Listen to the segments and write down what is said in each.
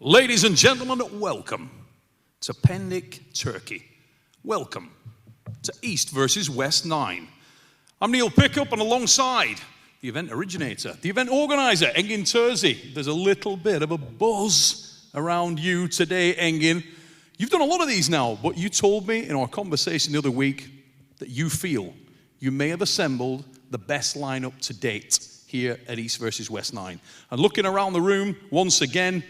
Ladies and gentlemen, welcome to Pendik, Turkey. Welcome to East versus West 9. I'm Neil Pickup, and alongside the event originator, the event organizer, Engin Terzi. There's a little bit of a buzz around you today, Engin. You've done a lot of these now, but you told me in our conversation the other week that you feel you may have assembled the best lineup to date here at East versus West 9. And looking around the room, once again,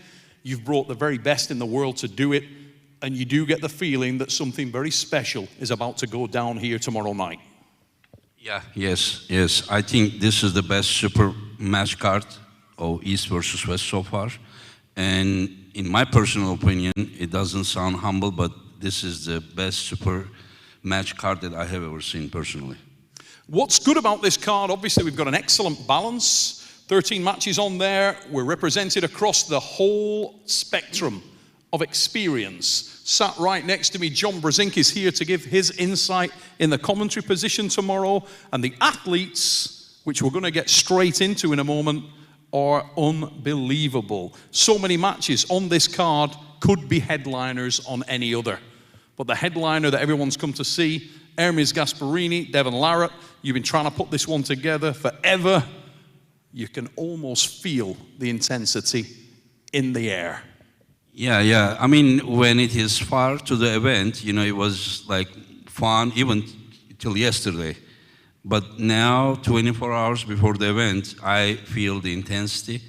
you've brought the very best in the world to do it, and you do get the feeling that something very special is about to go down here tomorrow night. Yes. I think this is the best super match card of East versus West so far. And in my personal opinion, it doesn't sound humble, but this is the best super match card that I have ever seen personally. What's good about this card, obviously we've got an excellent balance. 13 matches on there. We're represented across the whole spectrum of experience. Sat right next to me, John Brzezinski is here to give his insight in the commentary position tomorrow. And the athletes, which we're going to get straight into in a moment, are unbelievable. So many matches on this card could be headliners on any other. But the headliner that everyone's come to see, ERMES GASPARINI, DEVON LARRATT, you've been trying to put this one together forever. You can almost feel the intensity in the air. Yeah. I mean, when it is far to the event, it was like fun even till yesterday. But now, 24 hours before the event, I feel the intensity,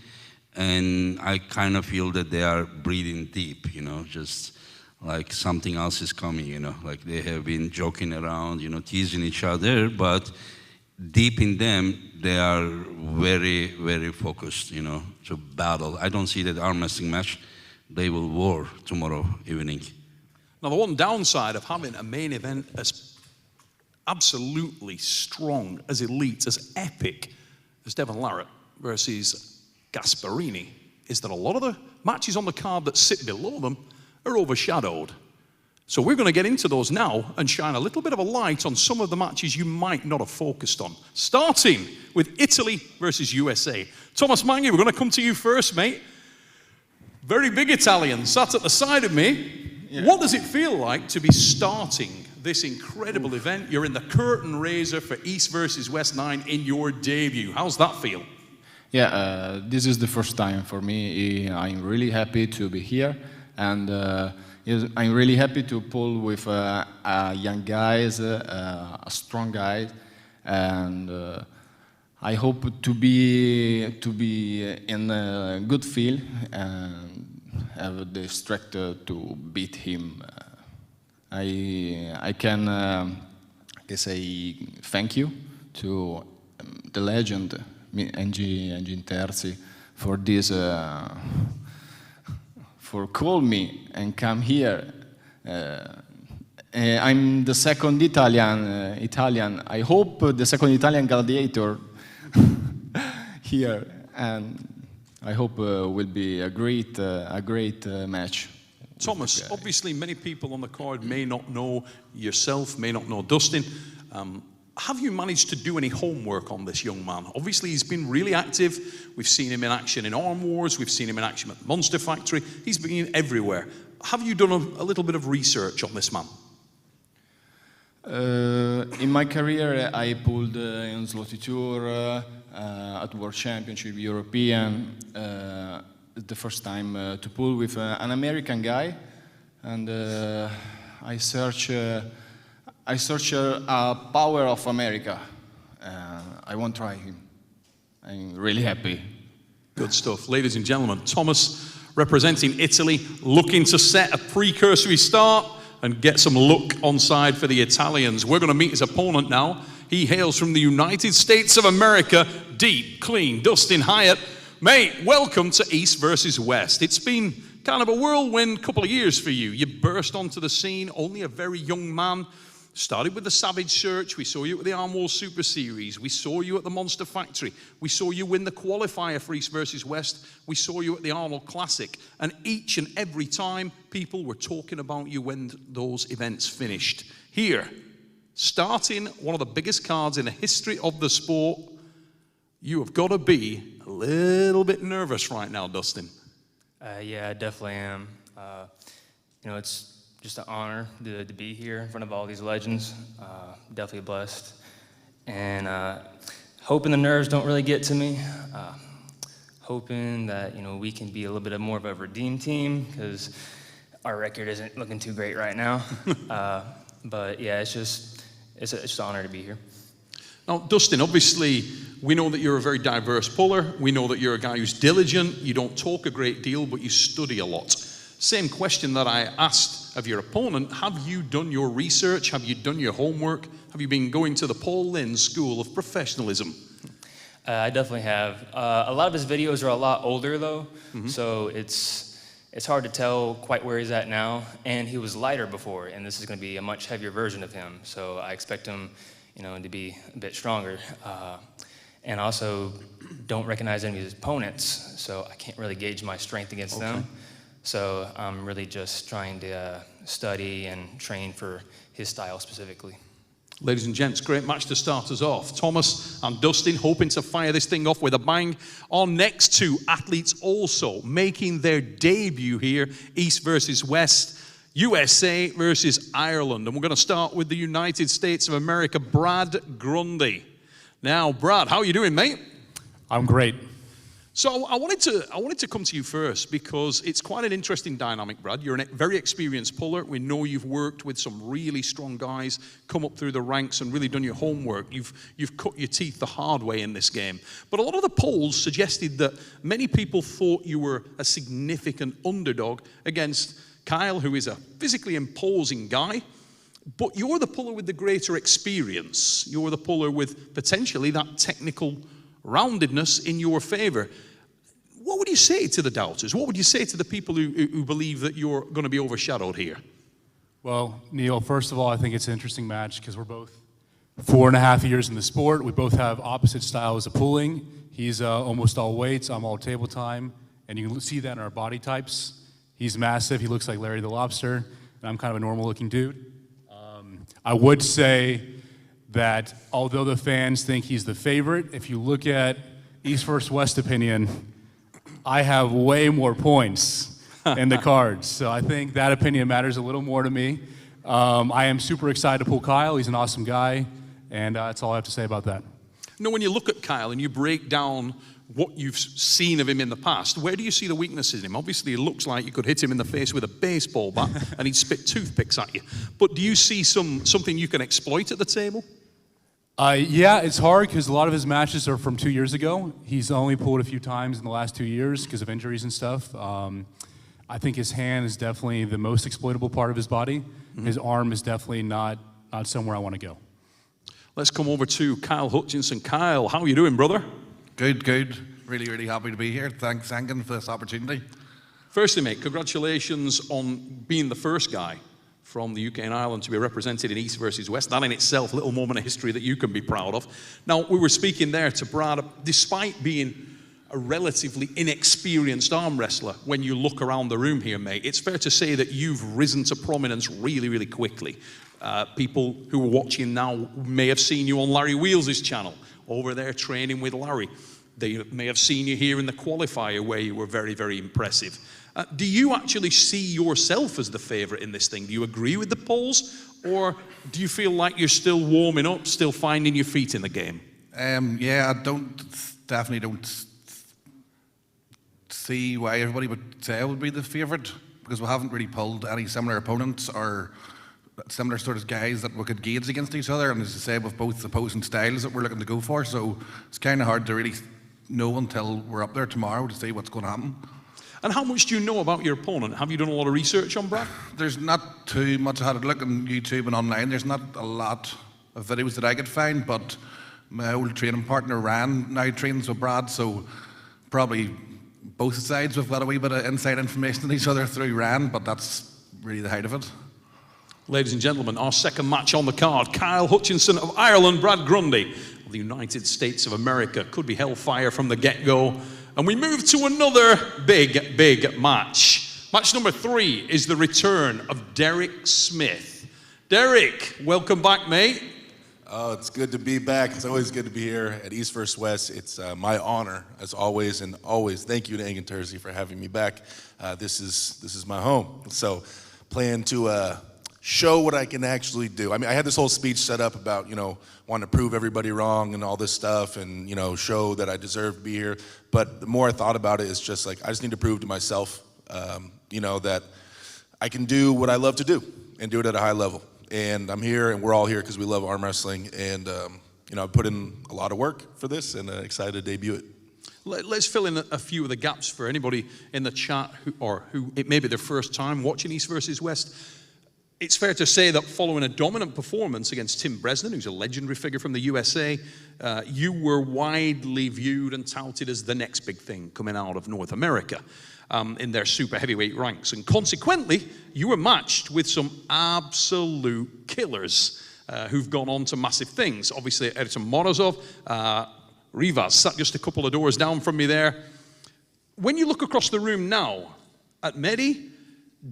and I kind of feel that they are breathing deep, just like something else is coming, like they have been joking around, teasing each other, but deep in them, they are very, very focused, to battle. I don't see that arm wrestling match. They will war tomorrow evening. Now, the one downside of having a main event as absolutely strong, as elite, as epic as DEVON LARRATT versus GASPARINI is that a lot of the matches on the card that sit below them are overshadowed. So we're going to get into those now and shine a little bit of a light on some of the matches you might not have focused on. Starting with Italy versus USA. Thomas Mangi, we're going to come to you first, mate. Very big Italian, sat at the side of me. Yeah. What does it feel like to be starting this incredible event? You're in the curtain raiser for East versus West 9 in your debut. How's that feel? Yeah, this is the first time for me. I'm really happy to be here, and I'm really happy to pull with young guys, a strong guy, and I hope to be in a good feel and have the strength to beat him. I can say thank you to the legend Engin Terzi for this. For call me and come here. I'm the second Italian. I hope the second Italian gladiator here, and I hope will be a great match. Thomas, obviously many people on the card may not know yourself, may not know Dustin. Have you managed to do any homework on this young man? Obviously, he's been really active. We've seen him in action in Arm Wars. We've seen him in action at the Monster Factory. He's been everywhere. Have you done a little bit of research on this man? In my career, I pulled in Zloty Tour, at World Championship, European. The first time to pull with an American guy, and I search a power of America. I want to try him. I'm really happy. Good stuff. Ladies and gentlemen, Thomas representing Italy, looking to set a precursory start and get some luck on side for the Italians. We're going to meet his opponent now. He hails from the United States of America. Deep, clean, Dustin Hyatt. Mate, welcome to East versus West. It's been kind of a whirlwind couple of years for you. You burst onto the scene, only a very young man. Started with the Savage Search. We saw you at the Arm Wars Super Series. We saw you at the Monster Factory. We saw you win the qualifier for East versus West. We saw you at the Arnold Classic. And each and every time, people were talking about you when those events finished. Here, starting one of the biggest cards in the history of the sport, you have got to be a little bit nervous right now, Dustin. Yeah, I definitely am. It's just an honor to be here in front of all these legends. Definitely blessed. And hoping the nerves don't really get to me. Hoping that, we can be a little bit more of a redeem team, because our record isn't looking too great right now. But yeah, it's just an honor to be here. Now, Dustin, obviously, we know that you're a very diverse puller. We know that you're a guy who's diligent. You don't talk a great deal, but you study a lot. Same question that I asked of your opponent. Have you done your research? Have you done your homework? Have you been going to the Paul Lynde School of Professionalism? I definitely have. A lot of his videos are a lot older, though, so it's hard to tell quite where he's at now. And he was lighter before, and this is going to be a much heavier version of him. So I expect him, to be a bit stronger. And also don't recognize any of his opponents, so I can't really gauge my strength against them. So I'm really just trying to study and train for his style specifically. Ladies and gents, great match to start us off. Thomas and Dustin hoping to fire this thing off with a bang. Our next two athletes also making their debut here, East versus West, USA versus Ireland. And we're going to start with the United States of America, Brad Grundy. Now, Brad, how are you doing, mate? I'm great. So I wanted to come to you first because it's quite an interesting dynamic, Brad. You're a very experienced puller. We know you've worked with some really strong guys, come up through the ranks and really done your homework. You've cut your teeth the hard way in this game. But a lot of the polls suggested that many people thought you were a significant underdog against Kyle, who is a physically imposing guy. But you're the puller with the greater experience. You're the puller with potentially that technical roundedness in your favor. What would you say to the doubters? What would you say to the people who believe that you're going to be overshadowed here? Well, Neil, first of all, I think it's an interesting match because we're both 4.5 years in the sport. We both have opposite styles of pulling. He's almost all weights, I'm all table time, and you can see that in our body types. He's massive, he looks like Larry the Lobster, and I'm kind of a normal looking dude. I would say that although the fans think he's the favorite, if you look at East versus West opinion, I have way more points in the cards. So I think that opinion matters a little more to me. I am super excited to pull Kyle. He's an awesome guy, and that's all I have to say about that. Now, when you look at Kyle and you break down what you've seen of him in the past, where do you see the weaknesses in him? Obviously, it looks like you could hit him in the face with a baseball bat and he'd spit toothpicks at you. But do you see something you can exploit at the table? Yeah, it's hard because a lot of his matches are from 2 years ago. He's only pulled a few times in the last 2 years because of injuries and stuff. I think his hand is definitely the most exploitable part of his body. Mm-hmm. His arm is definitely not somewhere I want to go. Let's come over to Kyle Hutchinson. Kyle, how are you doing, brother? Good, good. Really, really happy to be here. Thanks, Angan, for this opportunity. Firstly, mate, congratulations on being the first guy from the UK and Ireland to be represented in East versus West. That in itself, a little moment of history that you can be proud of. Now, we were speaking there to Brad, despite being a relatively inexperienced arm wrestler, when you look around the room here, mate, it's fair to say that you've risen to prominence really, really quickly. People who are watching now may have seen you on Larry Wheels' channel, over there training with Larry. They may have seen you here in the qualifier where you were very, very impressive. Do you actually see yourself as the favorite in this thing? Do you agree with the polls, or do you feel like you're still warming up, still finding your feet in the game? Yeah, I definitely don't see why everybody would say I would be the favorite, because we haven't really pulled any similar opponents or similar sort of guys that we could gauge against each other, and as I say, with both opposing styles that we're looking to go for, so it's kind of hard to really know until we're up there tomorrow to see what's going to happen. And how much do you know about your opponent? Have you done a lot of research on Brad? There's not too much. I had a look on YouTube and online. There's not a lot of videos that I could find, but my old training partner Ryan now trains with Brad, so probably both sides we've got a wee bit of inside information on each other through Ryan, but that's really the height of it. Ladies and gentlemen, our second match on the card, Kyle Hutchinson of Ireland, Brad Grundy of the United States of America. Could be hellfire from the get-go. And we move to another big, big match. Match number 3 is the return of Derek Smith. Derek, welcome back, mate. Oh, it's good to be back. It's always good to be here at East vs. West. It's my honor, as always, and always thank you to Engin Terzi for having me back. This is my home. So, plan to show what I can actually do. I mean, I had this whole speech set up about, wanting to prove everybody wrong and all this stuff and, show that I deserve to be here. But the more I thought about it, it's just like, I just need to prove to myself, that I can do what I love to do and do it at a high level. And I'm here, and we're all here because we love arm wrestling. And, I've put in a lot of work for this and excited to debut it. Let's fill in a few of the gaps for anybody in the chat who it may be their first time watching East vs. West. It's fair to say that following a dominant performance against Tim Bresnan, who's a legendary figure from the USA, you were widely viewed and touted as the next big thing coming out of North America in their super heavyweight ranks. And consequently, you were matched with some absolute killers who've gone on to massive things. Obviously, Edson Morozov, Rivas sat just a couple of doors down from me there. When you look across the room now at Mehdi,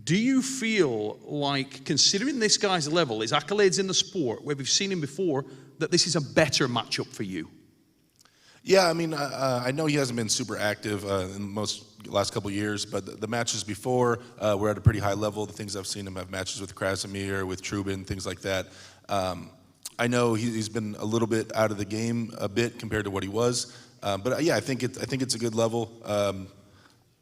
do you feel like, considering this guy's level, his accolades in the sport, where we've seen him before, that this is a better matchup for you? Yeah, I mean, I know he hasn't been super active in the last couple of years, but the matches before were at a pretty high level. The things I've seen him have matches with Krasimir, with Trubin, things like that. I know he's been a little bit out of the game a bit compared to what he was, but yeah, I think it's a good level.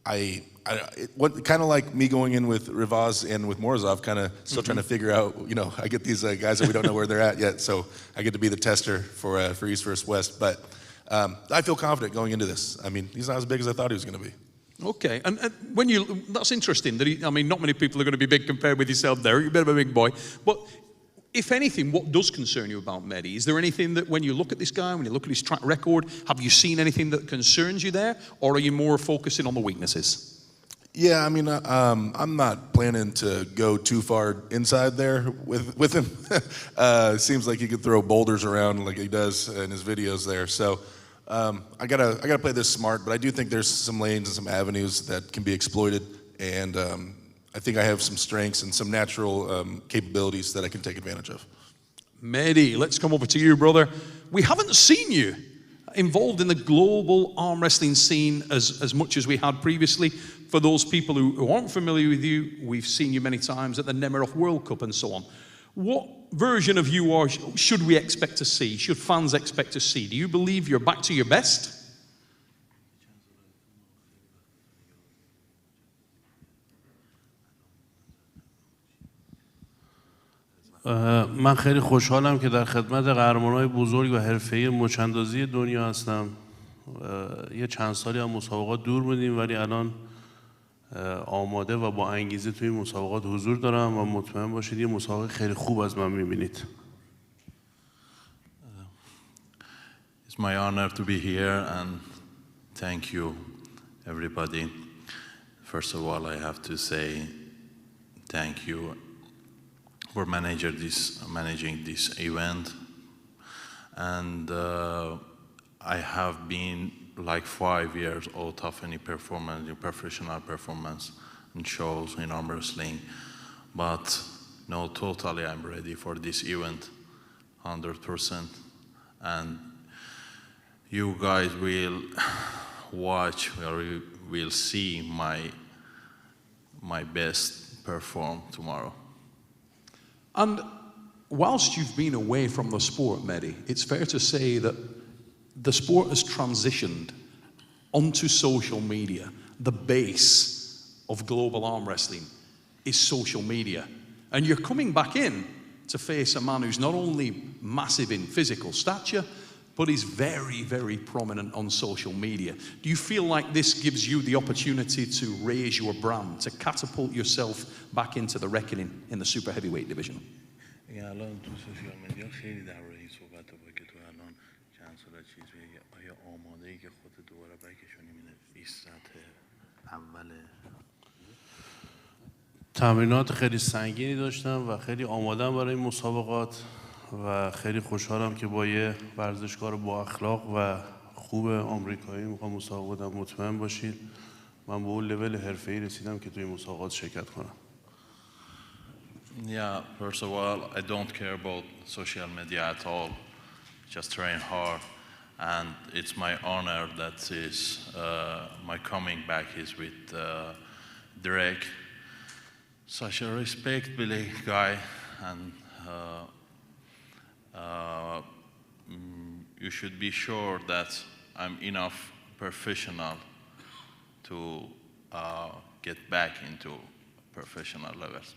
Kind of like me going in with Rivas and with Morozov, kind of still trying to figure out, I get these guys that we don't know where they're at yet, so I get to be the tester for East vs. West. But I feel confident going into this. I mean, he's not as big as I thought he was going to be. Okay, and that's interesting. Not many people are going to be big compared with yourself there. You're a bit of a big boy. But if anything, what does concern you about Mehdi? Is there anything that when you look at this guy, when you look at his track record, have you seen anything that concerns you there? Or are you more focusing on the weaknesses? Yeah, I mean, I'm not planning to go too far inside there with him. Seems like he could throw boulders around like he does in his videos there. So I gotta play this smart, but I do think there's some lanes and some avenues that can be exploited, and I think I have some strengths and some natural capabilities that I can take advantage of. Mehdi, let's come over to you, brother. We haven't seen you involved in the global arm wrestling scene as much as we had previously. For those people who aren't familiar with you, we've seen you many times at the Nemiroff World Cup and so on. What version of you should we expect to see? Should fans expect to see? Do you believe you're back to your best? من خیلی خوشحالم که در خدمت قهرمان‌های بزرگ و حرفه‌ای مچ‌اندازی دنیا هستم. یه چند سالی هم مسابقات دور بودیم ولی الان آماده و با انگیزه توی مسابقات حضور دارم و مطمئن باشید یه مسابقه خیلی خوب از من می‌بینید. It's my honor to be here and thank you everybody. First of all, I have to say thank you for managing this event, and I have been like 5 years out of any performance, professional performance and shows in arm wrestling, but now totally I'm ready for this event, 100%, and you guys will watch or you will see my best perform tomorrow. And whilst you've been away from the sport, Mehdi, it's fair to say that the sport has transitioned onto social media. The base of global arm wrestling is social media. And you're coming back in to face a man who's not only massive in physical stature, but is very, very prominent on social media. Do you feel like this gives you the opportunity to raise your brand, to catapult yourself back into the reckoning in the super heavyweight division? تمرینات خیلی سنگینی داشتم و خیلی آمادم برای این مسابقات و خیلی خوشحالم که با یه ورزشکار با اخلاق و خوب آمریکایی میخوام مسابقه بدم. مطمئن باشید من به اون لول حرفه‌ای رسیدم که توی مسابقات شرکت کنم. Yeah, first of all, I don't care about social media at all. just train hard. And it's my honor that is my coming back is with Drake. Such a respectable guy, and you should be sure that I'm enough professional to get back into professional levels.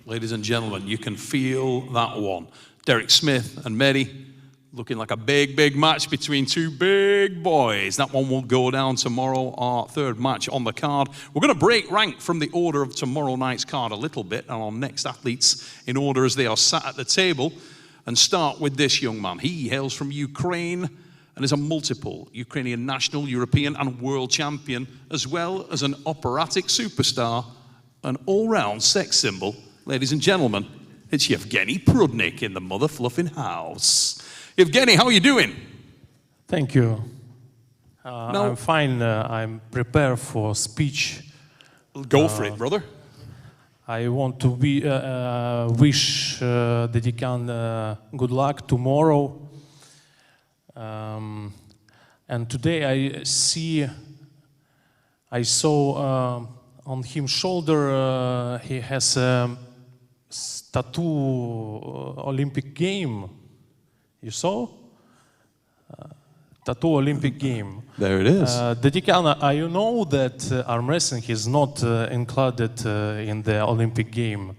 Ladies and gentlemen, you can feel that one. Derek Smith and Mehdi, looking like a big, big match between two big boys. That one will go down tomorrow, our third match on the card. We're going to break rank from the order of tomorrow night's card a little bit, and our next athletes in order as they are sat at the table, and start with this young man. He hails from Ukraine and is a multiple Ukrainian national, European and world champion, as well as an operatic superstar, an all-round sex symbol. Ladies and gentlemen, it's Yevgeny Prudnik in the mother fluffing house. Yevgeny, how are you doing? Thank you. I'm fine. I'm prepared for speech. Go for it, brother. I want to wish the Decan good luck tomorrow. And today I saw on his shoulder he has a tattoo Olympic game. You saw? Tattoo Olympic game. There it is. Decan, you know that arm wrestling is not included in the Olympic game.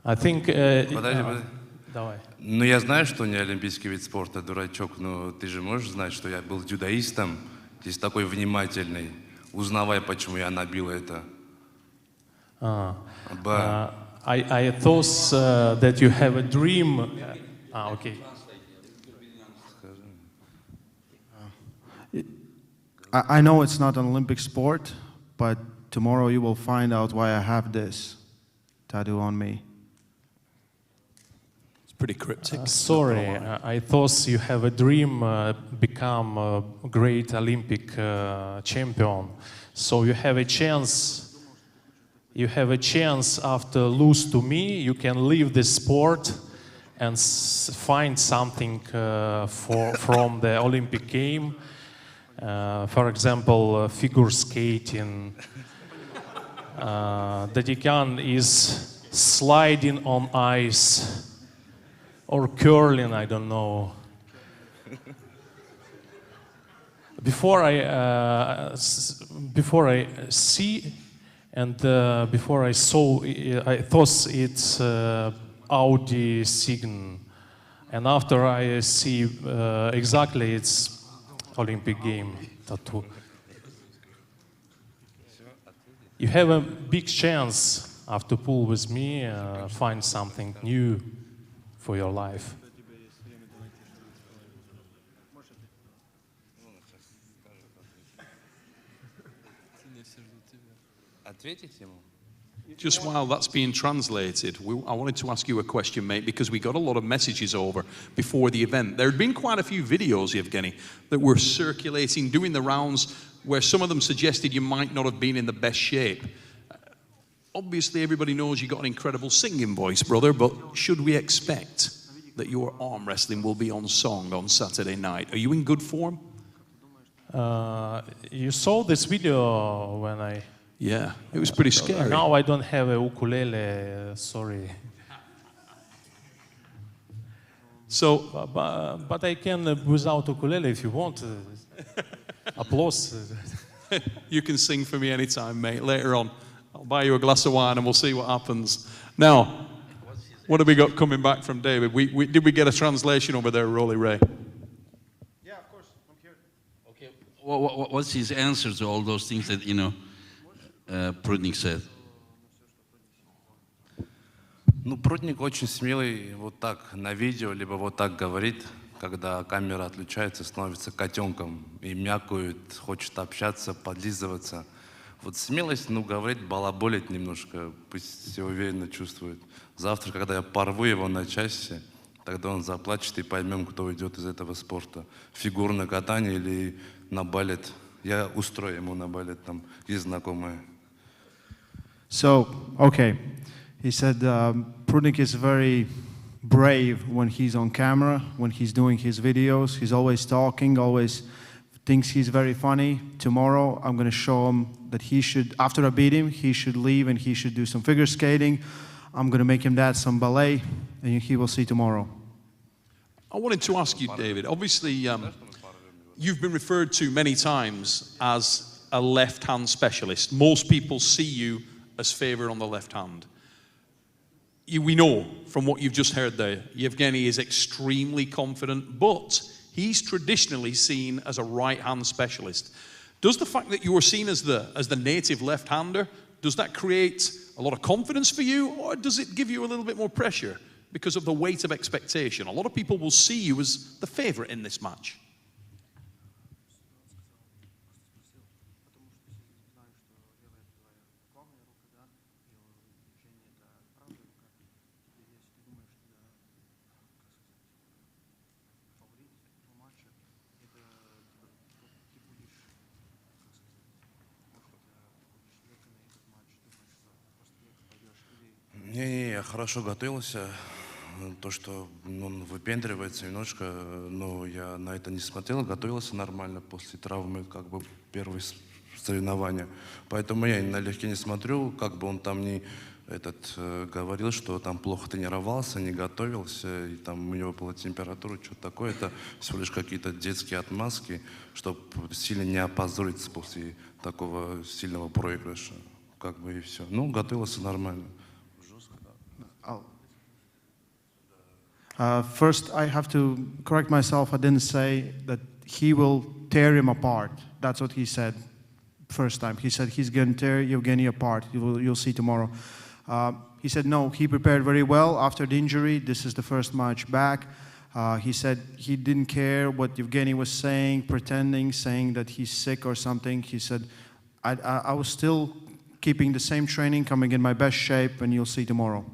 I think... Подожди. Давай. Ну, я знаю, что не олимпийский вид спорта, дурачок, но ты же можешь знать, что я был дзюдоистом, здесь такой внимательный. Узнавай, почему я набил это. I thought that you have a dream. Okay. I know it's not an Olympic sport, but tomorrow you will find out why I have this tattoo on me. It's pretty cryptic. Sorry, I thought you have a dream become a great Olympic champion. So you have a chance. You have a chance after lose to me. You can leave the sport and find something from the Olympic game. For example, figure skating. The Decan is sliding on ice or curling. I don't know. Before I see. And before I saw, I thought it's Audi Sign. And after I see exactly it's Olympic game tattoo. You have a big chance after pool with me, find something new for your life. Just while that's being translated, I wanted to ask you a question, mate, because we got a lot of messages over before the event. There had been quite a few videos, Yevgeny, that were circulating, doing the rounds, where some of them suggested you might not have been in the best shape. Obviously, everybody knows you got an incredible singing voice, brother, but should we expect that your arm wrestling will be on song on Saturday night? Are you in good form? You saw this video when I... Yeah, it was pretty scary. Now I don't have a ukulele, sorry. So, but I can without ukulele if you want. Applause. You can sing for me anytime, mate. Later on, I'll buy you a glass of wine and we'll see what happens. Now, what have we got coming back from David? Did we get a translation over there, Rolly Ray? Yeah, of course. I'm here. Okay. What's his answer to all those things that, Prudnik said? Ну, Прудник очень смелый, вот так на видео, либо вот так говорит, когда камера отключается, становится котенком и мякает, хочет общаться, подлизываться. Вот смелость, говорит, балаболит немножко, пусть себя уверенно чувствует. Завтра, когда я порву его на части, тогда он заплачет и поймем, кто уйдет из этого спорта. Фигурное катание или на балет. Я устрою ему на балет, там есть знакомые. So, okay. He said Prudnik is very brave when he's on camera, when he's doing his videos. He's always talking, always thinks he's very funny. Tomorrow, I'm going to show him that he should, after I beat him, he should leave and he should do some figure skating. I'm going to make him dance some ballet, and he will see tomorrow. I wanted to ask you, David, obviously you've been referred to many times as a left-hand specialist. Most people see you as favored on the left hand. We know from what you've just heard there, Yevgeny is extremely confident, but he's traditionally seen as a right-hand specialist. Does the fact that you are seen as the native left-hander, does that create a lot of confidence for you, or does it give you a little bit more pressure because of the weight of expectation? A lot of people will see you as the favorite in this match. Не, я хорошо готовился. То, что он выпендривается немножко, но я на это не смотрел, готовился нормально после травмы, как бы первые соревнования. Поэтому я налегке не смотрю, как бы он там не говорил, что там плохо тренировался, не готовился, и там у него была температура, что-то такое. Это всего лишь какие-то детские отмазки, чтобы сильно не опозориться после такого сильного проигрыша. Как бы и все. Ну, готовился нормально. First, I have to correct myself. I didn't say that he will tear him apart. That's what he said first time. He said he's going to tear Yevgeny apart. You'll see tomorrow. He said no, he prepared very well after the injury. This is the first match back. He said he didn't care what Yevgeny was saying, pretending, saying that he's sick or something. He said, I was still keeping the same training, coming in my best shape, and you'll see tomorrow.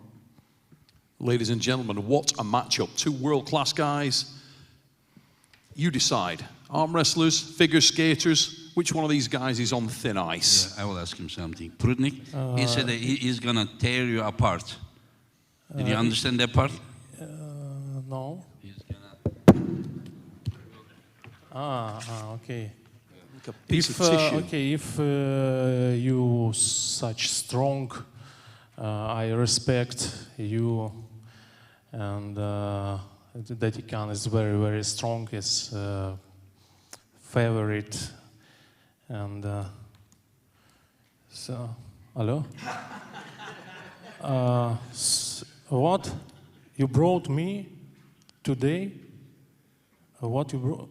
Ladies and gentlemen, what a matchup. Two world-class guys. You decide. Arm wrestlers, figure skaters, which one of these guys is on thin ice? Yeah, I will ask him something. Prudnik, he said that he's going to tear you apart. Did you understand that part? No. He's Okay. Like a piece of tissue. Okay, if you such strong, I respect you, and Dadikan is very, very strong. His favorite, and so hello. What you brought me today? What you brought?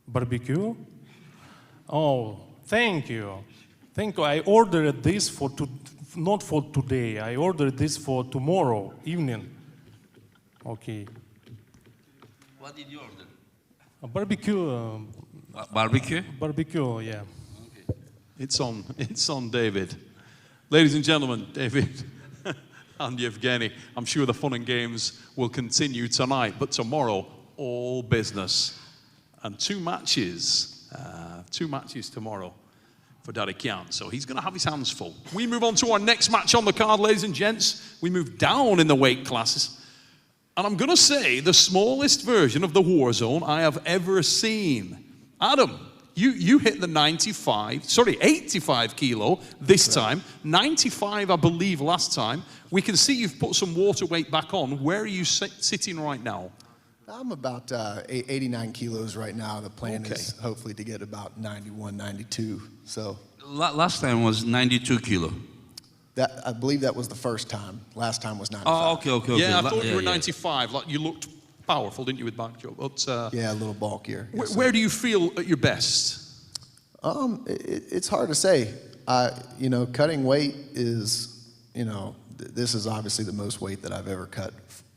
Barbecue? Oh, thank you. Thank you. I ordered this for not for today. I ordered this for tomorrow evening. Okay. What did you order? A barbecue. Barbecue? Barbecue, yeah. Okay. It's on David. Ladies and gentlemen, David and Yevgeny, I'm sure the fun and games will continue tonight, but tomorrow, all business. And two matches tomorrow for Dadikan. So he's going to have his hands full. We move on to our next match on the card, ladies and gents. We move down in the weight classes. And I'm going to say the smallest version of the war zone I have ever seen. Adam, you hit the 85 kilo this time. 95, I believe, last time. We can see you've put some water weight back on. Where are you sitting right now? I'm about 89 kilos right now. The plan is hopefully to get about 91, 92. So last time was 92 kilo. I believe that was the first time. Last time was 95. Oh, okay. Yeah, I thought you were 95. Like, you looked powerful, didn't you, with back job? But yeah, a little bulkier. Where do you feel at your best? It's hard to say. Cutting weight is, this is obviously the most weight that I've ever cut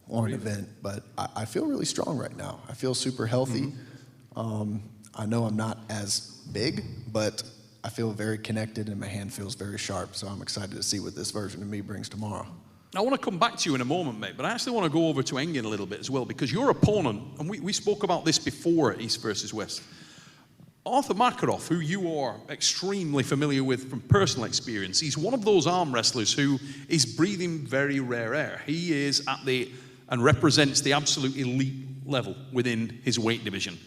on an event, but I feel really strong right now. I feel super healthy. I know I'm not as big, but I feel very connected and my hand feels very sharp, so I'm excited to see what this version of me brings tomorrow. I want to come back to you in a moment, mate, but I actually want to go over to Engin a little bit as well, because your opponent, and we spoke about this before at East versus West, Arthur Makarov, who you are extremely familiar with from personal experience, he's one of those arm wrestlers who is breathing very rare air. He is at and represents the absolute elite level within his weight division.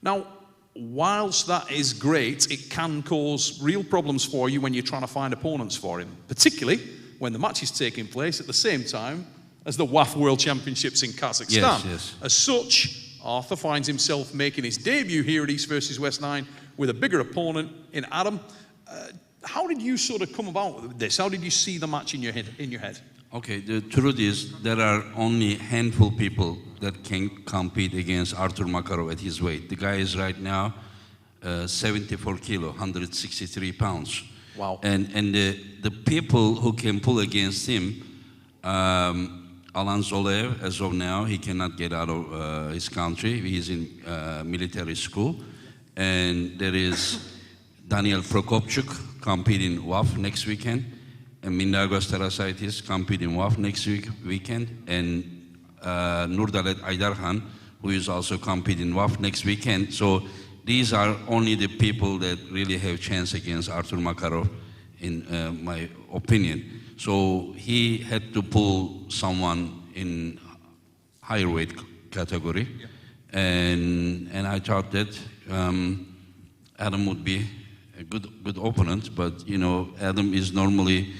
Now, whilst that is great, it can cause real problems for you when you're trying to find opponents for him, particularly when the match is taking place at the same time as the WAF World Championships in Kazakhstan. Yes, yes. As such, Arthur finds himself making his debut here at East versus West 9 with a bigger opponent in Adam. How did you sort of come about with this? How did you see the match in your head? Okay, the truth is there are only handful of people that can compete against Arthur Makarov at his weight. The guy is right now 74 kilo, 163 pounds. Wow. And the people who can pull against him, Alan Zolev, as of now, he cannot get out of his country. He's in military school. And there is Daniel Prokopchuk competing WAF next weekend. And Mindagos Terasaitis competing WAF next weekend. And Nurdalet Aydarhan, who is also competing WAF next weekend. So these are only the people that really have chance against Arthur Makarov, in my opinion. So he had to pull someone in higher weight category, and I thought that Adam would be a good opponent. But you know, Adam is normally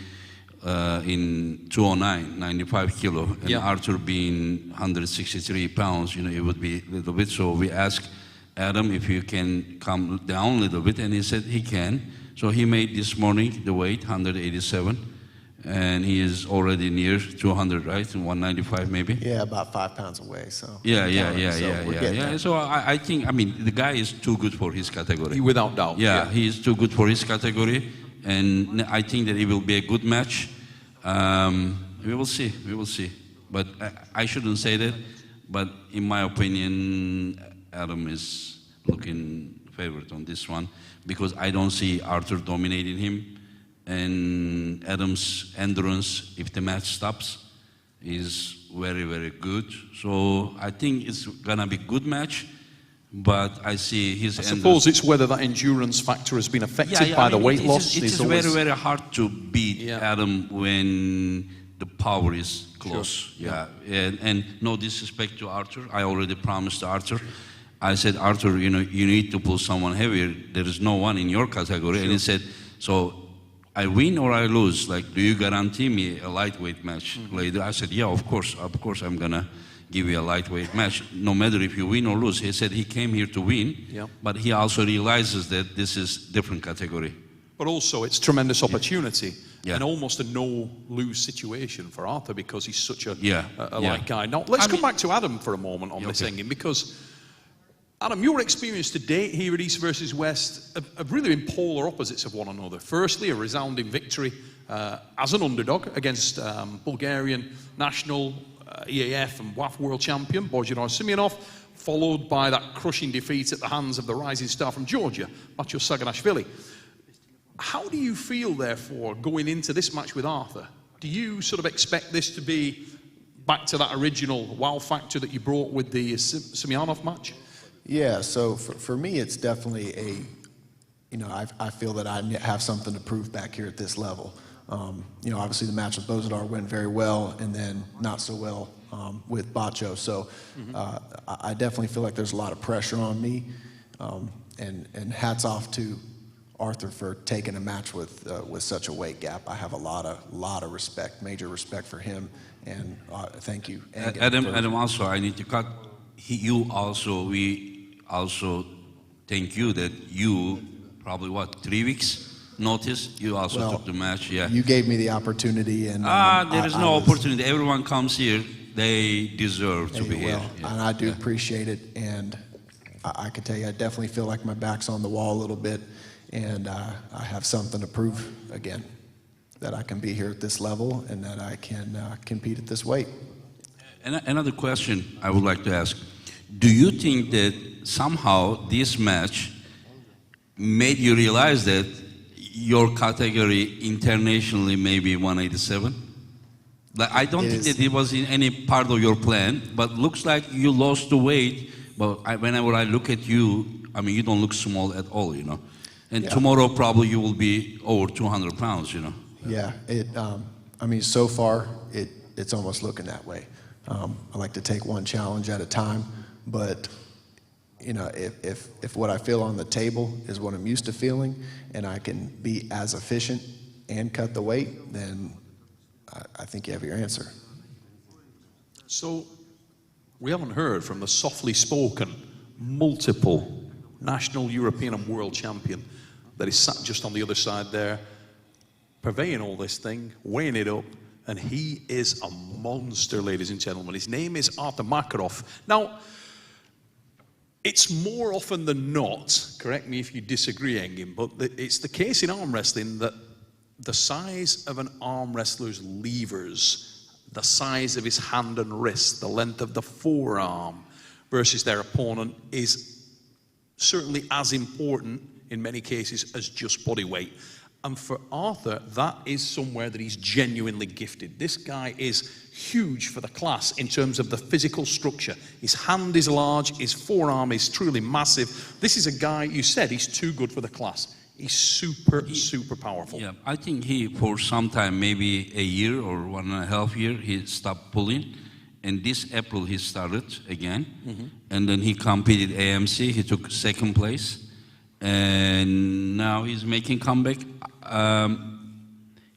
in 209, 95 kilo, and Arthur being 163 pounds, you know, it would be a little bit. So we asked Adam if you can come down a little bit, and he said he can. So he made this morning the weight 187. And he is already near 200, right? 195 maybe? Yeah, about 5 pounds away, so. Yeah. So I think, I mean, the guy is too good for his category. Without doubt. Yeah, he is too good for his category. And I think that it will be a good match. We will see. But I shouldn't say that. But in my opinion, Adam is looking favored on this one, because I don't see Arthur dominating him. And Adam's endurance, if the match stops, is very, very good. So I think it's gonna be a good match, but I see his endurance. I suppose it's whether that endurance factor has been affected by the weight loss. It is very, very hard to beat Adam when the power is close. Sure. And no disrespect to Arthur. I already promised Arthur. I said, Arthur, you know, you need to pull someone heavier. There is no one in your category. And he said, so I win or I lose? Like, do you guarantee me a lightweight match later? I said, yeah, of course I'm gonna give you a lightweight match, no matter if you win or lose. He said he came here to win, but he also realizes that this is different category. But also it's tremendous opportunity and almost a no-lose situation for Arthur, because he's such a light guy. Now, let's come back to Adam for a moment on this thing, because Adam, your experience to date here at East versus West have really been polar opposites of one another. Firstly, a resounding victory as an underdog against Bulgarian national EAF and WAF world champion Bozhidar Simeonov, followed by that crushing defeat at the hands of the rising star from Georgia, Macho Saganashvili. How do you feel, therefore, going into this match with Arthur? Do you sort of expect this to be back to that original wow factor that you brought with the Simeonov match? Yeah, so for me, it's definitely I feel that I have something to prove back here at this level. Obviously the match with Bozhidar went very well, and then not so well with Bacho. So I definitely feel like there's a lot of pressure on me, and hats off to Arthur for taking a match with such a weight gap. I have a lot of respect, major respect for him, and thank you. Adam, also I need to cut. We also thank you that you probably 3 weeks notice you also took the match. Yeah, you gave me the opportunity, and there is no opportunity. Everyone comes here, they deserve to be here. And I do appreciate it, and I can tell you, I definitely feel like my back's on the wall a little bit, and I have something to prove again, that I can be here at this level and that I can compete at this weight. And another question I would like to ask: do you think that somehow this match made you realize that your category internationally may be 187? Like, I don't think that it was in any part of your plan, but looks like you lost the weight But whenever I look at you, I mean, you don't look small at all, you know. And Yeah. tomorrow probably you will be over 200 pounds, you know. Yeah, I mean, so far, it's almost looking that way. I like to take one challenge at a time, but you know, if what I feel on the table is what I'm used to feeling, and I can be as efficient and cut the weight, then I think you have your answer. So, we haven't heard from the softly spoken, multiple national, European and world champion that is sat just on the other side there, purveying all this thing, weighing it up, and he is a monster, ladies and gentlemen. His name is Artur Makarov. Now, it's more often than not, correct me if you disagree, Engin, but it's the case in arm wrestling that the size of an arm wrestler's levers, the size of his hand and wrist, the length of the forearm versus their opponent is certainly as important in many cases as just body weight. And for Artur, that is somewhere that he's genuinely gifted. This guy is huge for the class in terms of the physical structure. His hand is large, his forearm is truly massive. This is a guy, you said, he's too good for the class. He's super powerful. Yeah, I think he, for some time, maybe a year or 1.5 years, he stopped pulling. And this April, he started again. Mm-hmm. And then he competed AMC, he took second place. And now he's making comeback.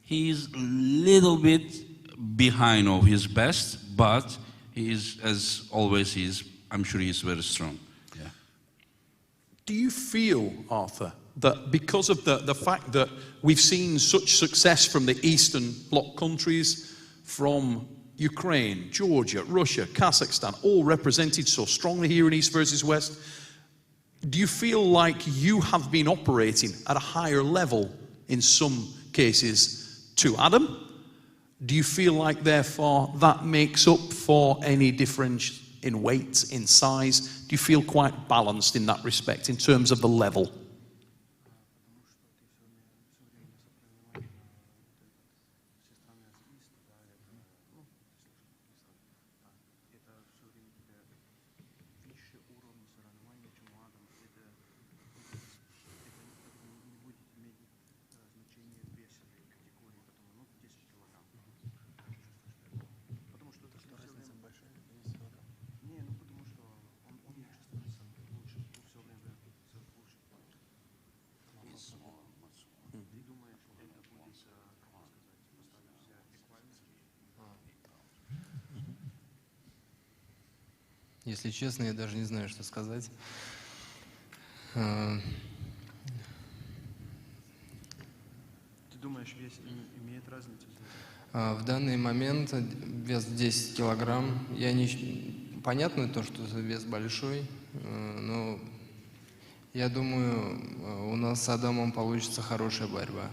He's a little bit behind of his best, but he is, as always, I'm sure he's very strong. Yeah. Do you feel, Artur, that because of the fact that we've seen such success from the Eastern Bloc countries, from Ukraine, Georgia, Russia, Kazakhstan, all represented so strongly here in East versus West, do you feel like you have been operating at a higher level in some cases to Adam? Do you feel like, therefore, that makes up for any difference in weight, in size? Do you feel quite balanced in that respect, in terms of the level? Если честно, я даже не знаю, что сказать. Ты думаешь, вес имеет разницу? В данный момент вес 10 килограмм. Понятно то, что вес большой, но я думаю, у нас с Адамом получится хорошая борьба.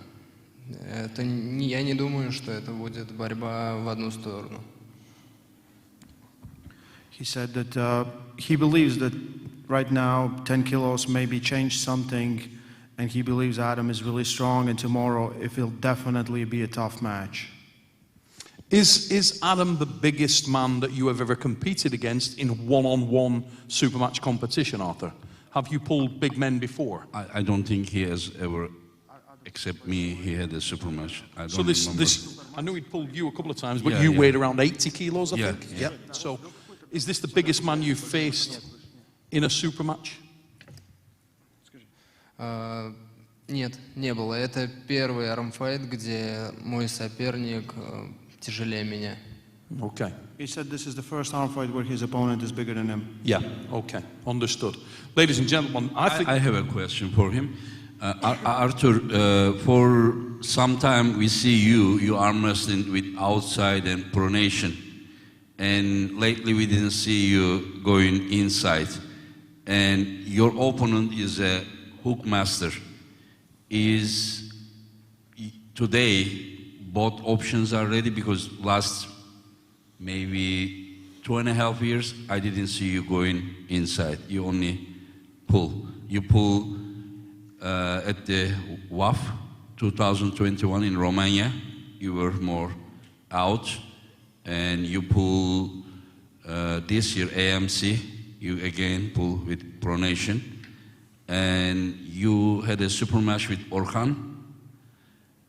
Я не думаю, что это будет борьба в одну сторону. He said that he believes that right now 10 kilos maybe changed something, and he believes Adam is really strong, and tomorrow it will definitely be a tough match. Is Adam the biggest man that you have ever competed against in one-on-one super match competition, Artur? Have you pulled big men before? I don't think he has ever, except me, he had a super match. I don't remember. I know he'd pulled you a couple of times, but Yeah, you yeah. weighed around 80 kilos, I Yeah, think? yeah. So, is this the biggest man you've faced in a super match? Нет, не было. Это первый армфайт, где мой соперник тяжелее меня. Okay. He said this is the first arm fight where his opponent is bigger than him. Yeah, okay, understood. Ladies and gentlemen, I have a question for him. Artur, for some time we see you arm wrestling with outside and pronation. And lately we didn't see you going inside. And your opponent is a hook master. Is today both options are ready? Because last maybe 2.5 years I didn't see you going inside. You only pull. You pull at the WAF 2021 in Romania. You were more out. And you pull this year AMC, you again pull with pronation. And you had a super match with Orhan.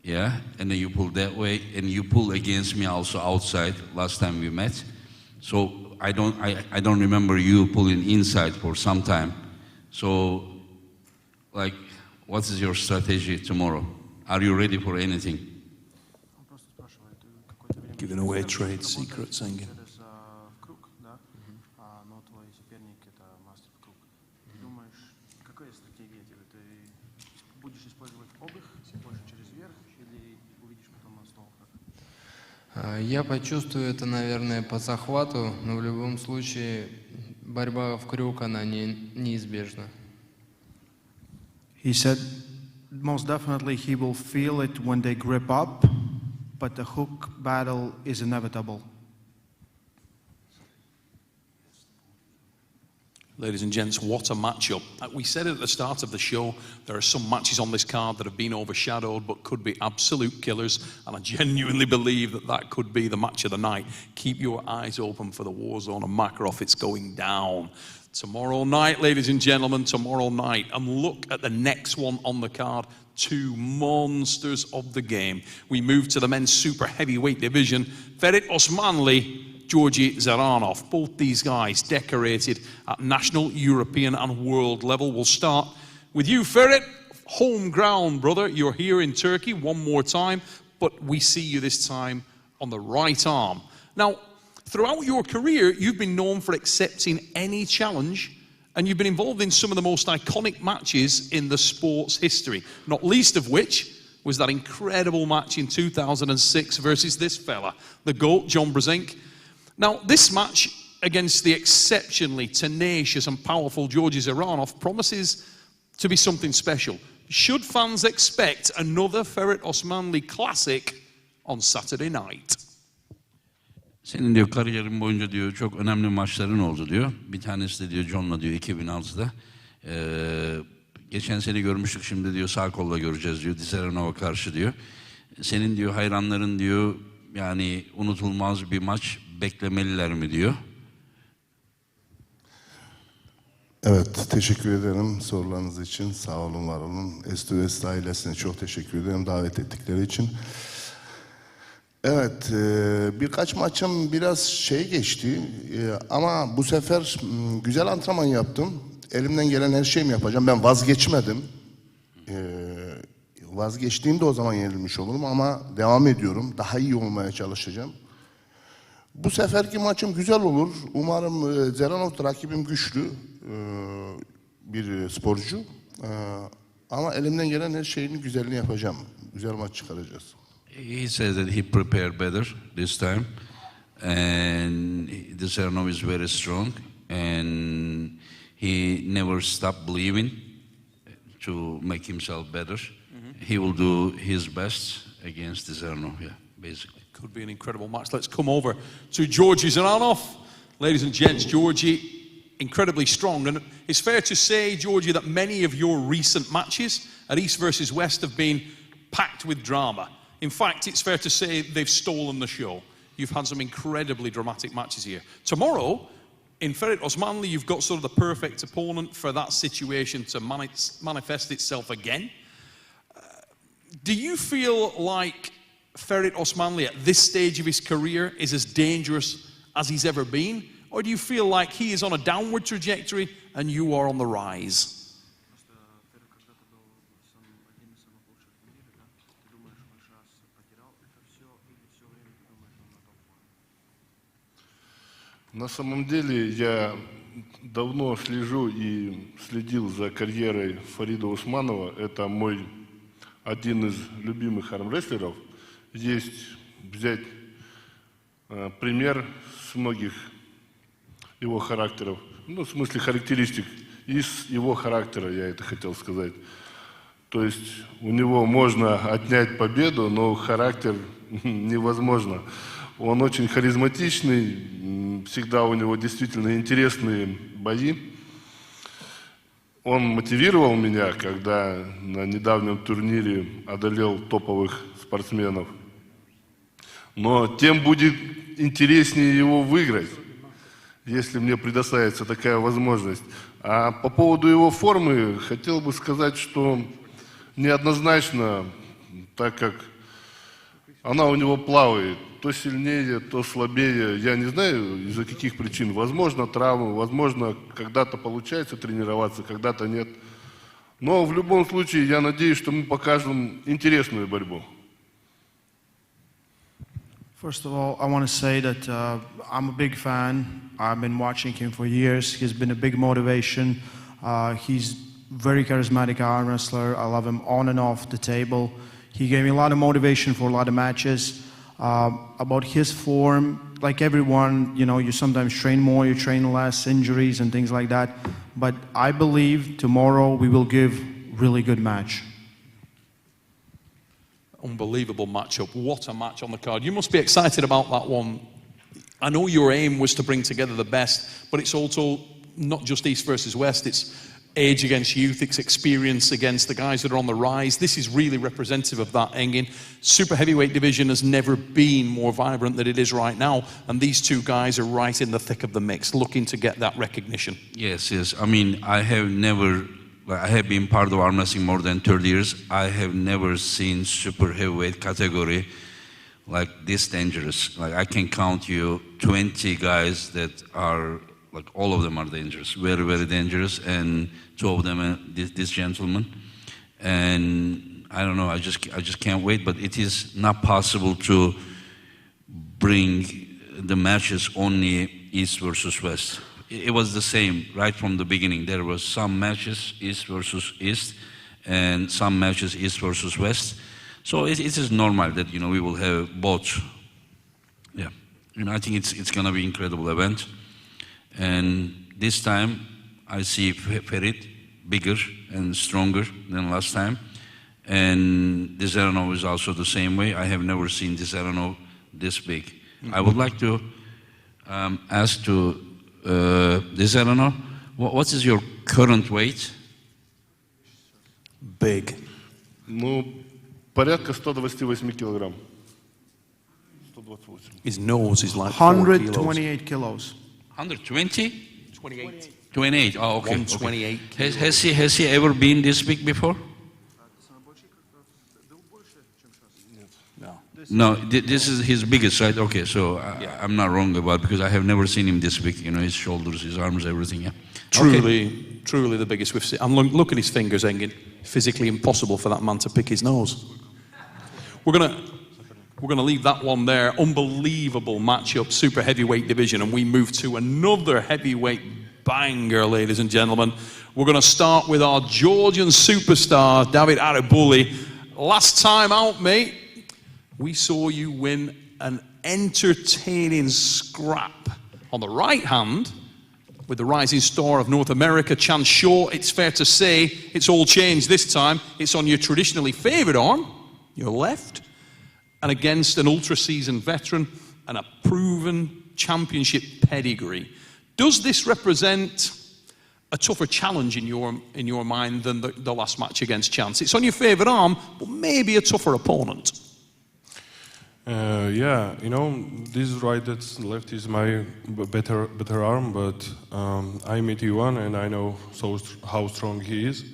Yeah, and then you pull that way, and you pull against me also outside last time we met. So I don't remember you pulling inside for some time. So, like, what is your strategy tomorrow? Are you ready for anything? Giving away trade secrets, Engin. Я почувствую это, наверное, по захвату, но в любом случае борьба в крюк, она неизбежна. He said, most definitely he will feel it when they grip up, but the hook battle is inevitable. Ladies and gents, what a matchup. We said it at the start of the show, there are some matches on this card that have been overshadowed but could be absolute killers, and I genuinely believe that that could be the match of the night. Keep your eyes open for the Warzone and Makarov. It's going down. Tomorrow night, ladies and gentlemen, tomorrow night. And look at the next one on the card. Two monsters of the game. We move to the men's super heavyweight division. Ferit Osmanli, Georgi Zaranov. Both these guys decorated at national, European and world level. We'll start with you, Ferit. Home ground, brother. You're here in Turkey one more time, but we see you this time on the right arm. Now, throughout your career, you've been known for accepting any challenge, and you've been involved in some of the most iconic matches in the sport's history, not least of which was that incredible match in 2006 versus this fella, the GOAT, John Brzenk. Now, this match against the exceptionally tenacious and powerful Georgi Zaranov promises to be something special. Should fans expect another Ferit Osmanli classic on Saturday night? Senin diyor kariyerin boyunca diyor çok önemli maçların oldu diyor. Bir tanesi de diyor John'la diyor 2006'da. Geçen sene görmüştük, şimdi diyor sağ kolla göreceğiz diyor Dizerenov'a karşı diyor. Senin diyor hayranların diyor yani unutulmaz bir maç beklemeliler mi diyor. Evet, teşekkür ederim sorularınız için. Sağ olun, var olun. S2S ailesine çok teşekkür ederim davet ettikleri için. Evet, birkaç maçım biraz geçti ama bu sefer güzel antrenman yaptım. Elimden gelen her şeyimi yapacağım. Ben vazgeçmedim. Vazgeçtiğimde o zaman yenilmiş olurum ama devam ediyorum. Daha iyi olmaya çalışacağım. Bu seferki maçım güzel olur. Umarım Zaranov rakibim güçlü bir sporcu. Ama elimden gelen her şeyin güzelini yapacağım. Güzel maç çıkaracağız. He says that he prepared better this time, and Zaranov is very strong, and he never stopped believing to make himself better. He will do his best against Zaranov, yeah, basically. Could be an incredible match. Let's come over to Georgi Zaranov. Ladies and gents, Georgi, incredibly strong. And it's fair to say, Georgi, that many of your recent matches at East versus West have been packed with drama. In fact, it's fair to say they've stolen the show. You've had some incredibly dramatic matches here. Tomorrow, in Ferit Osmanli, you've got sort of the perfect opponent for that situation to manifest itself again. Do you feel like Ferit Osmanli at this stage of his career is as dangerous as he's ever been? Or do you feel like he is on a downward trajectory and you are on the rise? На самом деле я давно слежу и следил за карьерой Фарида Усманова. Это мой один из любимых армрестлеров. Есть взять пример с многих его характеров, ну, в смысле характеристик, из его характера, я это хотел сказать. То есть у него можно отнять победу, но характер невозможно. Он очень харизматичный, всегда у него действительно интересные бои. Он мотивировал меня, когда на недавнем турнире одолел топовых спортсменов. Но тем будет интереснее его выиграть. если мне предоставится такая возможность. А по поводу его формы, хотел бы сказать, что неоднозначно, так как она у него плавает, то сильнее, то слабее. Я не знаю, из-за каких причин. Возможно, травмы, возможно, когда-то получается тренироваться, когда-то нет. Но в любом случае, я надеюсь, что мы покажем интересную борьбу. First of all, I want to say that I'm a big fan. I've been watching him for years. He's been a big motivation. He's very charismatic arm wrestler. I love him on and off the table. He gave me a lot of motivation for a lot of matches. About his form, like everyone, you know, you sometimes train more, you train less, injuries and things like that. But I believe tomorrow we will give really good match. Unbelievable matchup. What a match on the card. You must be excited about that one. I know your aim was to bring together the best, but it's also not just East versus West. It's age against youth, it's experience against the guys that are on the rise. This is really representative of that, Engin. Super heavyweight division has never been more vibrant than it is right now, and these two guys are right in the thick of the mix, looking to get that recognition. Yes, yes. I mean, I have been part of arm wrestling more than 30 years. I have never seen super heavyweight category like this dangerous. Like, I can count you 20 guys that are, like, all of them are dangerous, very, very dangerous, and two of them are this gentleman. And I don't know, I just can't wait, but it is not possible to bring the matches only East versus West. It was the same right from the beginning. There was some matches East versus East and some matches East versus West. So it is normal that, you know, we will have both. Yeah, you know, I think it's going to be an incredible event. And this time I see Ferit bigger and stronger than last time. And Deserano is also the same way. I have never seen Deserano this big. Mm-hmm. I would like to ask to Deserano, what is your current weight? Big. Ну, порядка 128 килограмм. 128. His nose is like 128 kilos. 120? 28. 28. Oh, okay. 128. Okay. Has he ever been this big before? No, this is his biggest, right? Okay, so I'm not wrong about it because I have never seen him this big. You know, his shoulders, his arms, everything. Yeah. Truly the biggest we've seen. And look at his fingers, Engin. Physically impossible for that man to pick his nose. We're gonna leave that one there. Unbelievable matchup, super heavyweight division, and we move to another heavyweight banger, ladies and gentlemen. We're gonna start with our Georgian superstar, David Arabuli. Last time out, mate, we saw you win an entertaining scrap on the right hand with the rising star of North America, Chance Shaw. It's fair to say it's all changed this time. It's on your traditionally favored arm, your left, and against an ultra-seasoned veteran and a proven championship pedigree. Does this represent a tougher challenge in your mind than the last match against Chance? It's on your favored arm, but maybe a tougher opponent. Yeah, you know, this is right that left is my better arm, but I met Ivan and I know how strong he is.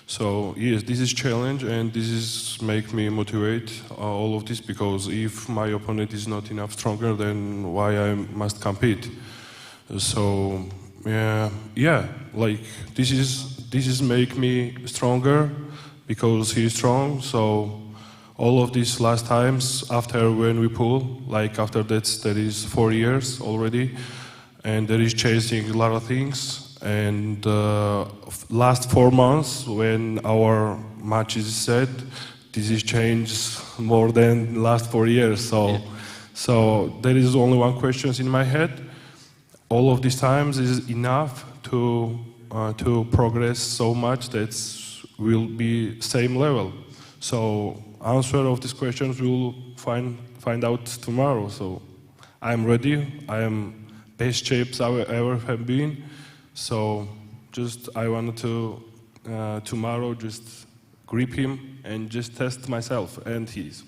So yes, this is challenge and this is make me motivate all of this, because if my opponent is not enough stronger, then why I must compete? So yeah, like this is make me stronger because he's strong. So all of these last times after when we pull, like after that is 4 years already, and there is chasing a lot of things. And last 4 months when our match is set, this is changed more than last 4 years. So there is only one question in my head. All of these times is enough to progress so much that will be same level. So answer of these questions we'll find out tomorrow. So I'm ready. I am best shapes I ever have been. So just I wanted to tomorrow just grip him and just test myself and his.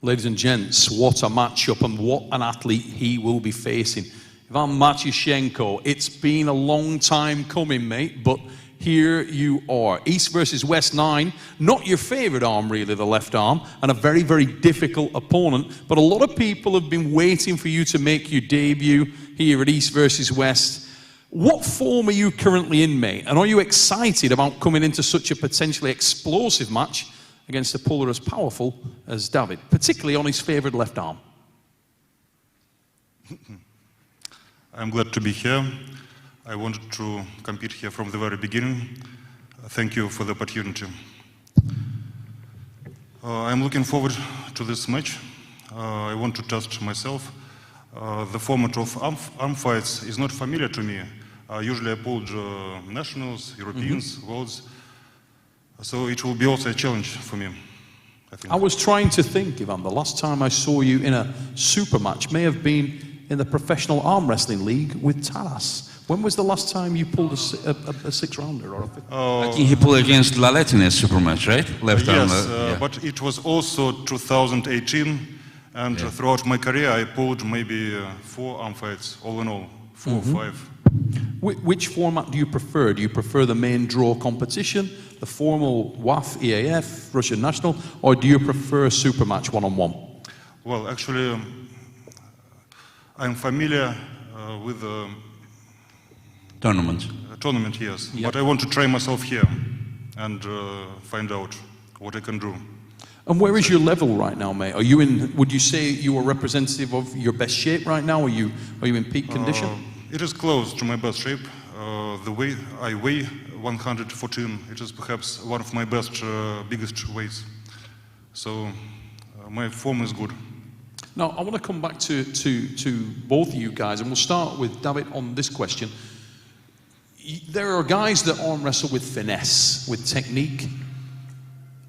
Ladies and gents, what a matchup and what an athlete he will be facing. Ivan Matyushenko. It's been a long time coming, mate, but here you are. East versus West 9. Not your favorite arm, really, the left arm, and a very, very difficult opponent. But a lot of people have been waiting for you to make your debut here at East versus West. What form are you currently in, mate? And are you excited about coming into such a potentially explosive match against a puller as powerful as David, particularly on his favorite left arm? I'm glad to be here. I wanted to compete here from the very beginning. Thank you for the opportunity. I'm looking forward to this match. I want to test myself. The format of arm fights is not familiar to me. Usually I pulled nationals, Europeans, worlds. So it will be also a challenge for me, I think. I was trying to think, Ivan, the last time I saw you in a super match may have been in the professional arm wrestling league with Taras. When was the last time you pulled a six-rounder or a fifth? I think he pulled against LARRATT in a super match, right? Left arm. Yes, Yeah. but it was also 2018, and throughout my career I pulled maybe 4 arm fights, all in all, 4 or 5. Which format do you prefer? Do you prefer the main draw competition, the formal WAF, EAF, Russian National, or do you prefer a super match one-on-one? Well, actually, I'm familiar with the tournament. Tournament, yes. But I want to try myself here and find out what I can do. And where is your level right now, mate? Are you in? Would you say you are representative of your best shape right now? Are you in peak condition? It is close to my best shape. The way I weigh 114. It is perhaps one of my best, biggest weights. So my form is good. Now, I want to come back to both of you guys, and we'll start with David on this question. There are guys that arm wrestle with finesse, with technique.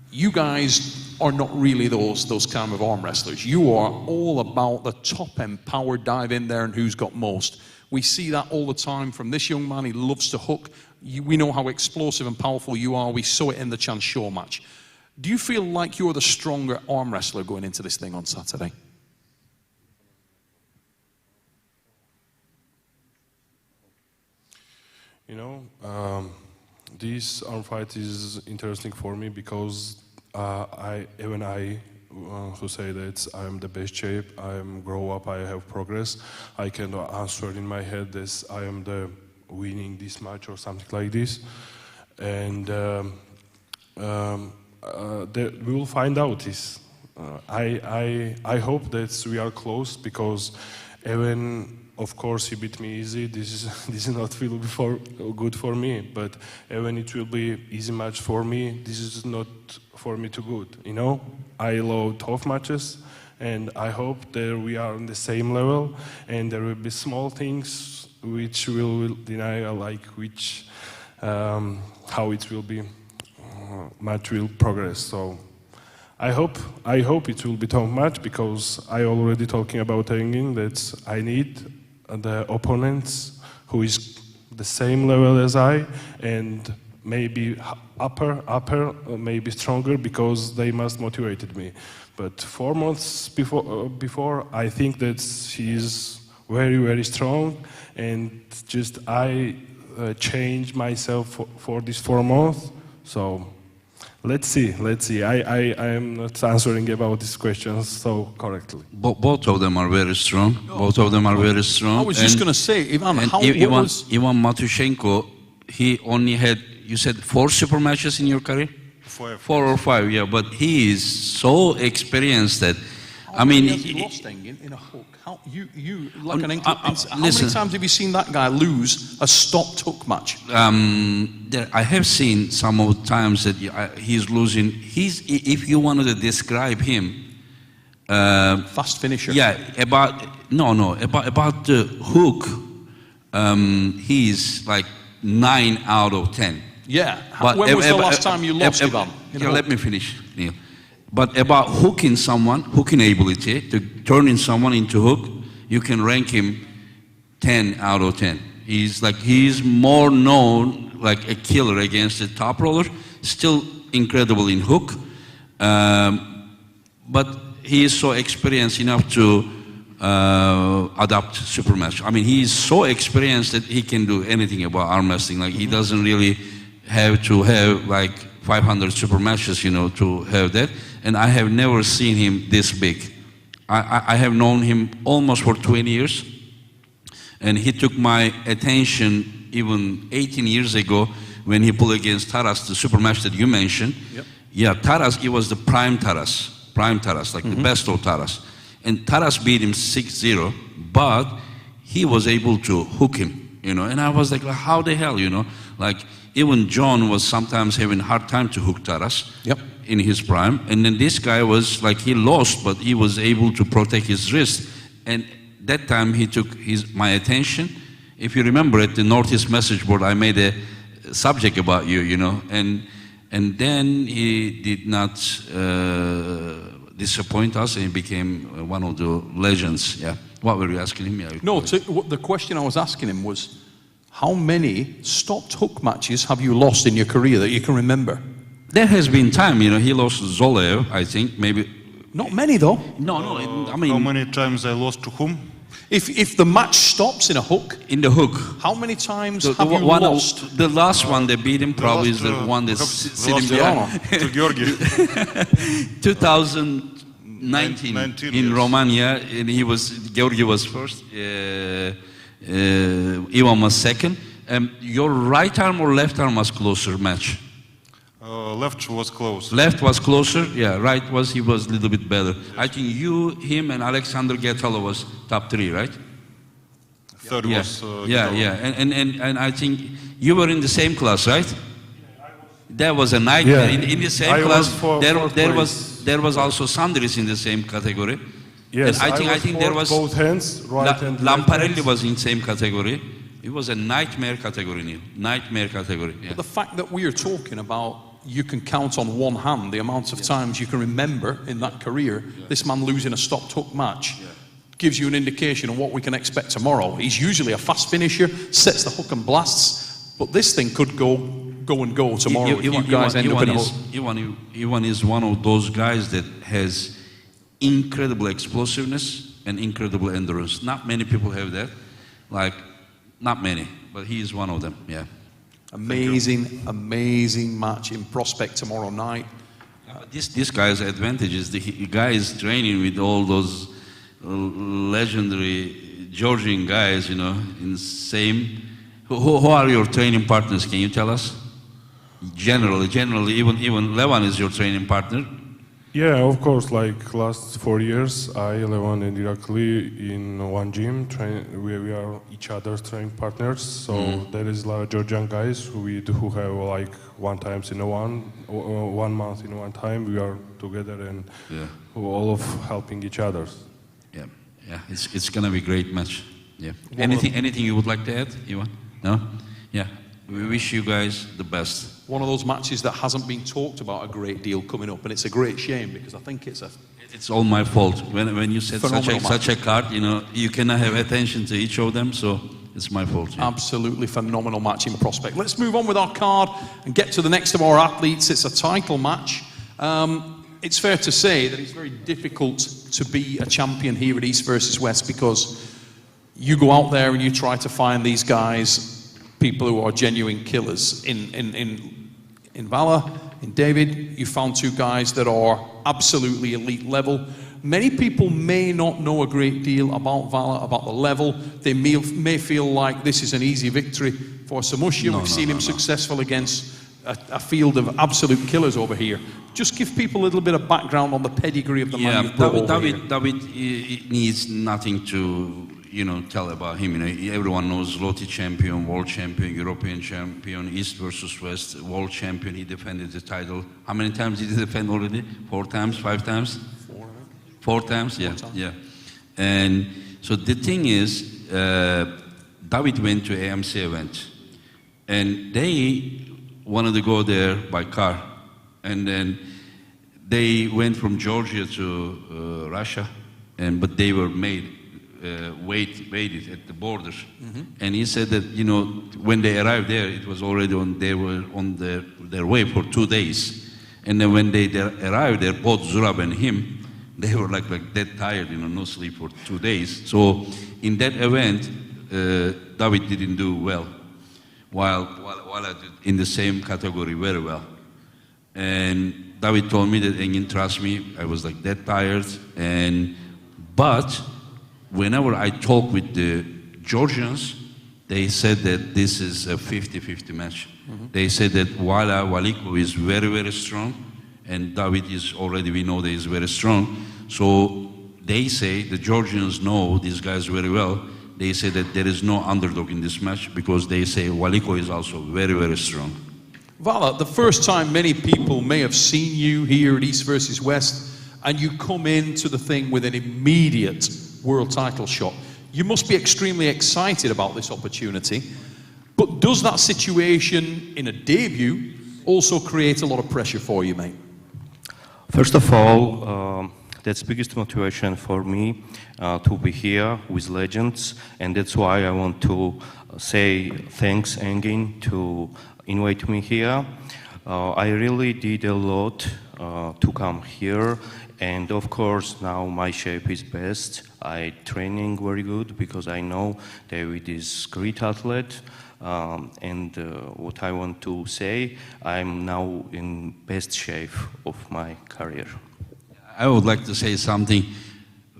You guys are not really those kind of arm wrestlers. You are all about the top end power, dive in there and who's got most. We see that all the time from this young man. He loves to hook. We know how explosive and powerful you are. We saw it in the Chance Shaw match. Do you feel like you're the stronger arm wrestler going into this thing on Saturday? You know, this arm fight is interesting for me because even I who say that I am the best shape, I am grow up, I have progress, I can answer in my head that I am the winning this match or something like this, and we will find out this. I hope that we are close because even. Of course, he beat me easy. This is not feel good for me. But when it will be easy match for me, this is not for me too good. You know, I love tough matches, and I hope that we are on the same level. And there will be small things which will deny, like which how it will be match will progress. So. I hope it will be tough match because I already talking about hanging that I need the opponents who is the same level as I and maybe upper, maybe stronger because they must motivated me. But 4 months before I think that he is very, very strong and just I changed myself for this 4 months. So. Let's see. I am not answering about these questions so correctly. Both of them are very strong. Both of them are very strong. I was just going to say, Ivan, Ivan Matyushenko, he only had, you said 4 super matches in your career? 5. 4 or 5, yeah. But he is so experienced that, I mean, he lost in a hook. How many times have you seen that guy lose a stopped hook match? I have seen some of the times that he's losing. If you wanted to describe him, fast finisher. Yeah, about the hook. He's like 9 out of 10. Yeah. When was the last time you lost, Ivan? Let me finish, Neil. But about hooking someone, hooking ability, to turning someone into hook, you can rank him 10 out of 10. He's more known like a killer against the top roller, still incredible in hook, but he is so experienced enough to adopt super match. I mean, he's so experienced that he can do anything about arm wrestling. Like he doesn't really have to have like 500 super matches, you know, to have that. And I have never seen him this big. I have known him almost for 20 years, and he took my attention even 18 years ago when he pulled against Taras, the super match that you mentioned. Yep. Yeah, Taras, it was the prime Taras, like the best of Taras. And Taras beat him 6-0, but he was able to hook him, you know. And I was like, how the hell, you know? Like, even John was sometimes having a hard time to hook Taras in his prime. And then this guy was like, he lost, but he was able to protect his wrist. And that time he took my attention. If you remember at the Northeast message board, I made a subject about you, you know. And then he did not disappoint us, and he became one of the legends. Yeah. What were you asking him? Yeah, no, the question I was asking him was, how many stopped hook matches have you lost in your career that you can remember? There has been time, you know. He lost Zolev, I think, maybe. Not many though. No, I mean, how many times I lost to whom? If the match stops in a hook. In the hook. How many times have you lost? The last one that beat him probably is the one that's sitting behind. To Georgi. 2019 in Romania, and Georgi was first. Ivan was second. Your right arm or left arm was closer match? Left was close. Left was closer, yeah. Right he was a little bit better. Yes. I think you, him, and Alexander Getalo was top 3, right? Third was. Yeah. And I think you were in the same class, right? That was a nightmare. Yeah. In the same class, there was also Sandris in the same category. Yes, and I think there was both hands, right and Lamparelli was in the same category. It was a nightmare category, Neil. Nightmare category. Yeah. But the fact that we are talking about, you can count on one hand the amounts of times you can remember in that career, this man losing a stopped hook match, gives you an indication of what we can expect tomorrow. He's usually a fast finisher, sets the hook and blasts, but this thing could go tomorrow if you guys end up in a hook. Ivan is one of those guys that has incredible explosiveness and incredible endurance. Not many people have that. Not many, but he is one of them, yeah. Amazing match in Prospect tomorrow night. This guy's advantage is the guy is training with all those legendary Georgian guys, you know, in the same. Who are your training partners? Can you tell us? Generally, even Levan is your training partner. Yeah, of course. Like last 4 years, I, Levan, and Irakli in one gym. We are each other's training partners. So there is a lot of Georgian guys who have like one month in one time. We are together and all of helping each other. Yeah. It's gonna be a great match. Yeah. Anything you would like to add, Ivan? No? Yeah. We wish you guys the best. One of those matches that hasn't been talked about a great deal coming up, and it's a great shame because I think it's all my fault. When you said such a card, you know, you cannot have attention to each of them, so it's my fault. Yeah. Absolutely phenomenal match in Prospect. Let's move on with our card and get to the next of our athletes. It's a title match. It's fair to say that it's very difficult to be a champion here at East versus West because you go out there and you try to find these guys, people who are genuine killers. In Vala, in David, you found 2 guys that are absolutely elite level. Many people may not know a great deal about Vala, about the level. They may feel like this is an easy victory for Samusha. We've seen him successful against a field of absolute killers over here. Just give people a little bit of background on the pedigree of the man you've brought over here. David needs nothing to tell about him. You know, everyone knows Lottie champion, world champion, European champion, East versus West, world champion. He defended the title. How many times did he defend already? 4 times, 5 times? 4 times, yeah, 4 times. Yeah. And so the thing is, David went to AMC event, and they wanted to go there by car, and then they went from Georgia to Russia, but they were waited at the borders. And he said that, when they arrived there, it was already they were on their way for 2 days. And then when they arrived there, both Zurab and him they were like dead tired, no sleep for 2 days. So in that event, David didn't do well, while I did in the same category very well. And David told me that, Engin, trust me, I was like dead tired. But whenever I talk with the Georgians, they said that this is a 50-50 match. They said that Waliko is very, very strong, and David is already, we know that he's very strong. So they say, the Georgians know these guys very well. They say that there is no underdog in this match because they say Waliko is also very, very strong. Vala, the first time many people may have seen you here at East versus West, and you come into the thing with an immediate world title shot. You must be extremely excited about this opportunity, but does that situation in a debut also create a lot of pressure for you, mate? First of all, that's the biggest motivation for me to be here with legends, and that's why I want to say thanks, Engin, to invite me here. I really did a lot to come here, and of course now my shape is best. I training very good because I know David is great athlete, and what I want to say, I'm now in best shape of my career. I would like to say something.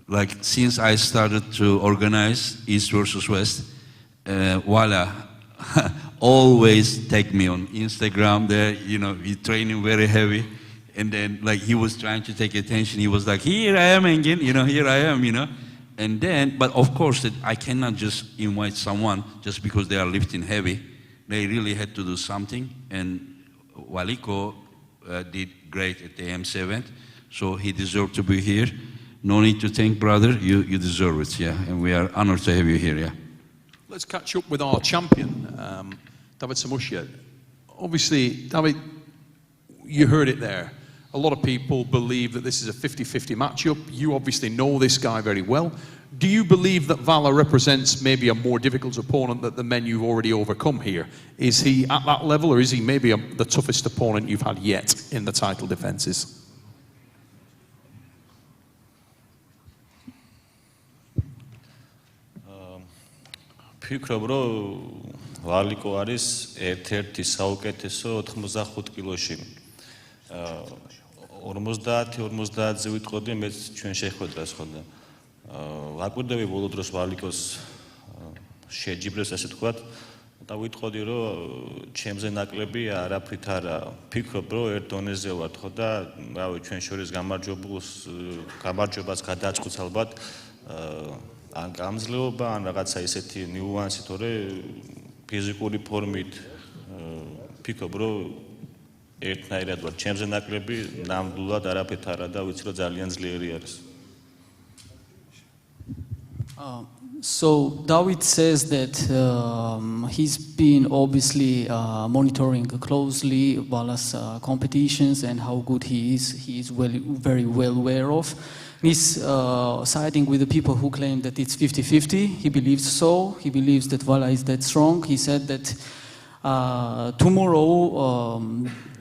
Like, since I started to organize East versus West, Wala always take me on Instagram there, we training very heavy. And then, like, he was trying to take attention. He was like, here I am again, here I am, And then, but of course, that I cannot just invite someone just because they are lifting heavy. They really had to do something. And Waliko did great at the M7, so he deserved to be here. No need to thank, brother. You deserve it, yeah. And we are honored to have you here, yeah. Let's catch up with our champion, David Samusha. Obviously, David, you heard it there. A lot of people believe that this is a 50-50 matchup. You obviously know this guy very well. Do you believe that Vala represents maybe a more difficult opponent than the men you've already overcome here? Is he at that level, or is he maybe the toughest opponent you've had yet in the title defenses? ვფიქრობ, რომ ვალიკო არის ერთ-ერთი საუკეთესო 85 კილოში. 50-50-ზე ვიტყოდი, მეც ჩვენ შეხვედრას ხო და ვაკვირდები ბოლო დროს ვალიკოს შეჯიბრებს, ასე თქვათ, და ვიტყოდი, რომ ჩემზე ნაკლები არაფრით არა. ვფიქრობ, რომ ერთ დონეზე ვართ ხო და რავი, ჩვენ შორის გამარჯვებას გადააწყოთ ალბათ ან გამძლეობა, ან რაღაცა ისეთი ნიუანსი, თორე ფიზიკური ფორმით ვფიქრობ, რომ ერთნაირად ვარ ჩემზე ნაკლები, ნამდვილად არაფრით არა და ვიცი, რომ ძალიან ძლიერი არის. So David says that he's been obviously monitoring closely Vala's competitions and how good he is. He is very well aware of. He's siding with the people who claim that it's 50-50. He believes so. He believes that Vala is that strong. He said that tomorrow,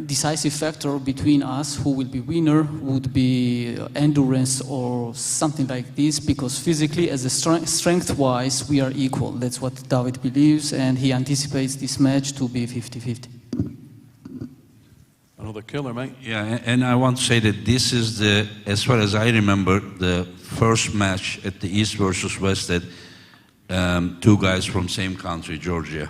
decisive factor between us, who will be winner, would be endurance or something like this, because physically, as a strength-wise, we are equal. That's what David believes, and he anticipates this match to be 50-50. Another killer, mate. Yeah, and I want to say that this is as far as I remember, the first match at the East versus West that two guys from same country, Georgia.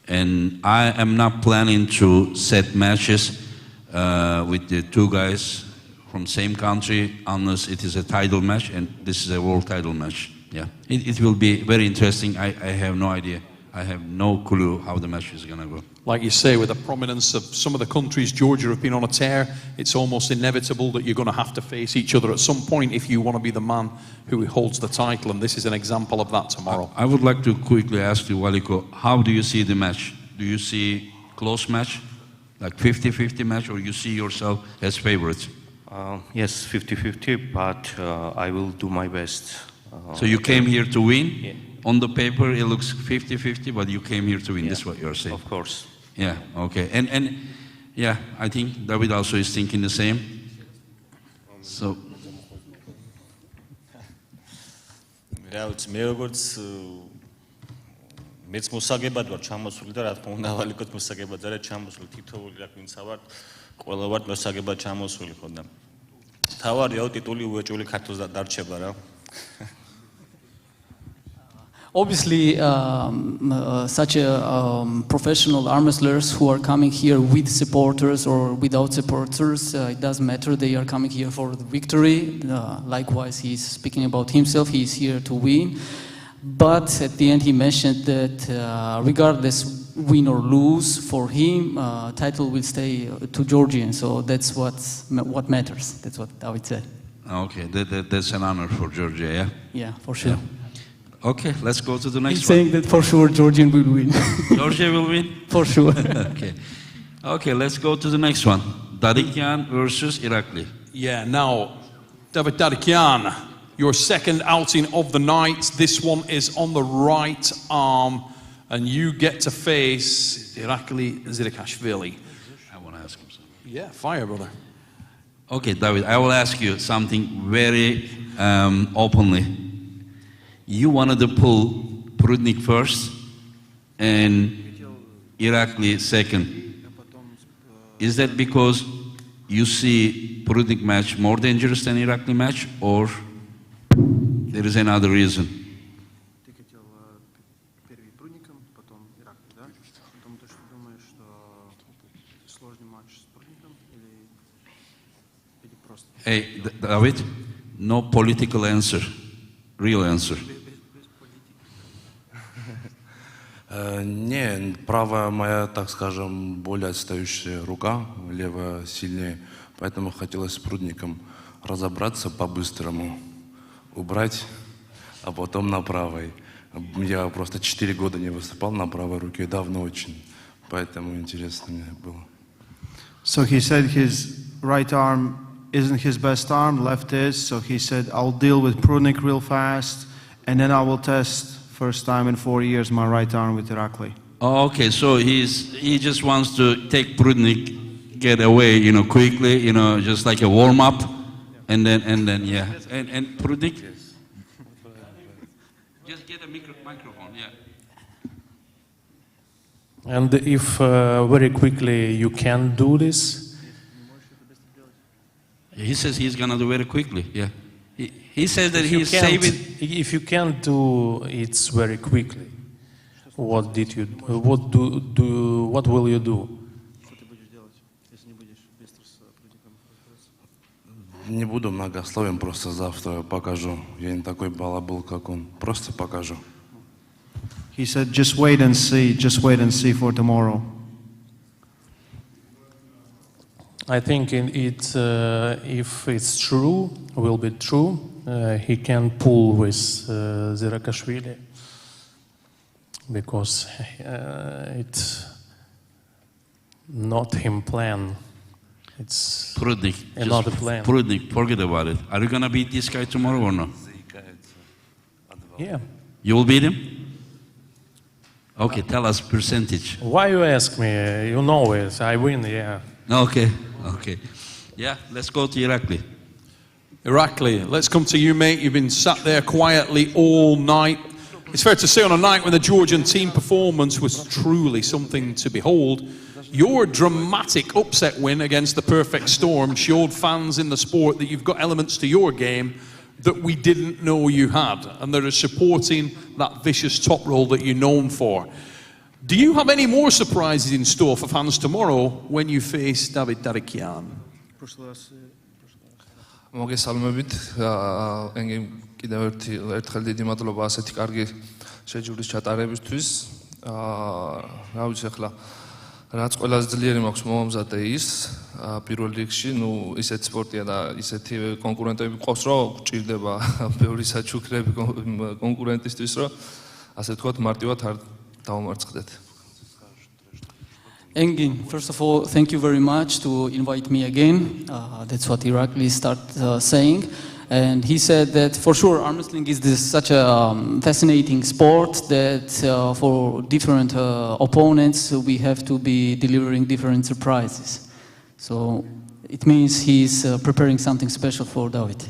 And I am not planning to set matches with the two guys from same country unless it is a title match, and this is a world title match. Yeah, it will be very interesting. I have no idea. I have no clue how the match is going to go. Like you say, with the prominence of some of the countries, Georgia have been on a tear. It's almost inevitable that you're going to have to face each other at some point if you want to be the man who holds the title, and this is an example of that tomorrow. I would like to quickly ask you, Waliko, how do you see the match? Do you see close match, like 50-50 match, or you see yourself as favorites? Yes, 50-50, but I will do my best. So you came here to win? Yeah. On the paper, it looks 50-50, but you came here to win. Yeah. This is what you're saying. Of course. Yeah, okay. And yeah, I think David also is thinking the same. So, რა ვიცი, მე როგორც მეც მოსაგებად ვარ ჩამოსული და რა თქმა უნდა ვალიკოთ მოსაგებად არა ჩამოსული თითოეული რა ვინცა ვარ ყველა ვარ მოსაგებად ჩამოსული ხო და თავარია ტიტული უეჭველი ქართულს დარჩება რა Obviously, such a professional arm wrestlers who are coming here with supporters or without supporters, it doesn't matter. They are coming here for the victory. Likewise, he's speaking about himself. He's here to win. But at the end, he mentioned that regardless win or lose, for him, title will stay to Georgian. So that's what matters. That's what David said. Okay, that's an honor for Georgia, yeah? Yeah, for sure. Yeah. Okay, let's go to the next He's saying that for sure Georgian will win. Georgia will win? For sure. Okay. Okay, let's go to the next one. Dadikyan versus Irakli. Yeah, now, David Dadikyan, your second outing of the night. This one is on the right arm, and you get to face Irakli Zirikashvili. I want to ask him something. Yeah, fire, brother. Okay, David, I will ask you something very openly. You wanted to pull Prudnik first and Irakli second. Is that because you see Prudnik match more dangerous than Irakli match, or there is another reason? Hey, David, no political answer, real answer. Не, правая моя, так скажем, более отстающая рука, левая сильнее. Поэтому хотелось с Прудником разобраться по-быстрому, убрать, а потом на правой. Я просто 4 года не выступал на правой руке, давно очень. Поэтому интересно мне было. So he said his right arm isn't his best arm, left is. So he said, I'll deal with Prudnik real fast, and then I will test first time in 4 years my right arm with Irakli. Oh, okay, so he just wants to take Prudnik, get away, quickly, just like a warm up, and then yeah, and Prudnik. Just get a microphone, yeah. And if very quickly you can do this? He says he's gonna do very quickly, yeah. He says that he's saving. If you can't do it very quickly, what will you do? Не буду многословен, просто завтра покажу. Я не такой балабол, как он. Просто покажу. He said, just wait and see for tomorrow. I think if it's true, will be true, he can pull with Zirakashvili because it's not him plan. It's Prudnik. Another plan. Prudnik, forget about it. Are you gonna beat this guy tomorrow or no? Yeah. You will beat him? Okay, tell us percentage. Why you ask me? You know it. I win, yeah. Okay. Yeah, let's go to Irakli. Irakli, let's come to you, mate. You've been sat there quietly all night. It's fair to say on a night when the Georgian team performance was truly something to behold, your dramatic upset win against the Perfect Storm showed fans in the sport that you've got elements to your game that we didn't know you had, and that are supporting that vicious top roll that you're known for. Do you have any more surprises in store for fans tomorrow when you face David Dadikyan? მოგესალმებით, ენგენ კიდევ ერთხელ დიდი მადლობა ასეთი კარგი შეჯიბრის ჩატარებისთვის. რა ვიცი ახლა რაც ყველაზე ძლიერი მაქვს მომამზადე ის პირველ რიგში, ისეთ სპორტია და ისეთი კონკურენტები ყავს, რომ გჭირდება ბევრი საჩუქრები კონკურენტისთვის, რომ ასე ვთქვათ, მარტივად არ დავმარცხდეთ. Engin, first of all, thank you very much to invite me again. That's what Irakli started saying. And he said that for sure arm wrestling is such a fascinating sport that for different opponents we have to be delivering different surprises. So it means he's preparing something special for David.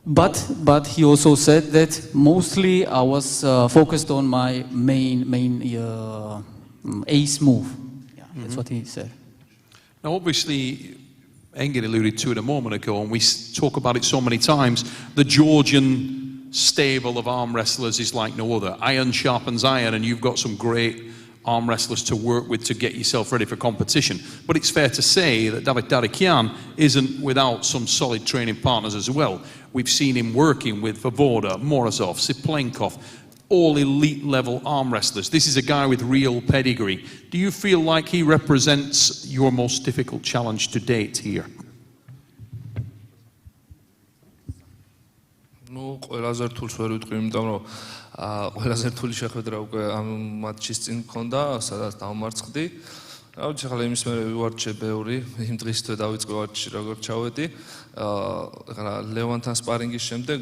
But he also said that mostly I was focused on my main ace move. Yeah, that's what he said. Now, obviously, Engin alluded to it a moment ago, and we talk about it so many times. The Georgian stable of arm wrestlers is like no other. Iron sharpens iron, and you've got some great arm wrestlers to work with to get yourself ready for competition. But it's fair to say that David Darikian isn't without some solid training partners as well. We've seen him working with Vovoda, Morozov, Siplenkov, all elite level arm wrestlers. This is a guy with real pedigree. Do you feel like he represents your most difficult challenge to date here? Ну, ყველაზე რთულს ვერ ვიტყვი, იმიტომ რომ ყველაზე რთული შეხვედრა უკვე ამ მატჩის წინ მქონდა, სადაც დავმარცხდი. რა ვიცი, ახლა იმის მერე ვივარჩე ბევრი, იმ დღისთვე დავიწყე ვარჯიში როგორ ჩავედი. ახლა ლევანთან სპარინგის შემდეგ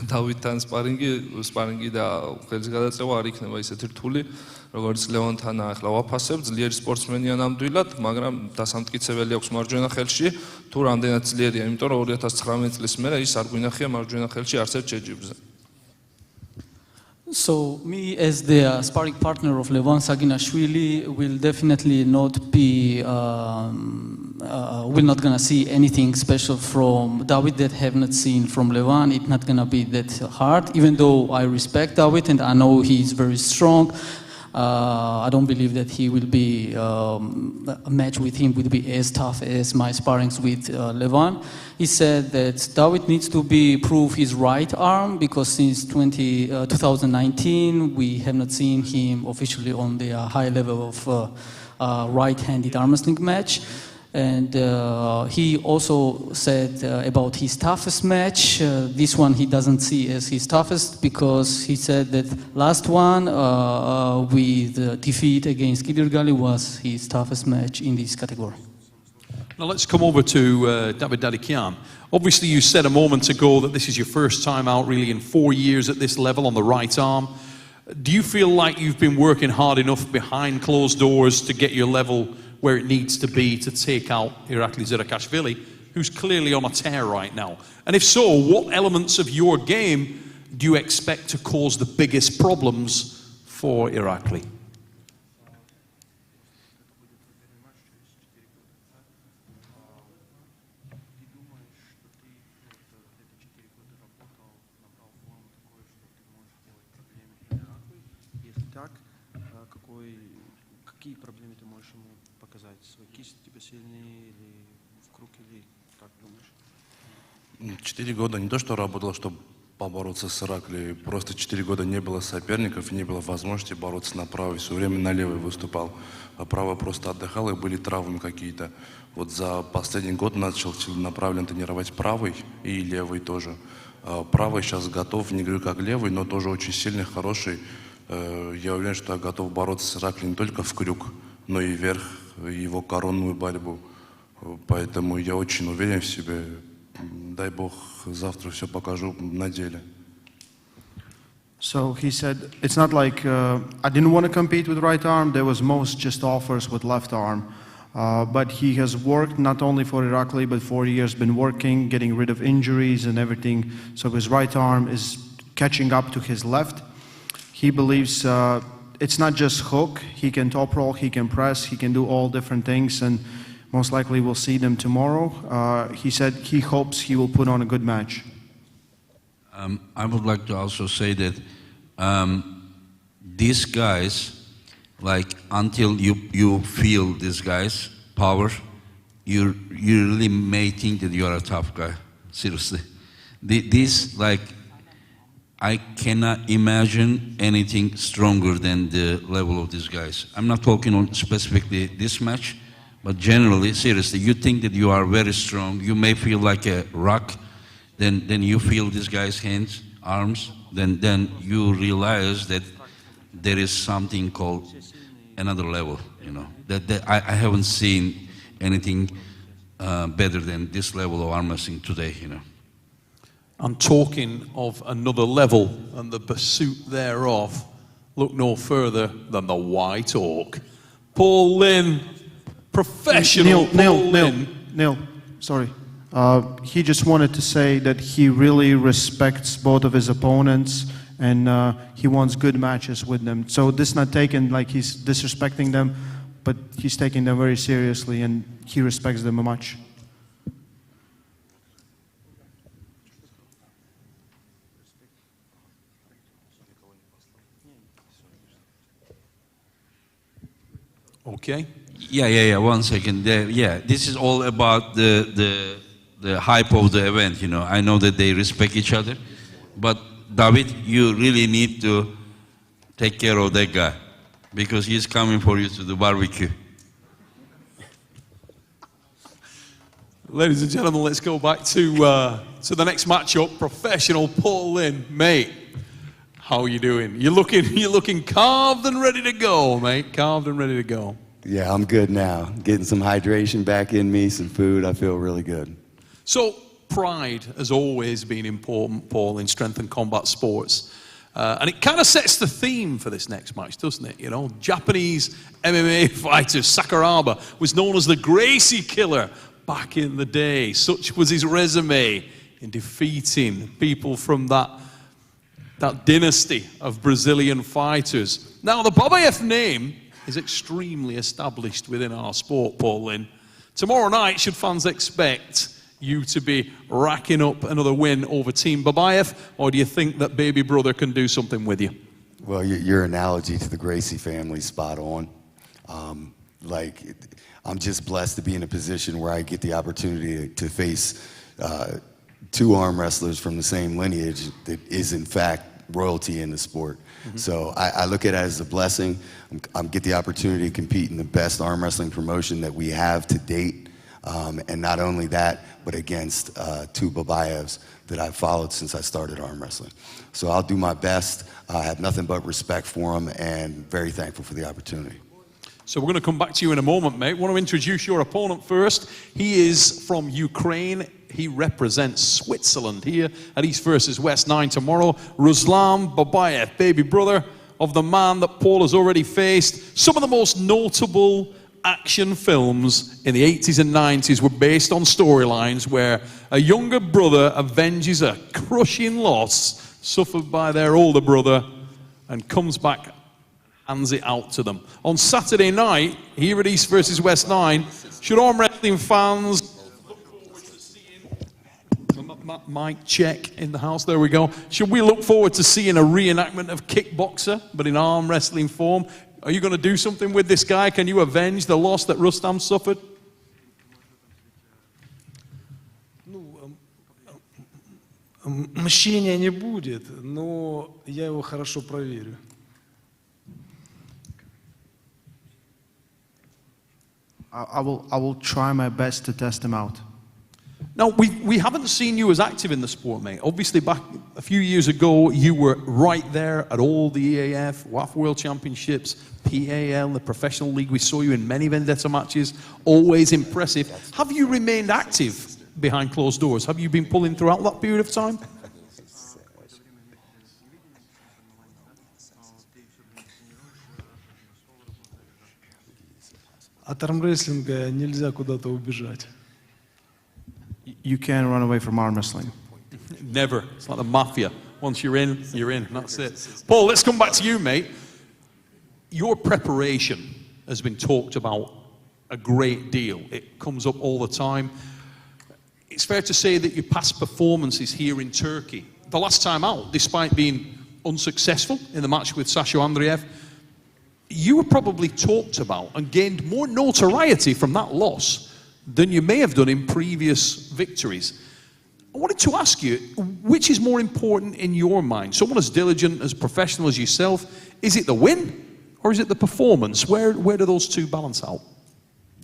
დავითთან სპარინგი და ხელის გადაწევა არ იქნება ისეთი რთული, როგორც ლევანთანა. ახლა ვაფასებ, ძლიერი სპორტსმენია ნამდვილად, მაგრამ დასამტკიცებელი აქვს მარჯვენა ხელში, თუ რამდენად ძლიერია, იმიტომ რომ 2019 წლის მერე ის არ გვინახია მარჯვენა ხელში არცერთ შეჯიბრზე. So me as the sparring partner of Levan Saginashvili will definitely not be, we're not gonna see anything special from David that have not seen from Levan. It's not gonna be that hard, even though I respect David and I know he's very strong. I don't believe that he will be, a match with him will be as tough as my sparrings with Levan. He said that David needs to prove his right arm because since 2019 we have not seen him officially on the high level of right-handed arm wrestling match. And he also said about his toughest match, this one he doesn't see as his toughest because he said that last one with defeat against Gidirgali was his toughest match in this category. Now let's come over to David Dadikian. Obviously you said a moment ago that this is your first time out really in 4 years at this level on the right arm. Do you feel like you've been working hard enough behind closed doors to get your level where it needs to be to take out Irakli Zirakashvili, who's clearly on a tear right now? And if so, what elements of your game do you expect to cause the biggest problems for Irakli? Какие проблемы ты можешь ему показать? Свой кисть тебе сильнее или в круг, или как думаешь? 4 года не то, что работал, чтобы побороться с Ираклией, просто 4 года не было соперников, не было возможности бороться на правой, все время на левой выступал. А правая просто отдыхала, и были травмы какие-то. Вот за последний год начал целенаправленно тренировать правый и левый тоже. Правый сейчас готов, не говорю как левый, но тоже очень сильный, хороший. Я уверен, что я готов бороться с Ираклией не только в крюк, но и вверх, его коронную борьбу. Поэтому я очень уверен в себе. Дай Бог, завтра все покажу на деле. So he said, it's not like I didn't want to compete with right arm. There was most just offers with left arm. But he has worked not only for Irakli, but 4 years, been working, getting rid of injuries and everything. So his right arm is catching up to his left. He believes it's not just hook. He can top roll, he can press, he can do all different things, and most likely we'll see them tomorrow. He said he hopes he will put on a good match. I would like to also say that these guys, like until you feel these guys' power, you really may think that you are a tough guy. Seriously, this like. I cannot imagine anything stronger than the level of these guys. I'm not talking on specifically this match, but generally, seriously, you think that you are very strong, you may feel like a rock, then you feel these guys' hands, arms, then you realize that there is something called another level, you know. That I haven't seen anything better than this level of arm wrestling today, you know. I'm talking of another level and the pursuit thereof. Look no further than the White Hawk. Paul Lynn, professional Neil, sorry. He just wanted to say that he really respects both of his opponents and he wants good matches with them. So this is not taken like he's disrespecting them, but he's taking them very seriously and he respects them much. Okay. Yeah. 1 second. This is all about the hype of the event. You know, I know that they respect each other, but David, you really need to take care of that guy because he's coming for you to the barbecue. Ladies and gentlemen, let's go back to the next matchup. Professional Paul Lynn, mate. How are you doing? You're looking carved and ready to go, mate. Carved and ready to go. Yeah, I'm good now. Getting some hydration back in me, some food. I feel really good. So, pride has always been important, Paul, in strength and combat sports. And it kind of sets the theme for this next match, doesn't it? You know, Japanese MMA fighter Sakuraba was known as the Gracie Killer back in the day. Such was his resume in defeating people from that dynasty of Brazilian fighters. Now, the Babayev name is extremely established within our sport, Paul Lynn. Tomorrow night, should fans expect you to be racking up another win over Team Babayev, or do you think that baby brother can do something with you? Well, your analogy to the Gracie family is spot on. I'm just blessed to be in a position where I get the opportunity to face two arm wrestlers from the same lineage that is, in fact, royalty in the sport. Mm-hmm. So I look at it as a blessing. I get the opportunity to compete in the best arm wrestling promotion that we have to date. And not only that, but against two Babayevs that I've followed since I started arm wrestling. So I'll do my best. I have nothing but respect for them and very thankful for the opportunity. So we're going to come back to you in a moment, mate. I want to introduce your opponent first. He is from Ukraine. He represents Switzerland here at East versus West 9 tomorrow. Ruslan Babayev, baby brother of the man that Paul has already faced. Some of the most notable action films in the 80s and 90s were based on storylines where a younger brother avenges a crushing loss suffered by their older brother and comes back, hands it out to them. On Saturday night, here at East versus West 9, should arm wrestling fans look forward to seeing mic check in the house, there we go. Should we look forward to seeing a reenactment of Kickboxer, but in arm wrestling form? Are you going to do something with this guy? Can you avenge the loss that Rustam suffered? Мщения не будет, но я его хорошо проверю. I will try my best to test him out. Now, we haven't seen you as active in the sport, mate. Obviously, back a few years ago, you were right there at all the EAF, WAF World Championships, PAL, the professional league. We saw you in many Vendetta matches, always impressive. Have you remained active behind closed doors? Have you been pulling throughout that period of time? От армрестлинга нельзя куда-то убежать. You can't run away from arm wrestling. Never. It's like the mafia. Once you're in, you're in. That's it. Paul, let's come back to you, mate. Your preparation has been talked about a great deal. It comes up all the time. It's fair to say that your past performances here in Turkey, the last time out, despite being unsuccessful in the match with Sasho Andreev, you were probably talked about and gained more notoriety from that loss than you may have done in previous victories. I wanted to ask you, which is more important in your mind? Someone as diligent, as professional as yourself, is it the win or is it the performance? Where do those two balance out?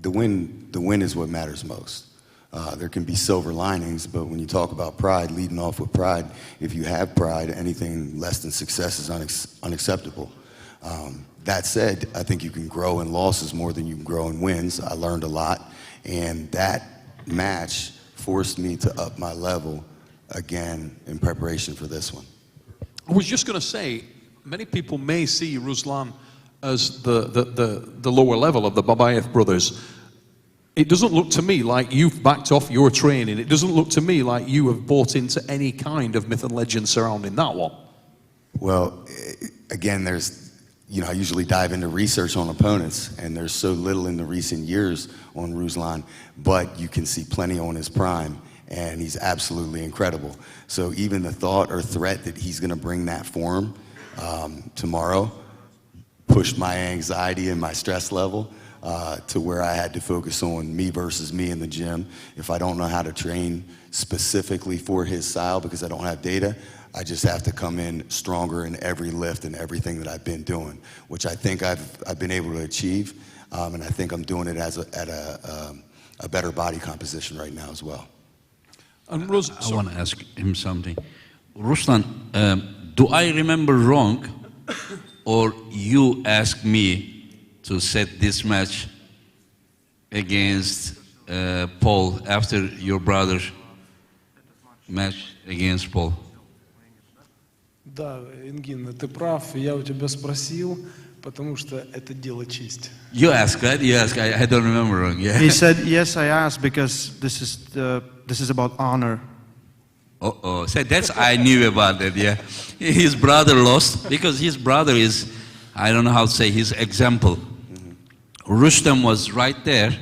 The win is what matters most. There can be silver linings, but when you talk about pride, leading off with pride, if you have pride, anything less than success is unacceptable. That said, I think you can grow in losses more than you can grow in wins. I learned a lot, and that match forced me to up my level again in preparation for this one. I was just going to say, many people may see Ruslan as the lower level of the Babayev brothers. It doesn't look to me like you've backed off your training. It doesn't look to me like you have bought into any kind of myth and legend surrounding that one. Well, again, I usually dive into research on opponents, and there's so little in the recent years on Ruslan, but you can see plenty on his prime, and he's absolutely incredible. So even the thought or threat that he's going to bring that form tomorrow pushed my anxiety and my stress level to where I had to focus on me versus me in the gym. If I don't know how to train specifically for his style because I don't have data, I just have to come in stronger in every lift and everything that I've been doing, which I think I've been able to achieve, and I think I'm doing it at a better body composition right now as well. I want to ask him something. Ruslan, do I remember wrong, or you asked me to set this match against Paul after your brother match against Paul? Да, Энгин, ты прав, я у тебя спросил, потому что это дело чести. You asked, right? You asked. I don't remember wrong. Yeah. He said, yes, I asked because this is about honor. Oh, so that's I knew about that. Yeah, his brother lost because his brother is, I don't know how to say his example. Rustam was right there,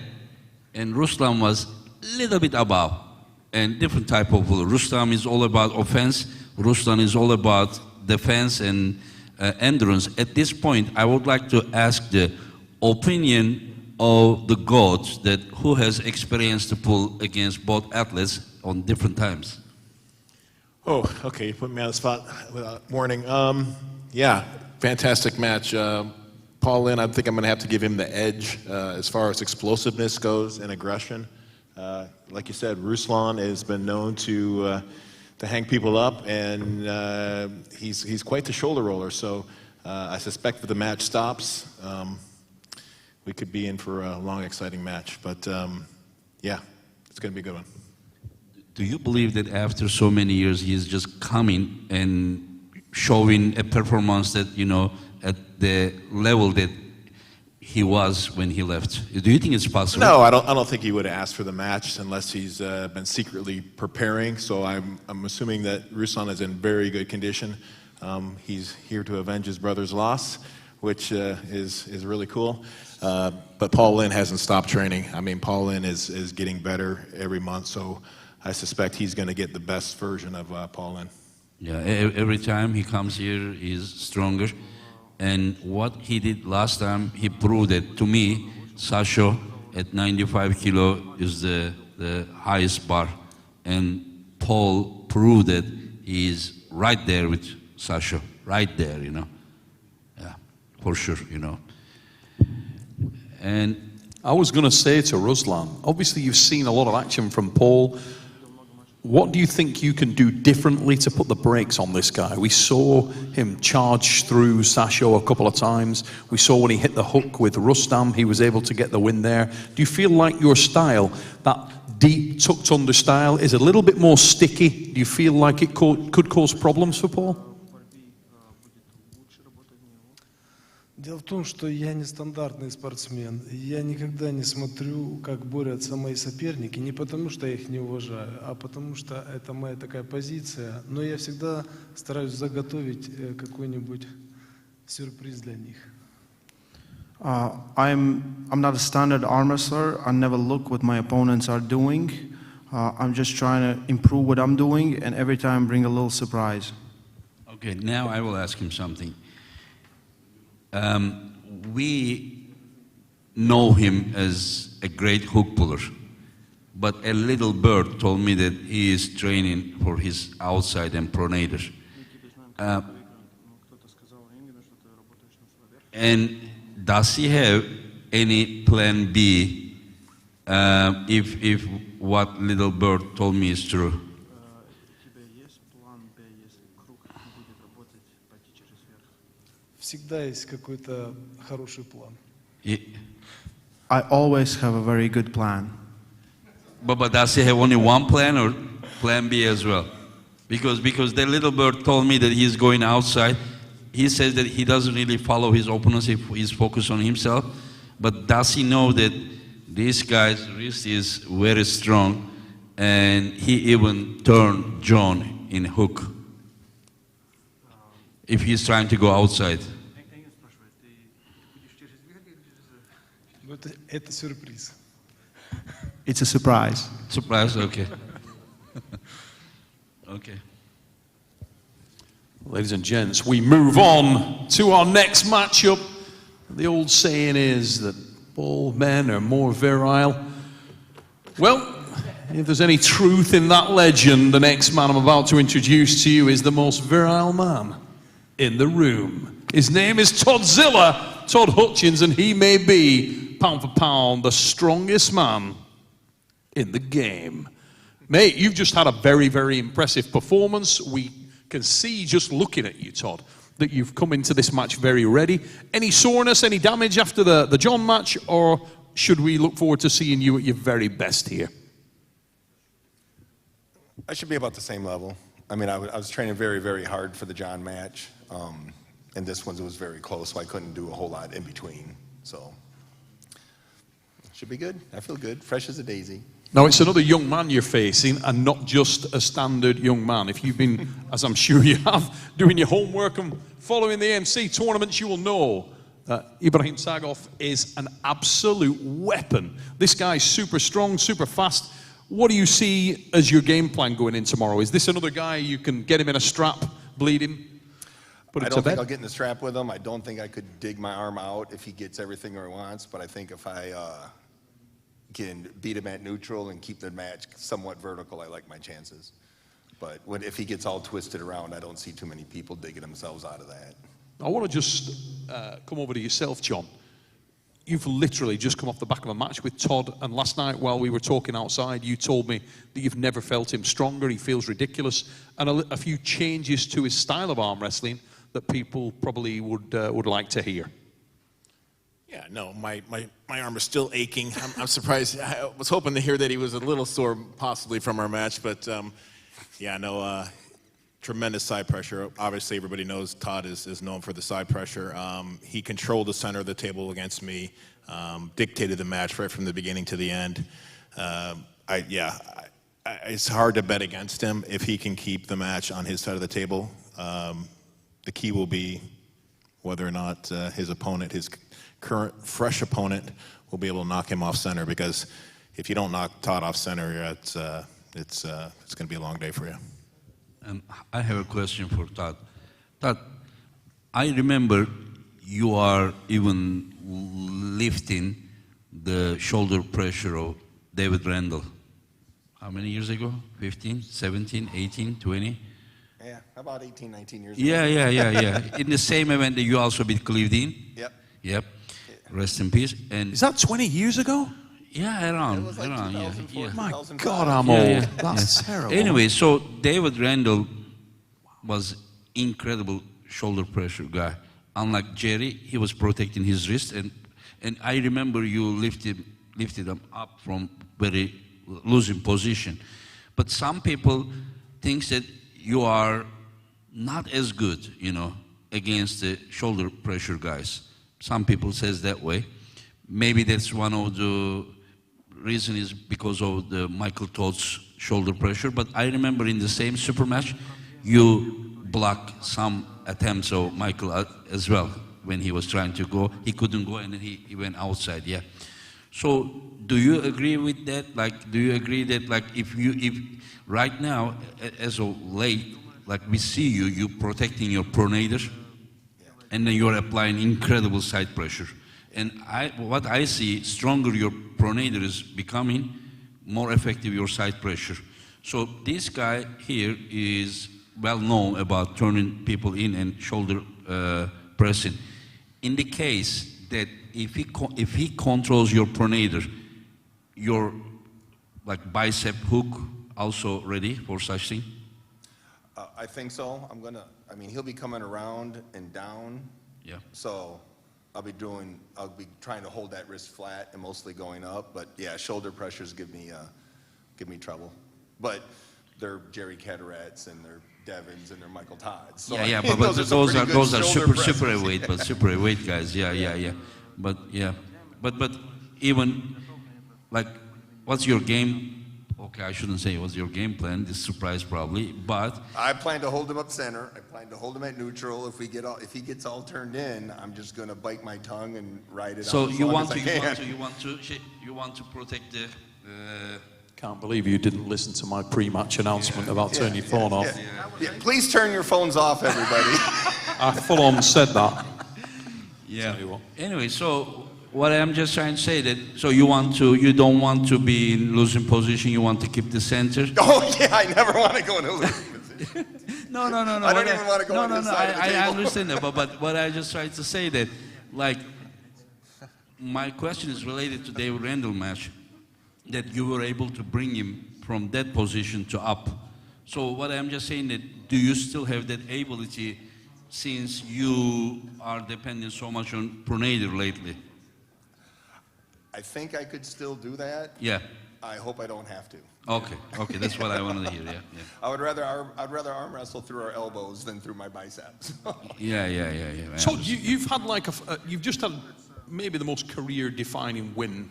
and Rustam was a little bit above, and different type of pull. Rustam is all about offense. Rustam is all about defense and endurance. At this point, I would like to ask the opinion of the goats that who has experienced the pull against both athletes on different times. Oh, okay, you put me on the spot without warning. Yeah, fantastic match. Paul Lynn, I think I'm going to have to give him the edge as far as explosiveness goes and aggression. Like you said, Ruslan has been known to hang people up, and he's quite the shoulder roller. So I suspect that the match stops, we could be in for a long, exciting match. But yeah, it's going to be a good one. Do you believe that after so many years, he is just coming and showing a performance that, at the level that he was when he left? Do you think it's possible? No, I don't think he would have asked for the match unless he's been secretly preparing. So I'm assuming that Ruslan is in very good condition. He's here to avenge his brother's loss, which is really cool. But Paul Lynn hasn't stopped training. I mean, Paul Lynn is getting better every month. So I suspect he's going to get the best version of Paul Lynn. Yeah, every time he comes here, he's stronger. And what he did last time, he proved it to me. Sasho at 95 kilo is the highest bar. And Paul proved that he's right there with Sasho, right there, Yeah, for sure, And I was going to say to Ruslan, obviously you've seen a lot of action from Paul. What do you think you can do differently to put the brakes on this guy? We saw him charge through Sasho a couple of times. We saw when he hit the hook with Rustam, he was able to get the win there. Do you feel like your style, that deep, tucked under style, is a little bit more sticky? Do you feel like it could cause problems for Paul? Дело в том, что я нестандартный спортсмен. Я никогда не смотрю, как борются мои соперники, не потому что я их не уважаю, а потому что это моя такая позиция. Но я всегда стараюсь заготовить какой-нибудь сюрприз для них. I'm not a standard arm wrestler. I never look what my opponents are doing. I'm just trying to improve what I'm doing, and every time bring a little surprise. Okay, now I will ask him something. We know him as a great hook puller, but a little bird told me that he is training for his outside and pronator. And does he have any plan B if what little bird told me is true? Всегда есть какой-то хороший план. I always have a very good plan. But does he have only one plan or plan B as well? Because the little bird told me that he's going outside. He says that he doesn't really follow his opponents if he's focused on himself. But does he know that This guy's wrist is very strong, and he even turned John in hook if he's trying to go outside. Это сюрприз. It's a surprise. Surprise, okay. Okay. Ladies and gents, we move on to our next matchup. The old saying is that all men are more virile. Well, if there's any truth in that legend, the next man I'm about to introduce to you is the most virile man in the room. His name is Toddzilla, Todd Hutchins, and he may be, pound for pound, the strongest man in the game. Mate, you've just had a very, very impressive performance. We can see just looking at you, Todd, that you've come into this match very ready. Any soreness, any damage after the John match, or should we look forward to seeing you at your very best here? I should be about the same level. I mean, I was training very, very hard for the John match, and this one was very close, so I couldn't do a whole lot in between. So, should be good. I feel good, fresh as a daisy. Now, it's another young man you're facing, and not just a standard young man. If you've been, as I'm sure you have, doing your homework and following the AMC tournaments, you will know that Ibrahim Sagov is an absolute weapon. This guy's super strong, super fast. What do you see as your game plan going in tomorrow? Is this another guy you can get him in a strap, bleeding, put I it to don't think bed? I'll get in the strap with him. I don't think I could dig my arm out if he gets everything where he wants, but I think if I can beat him at neutral and keep the match somewhat vertical, I like my chances. But if he gets all twisted around, I don't see too many people digging themselves out of that. I want to just come over to yourself, John. You've literally just come off the back of a match with Todd, and last night while we were talking outside, you told me that you've never felt him stronger, he feels ridiculous, and a few changes to his style of arm wrestling that people probably would like to hear. Yeah, no, my arm is still aching. I'm surprised. I was hoping to hear that he was a little sore, possibly from our match, but yeah, no, tremendous side pressure. Obviously, everybody knows Todd is known for the side pressure. He controlled the center of the table against me, dictated the match right from the beginning to the end. It's hard to bet against him if he can keep the match on his side of the table. The key will be whether or not his opponent, his current fresh opponent, will be able to knock him off center, because if you don't knock Todd off center, it's going to be a long day for you. I have a question for Todd. Todd, I remember you are even lifting the shoulder pressure of David Randall. How many years ago? 15, 17, 18, 20? Yeah, about 18, 19 years ago. Yeah. In the same event that you also beat Cleveland. Yep. Rest in peace. And is that 20 years ago? Yeah, around. It was like 2004, yeah. My 2005. God, I'm old. That's terrible. Anyway, so David Randall was incredible shoulder pressure guy. Unlike Jerry, he was protecting his wrist, and I remember you lifted him up from very losing position. But some people think that you are not as good, against the shoulder pressure guys. Some people says that way. Maybe that's one of the reason is because of the Michael Todd's shoulder pressure. But I remember in the same super match, you blocked some attempts of Michael as well when he was trying to go. He couldn't go, and then he went outside. Yeah. So do you agree with that? Like, do you agree that like if right now as of late, like we see you protecting your pronator, and then you're applying incredible side pressure. And what I see, stronger your pronator is becoming, more effective your side pressure. So this guy here is well known about turning people in and shoulder pressing. In the case that if he controls your pronator, your like bicep hook also ready for such thing? I think so. He'll be coming around and down. Yeah. So I'll be trying to hold that wrist flat and mostly going up. But yeah, shoulder pressures give me trouble. But they're Jerry Catarats and they're Devons and they're Michael Todds. So But those are super heavyweight, but super heavyweight guys. Yeah. But even like, what's your game? Okay, I shouldn't say what's your game plan. This surprise probably, but I plan to hold him up center. I plan to hold him at neutral. If he gets all turned in, I'm just going to bite my tongue and ride it so out as you long want as to, I you can. want to protect the. Can't believe you didn't listen to my pre-match announcement about turning your phone off. Yeah, please turn your phones off, everybody. I full on said that. Yeah. Anyway, so what I'm just trying to say that so you don't want to be in losing position. You want to keep the center. Oh yeah, I never want to go in a losing position. No. I don't even want to go on this side of the table. I understand that, but what I just tried to say that, like, my question is related to David Randall match, that you were able to bring him from that position to up. So what I'm just saying that, do you still have that ability since you are depending so much on Pronader lately? I think I could still do that. Yeah. I hope I don't have to. Okay, that's what I wanted to hear. Yeah. I'd rather arm wrestle through our elbows than through my biceps. Yeah. So you've had like you've just had maybe the most career-defining win,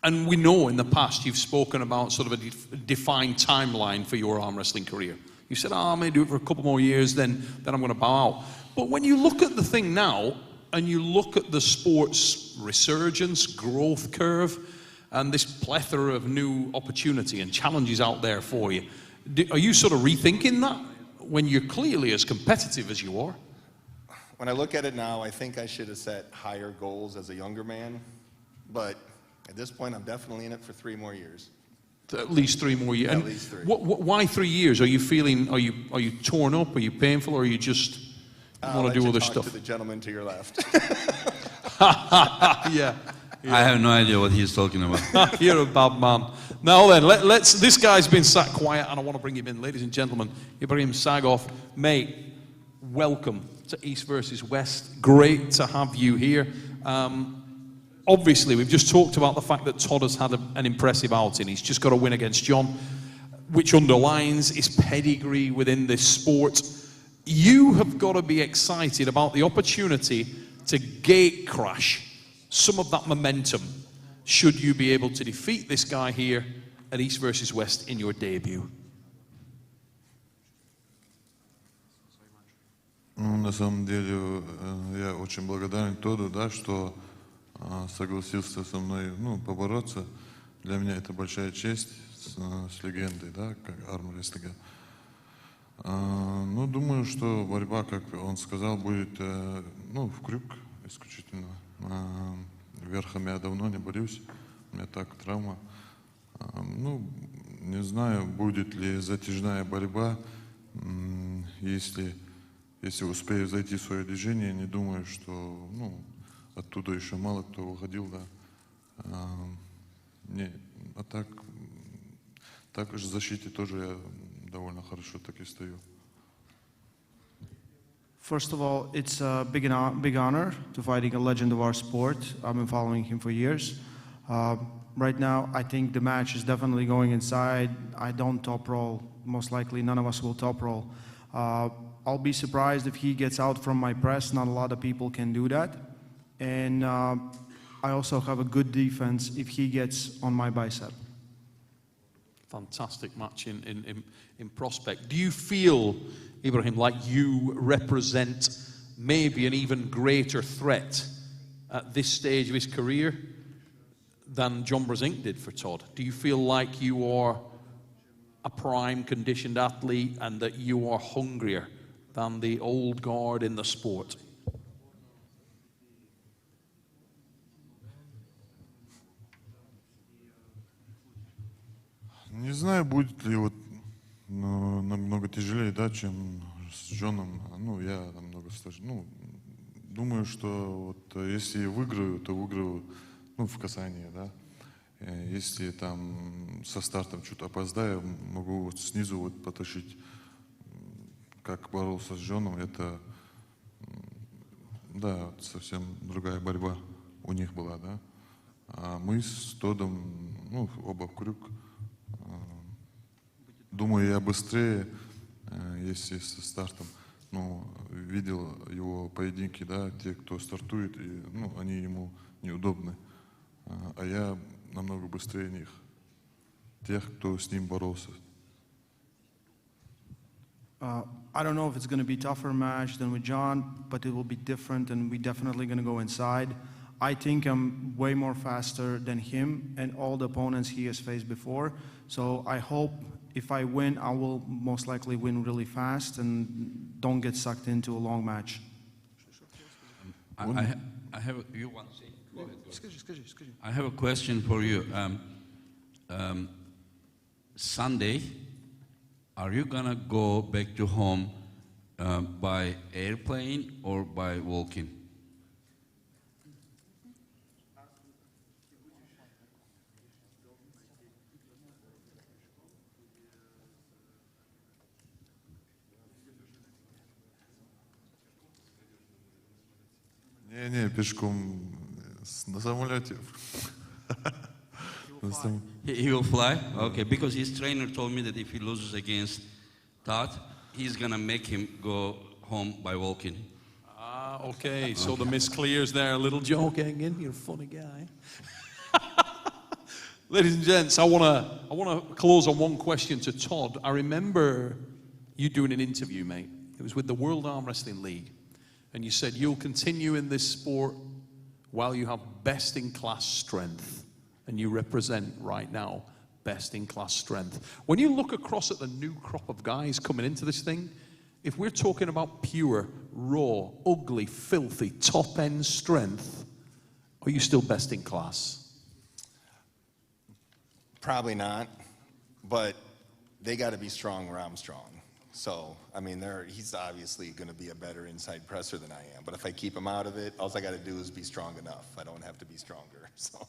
and we know in the past you've spoken about sort of a defined timeline for your arm wrestling career. You said, I may do it for a couple more years, then I'm going to bow out. But when you look at the thing now, and you look at the sport's resurgence, growth curve, and this plethora of new opportunity and challenges out there for you, are you sort of rethinking that when you're clearly as competitive as you are? When I look at it now, I think I should have set higher goals as a younger man. But at this point, I'm definitely in it for 3 more years. At least 3 more years. At least 3. Why 3 years? Are you feeling? Are you torn up? Are you painful? Or are you just want to do other stuff? To the gentleman to your left. Yeah. I have no idea what he's talking about. You're a bad man. Now then, let's. This guy's been sat quiet, and I want to bring him in, ladies and gentlemen. Ibrahim Sagov, mate, welcome to East versus West. Great to have you here. Obviously, we've just talked about the fact that Todd has had an impressive outing. He's just got a win against John, which underlines his pedigree within this sport. You have got to be excited about the opportunity to gate crash some of that momentum should you be able to defeat this guy here at East versus West in your debut. На самом деле, я очень благодарен Тоду, да, что согласился со мной, побороться. Для меня это большая честь с легендой, да, как армрестлинга. Думаю, что борьба, как он сказал, будет, в крюк исключительно. Верхом я давно не борюсь, у меня так травма. Не знаю, будет ли затяжная борьба, если успею зайти в свое движение, не думаю, что, оттуда еще мало кто выходил, да. Так в защите тоже я довольно хорошо так и стою. First of all, it's a big honor to fighting a legend of our sport. I've been following him for years. Right now, I think the match is definitely going inside. I don't top roll. Most likely, none of us will top roll. I'll be surprised if he gets out from my press. Not a lot of people can do that. And I also have a good defense if he gets on my bicep. Fantastic match in prospect. Do you feel, Ibrahim, like you represent maybe an even greater threat at this stage of his career than John Brasink did for Todd? Do you feel like you are a prime conditioned athlete and that you are hungrier than the old guard in the sport? Не знаю, будет ли намного тяжелее, да, чем с Джоном. Я намного сложнее. Думаю, что если выиграю, то выиграю, в касании, да. Если там со стартом что-то опоздаю, могу снизу потащить. Как боролся с Джоном, это, да, совсем другая борьба у них была, да. А мы с Тодом, оба в крюк. Думаю, я быстрее, если со стартом, видел его поединки, да, те, кто стартует, и, они ему неудобны. а я намного быстрее них, тех, кто с ним боролся. I don't know if it's going to be a tougher match than with John, but it will be different, and we're definitely going to go inside. I think I'm way more faster than him and all the opponents he has faced before. So I hope if I win, I will most likely win really fast and don't get sucked into a long match. I have you want to say? Go ahead. I have a question for you. Sunday, are you gonna go back to home by airplane or by walking? Не, пешком на самолете. He will fly? Okay, because his trainer told me that if he loses against Todd, he's gonna make him go home by walking. Ah, okay, so the miss clears there. A little joke again. You're a funny guy. Ladies and gents, I wanna close on one question to Todd. I remember you doing an interview, mate. It was with the World Arm Wrestling League. And you said you'll continue in this sport while you have best-in-class strength. And you represent right now best-in-class strength. When you look across at the new crop of guys coming into this thing, if we're talking about pure, raw, ugly, filthy, top-end strength, are you still best-in-class? Probably not, but they got to be strong where I'm strong. So, I mean, he's obviously going to be a better inside presser than I am. But if I keep him out of it, all I got to do is be strong enough. I don't have to be stronger. So,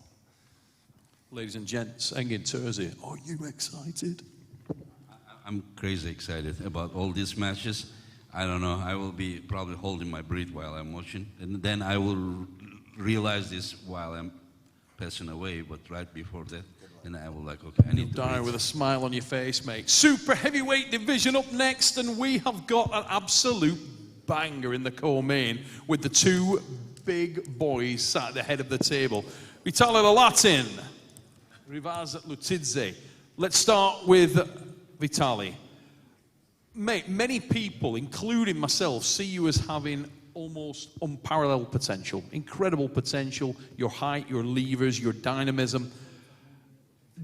ladies and gents, Engin Terzi, are you excited? I'm crazy excited about all these matches. I don't know. I will be probably holding my breath while I'm watching, and then I will realize this while I'm passing away. But right before that, then I will like, okay, I need to die with a smile on your face, mate. Super heavyweight division up next, and we have got an absolute banger in the co-main with the two big boys sat at the head of the table. Vitaly LARRATT, Rivaz Lutidze. Let's start with Vitaly. Mate, many people, including myself, see you as having almost unparalleled potential, incredible potential, your height, your levers, your dynamism.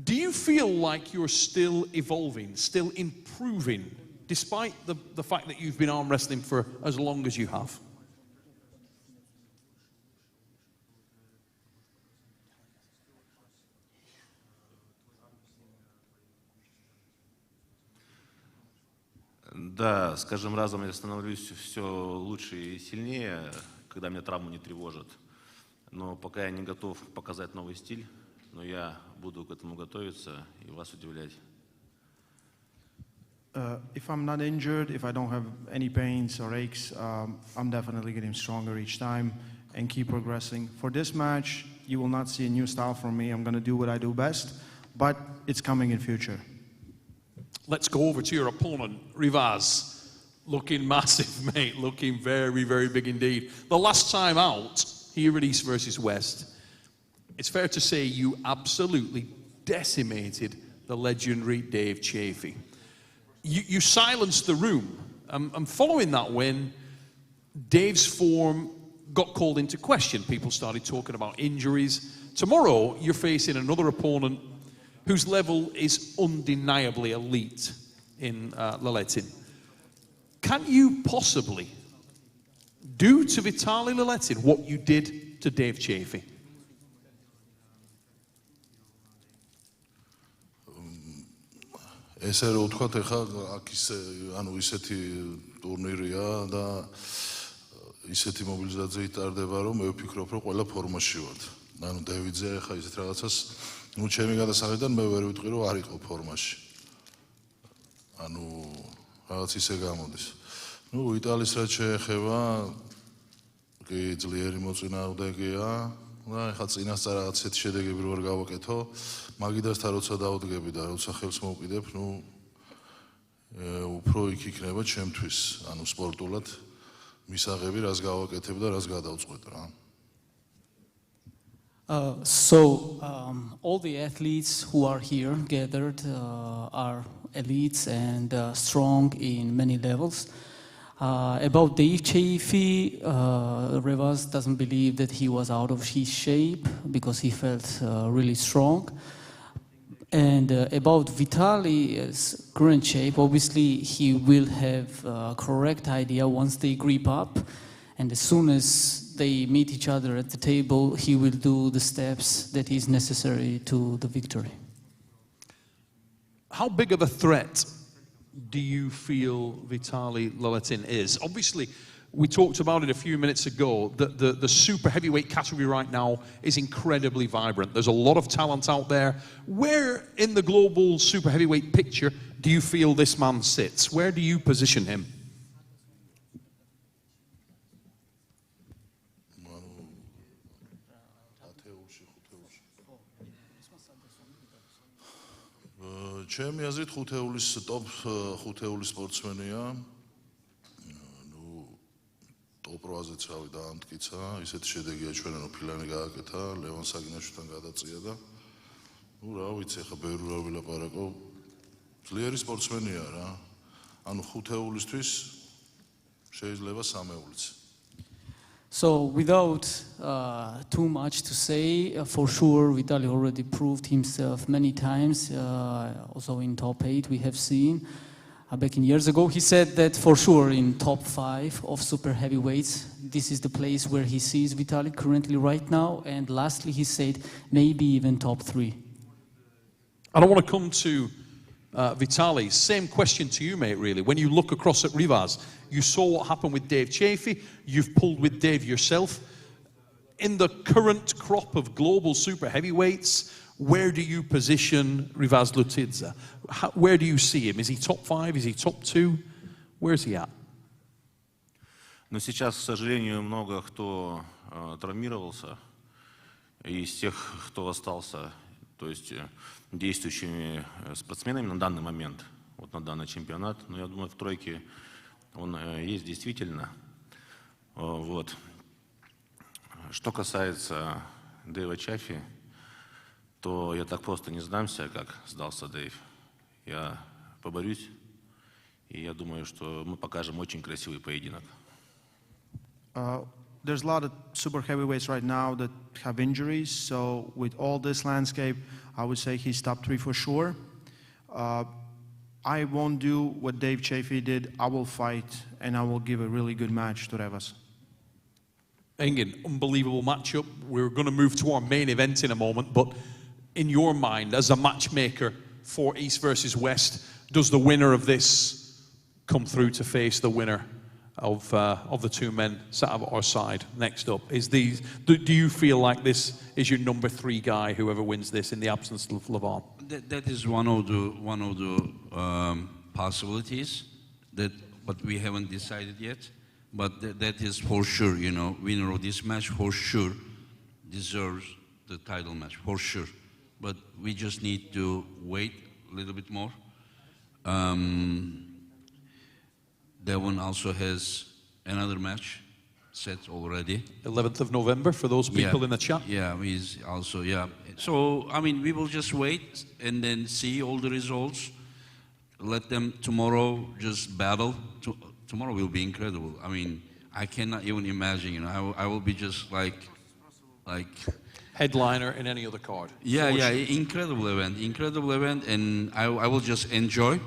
Do you feel like you're still evolving, still improving, despite the fact that you've been arm wrestling for as long as you have? Да, с каждым разом я становлюсь все лучше и сильнее, когда меня травмы не тревожат. Но пока я не готов показать новый стиль, но я буду к этому готовиться и вас удивлять. If I'm not injured, if I don't have any pains or aches, I'm definitely getting stronger each time and keep progressing. For this match, you will not see a new style from me. I'm going to do what I do best, but it's coming in future. Let's go over to your opponent, Rivaz. Looking massive, mate. Looking very, very big indeed. The last time out, here at East versus West, it's fair to say you absolutely decimated the legendary Dave Chafee. You silenced the room. And following that win, Dave's form got called into question. People started talking about injuries. Tomorrow, you're facing another opponent whose level is undeniably elite in LARRATT. Can you possibly do to Vitaly LARRATT what you did to Dave Chafee? ესე რომ ვთქვათ, ეხლა აქ ისეთი ტურნირია და ისეთი მობილიზაცია იტარდება, რომ მე ვფიქრობ, რომ ყველა ფორმაში ვართ. ანუ დევიძე ეხლა ისეთ რაღაცას, ჩემი გადასახედიდან მე ვერ ვიტყვი, რომ არ იყო ფორმაში. ანუ რაღაც ისე გამოდის. იტალიის რაც შეეხება, კი ძლიერი მოწინააღმდეგეა და ეხლა წინასწარ რაღაც ისეთი შედეგები რო არ გავაკეთო, მაგიდასთან როცა დავდგები და როცა ხელს მოვყიდებ, უფრო იქ იქნება ჩემთვის, ანუ სპორტულად მისაღები, რას გავაკეთებ და რას გადავწყვეტ რა. All the athletes who are here gathered are elites and strong in many levels. About Dave Chaffee, Rivas doesn't believe that he was out of his shape because he felt really strong. And about Vitali's current shape, obviously he will have a correct idea once they grip up, and as soon as they meet each other at the table, he will do the steps that is necessary to the victory. How big of a threat do you feel Vitaly Laletin is? Obviously, we talked about it a few minutes ago, that the super heavyweight category right now is incredibly vibrant. There's a lot of talent out there. Where in the global super heavyweight picture do you feel this man sits? Where do you position him? ჩემი აზრით ხუთეულის ტოპ ხუთეულის სპორტსმენია. ტოპ 8-ზეც რავი დაამტკიცა, ისეთი შედეგია ჩვენო ფილანი გააკეთა, ლევან საგინაშვილთან გადაწია და რა ვიცი, ხა ბევრი რა ვილაპარაკო. ძლიერი სპორტსმენია რა. ანუ ხუთეულისთვის შეიძლება სამეულიც. So without too much to say, for sure Vitaly already proved himself many times, also in top 8 we have seen. Back in years ago he said that for sure in top 5 of super heavyweights, this is the place where he sees Vitaly currently right now, and lastly he said maybe even top 3. I don't want to come to Vitaly. Same question to you, mate, really. When you look across at Rivas, you saw what happened with Dave Chaffee. You've pulled with Dave yourself. In the current crop of global super heavyweights, where do you position Rivas Lutidze? Where do you see him? Is he top 5? Is he top 2? Where's he at? Но сейчас, к сожалению, много кто травмировался. Из тех, кто остался, то есть действующими спортсменами на данный момент, вот на данный чемпионат, но я думаю, в тройке он есть действительно. Вот. Что касается Дэйва Чаффи, то я так просто не сдамся, как сдался Дэйв. Я поборюсь, и я думаю, что мы покажем очень красивый поединок. There's a lot of super heavyweights right now that have injuries, so with all this landscape, I would say he's top 3 for sure. I won't do what Dave Chaffee did. I will fight, and I will give a really good match to Rivas. Engin, unbelievable matchup. We're going to move to our main event in a moment, but in your mind, as a matchmaker for East versus West, does the winner of this come through to face the winner of the two men sat at our side next up? Do you feel like this is your number 3 guy, whoever wins this, in the absence of Levon? That is one of the possibilities, but we haven't decided yet. But that is for sure, you know, winner of this match for sure deserves the title match, for sure. But we just need to wait a little bit more. Devon also has another match set already. 11th of November for those people in the chat. Yeah, he's also, yeah. So, I mean, we will just wait and then see all the results. Let them tomorrow just battle. Tomorrow will be incredible. I mean, I cannot even imagine, you know, I will be just like headliner in any other card. Yeah, incredible event, and I will just enjoy.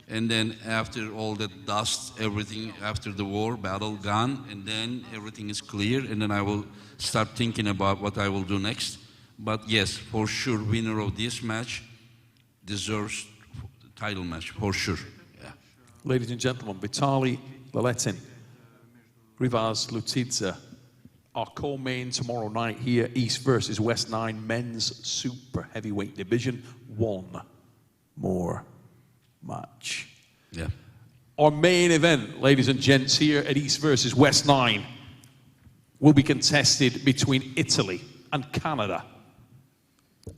And then after all that dust, everything after the war, battle gone, and then everything is clear, and then I will start thinking about what I will do next. But yes, for sure, winner of this match deserves the title match, for sure. Yeah. Ladies and gentlemen, Vitaly Laletin, Rivas Lutidze, our co-main tomorrow night here, East versus West 9, men's super heavyweight division. One more match. Yeah. Our main event, ladies and gents, here at East versus West 9 will be contested between Italy and Canada.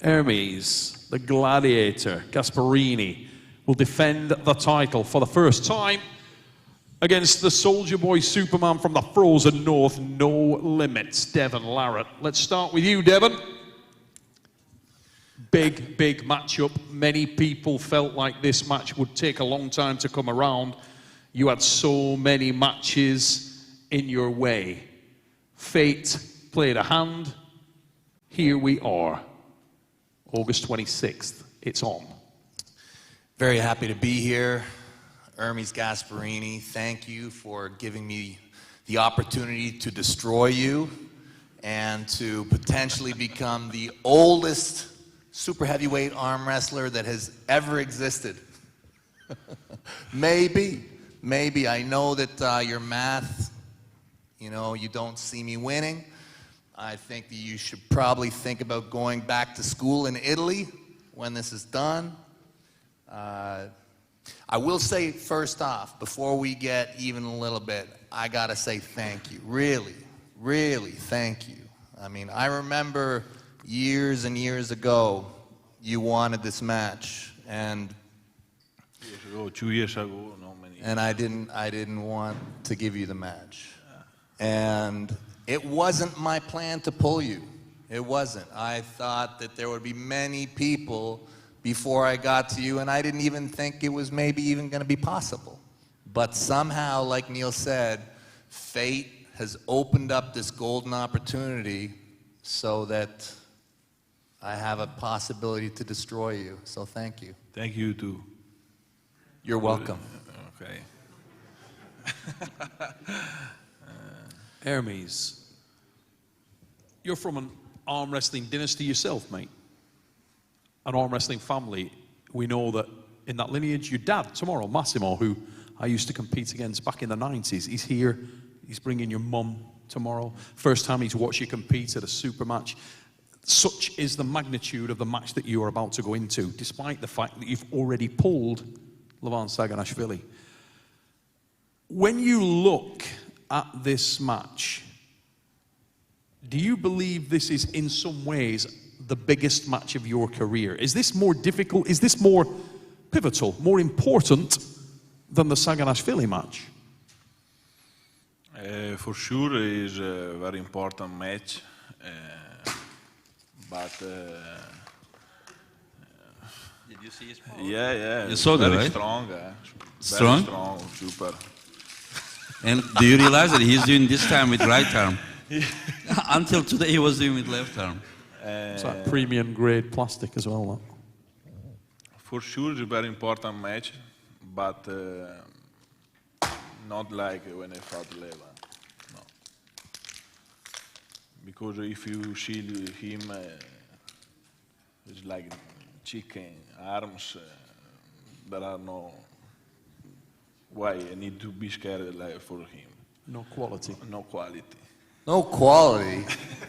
ERMES, the gladiator, Gasparini, will defend the title for the first time against the Soldier Boy Superman from the frozen north, No Limits, Devon LARRATT. Let's start with you, Devon. Big, big matchup. Many people felt like this match would take a long time to come around. You had so many matches in your way. Fate played a hand. Here we are. August 26th. It's on. Very happy to be here. ERMES GASPARINI, thank you for giving me the opportunity to destroy you and to potentially become the oldest super heavyweight arm wrestler that has ever existed. Maybe. I know that your math, you don't see me winning. I think that you should probably think about going back to school in Italy when this is done. I will say first off, before we get even a little bit, I gotta say thank you. Really, really thank you. I mean, I remember years and years ago, you wanted this match, and I didn't want to give you the match. And it wasn't my plan to pull you. It wasn't. I thought that there would be many people before I got to you, and I didn't even think it was maybe even going to be possible. But somehow, like Neil said, fate has opened up this golden opportunity so that I have a possibility to destroy you. So thank you. Thank you too. You're welcome. Okay. Hermes, you're from an arm wrestling dynasty yourself, mate. An arm wrestling family. We know that in that lineage, your dad, tomorrow, Massimo, who I used to compete against back in the 90s, he's here. He's bringing your mum tomorrow. First time he's watched you compete at a super match. Such is the magnitude of the match that you are about to go into, despite the fact that you've already pulled Levan Saganashvili. When you look at this match, do you believe this is in some ways the biggest match of your career? Is this more difficult? Is this more pivotal, more important than the Saganashvili match? For sure, it is a very important match, but did you see his power? Yeah. You saw that, very right? Strong, Strong? Very strong, super. And do you realize that he's doing this time with right arm? Until today, he was doing with left arm. It's like premium grade plastic as well. For sure, it's a very important match, but not like when I fought Levan. No. Because if you see him, it's like chicken arms. There are no. Why I need to be scared for him? No quality. No quality. No quality?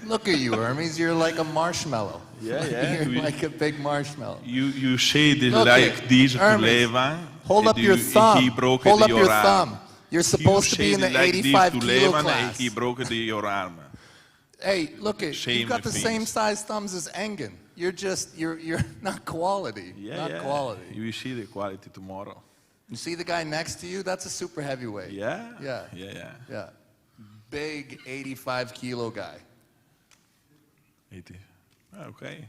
Look at you, Hermes. You're like a marshmallow. Yeah. You're like a big marshmallow. You say this Look like at this to Hermes. Levan. Hold up your thumb. He broke Hold up your your arm. thumb. You're supposed to be in the like 85 this to kilo Levan, class. He broke your arm. Hey, look at Shame you've got the things. same size thumbs as Engen. You're not quality. Not quality. You will see the quality tomorrow. You see the guy next to you? That's a super heavyweight. Yeah. Yeah. Big 85 kilo guy. 80. Okay.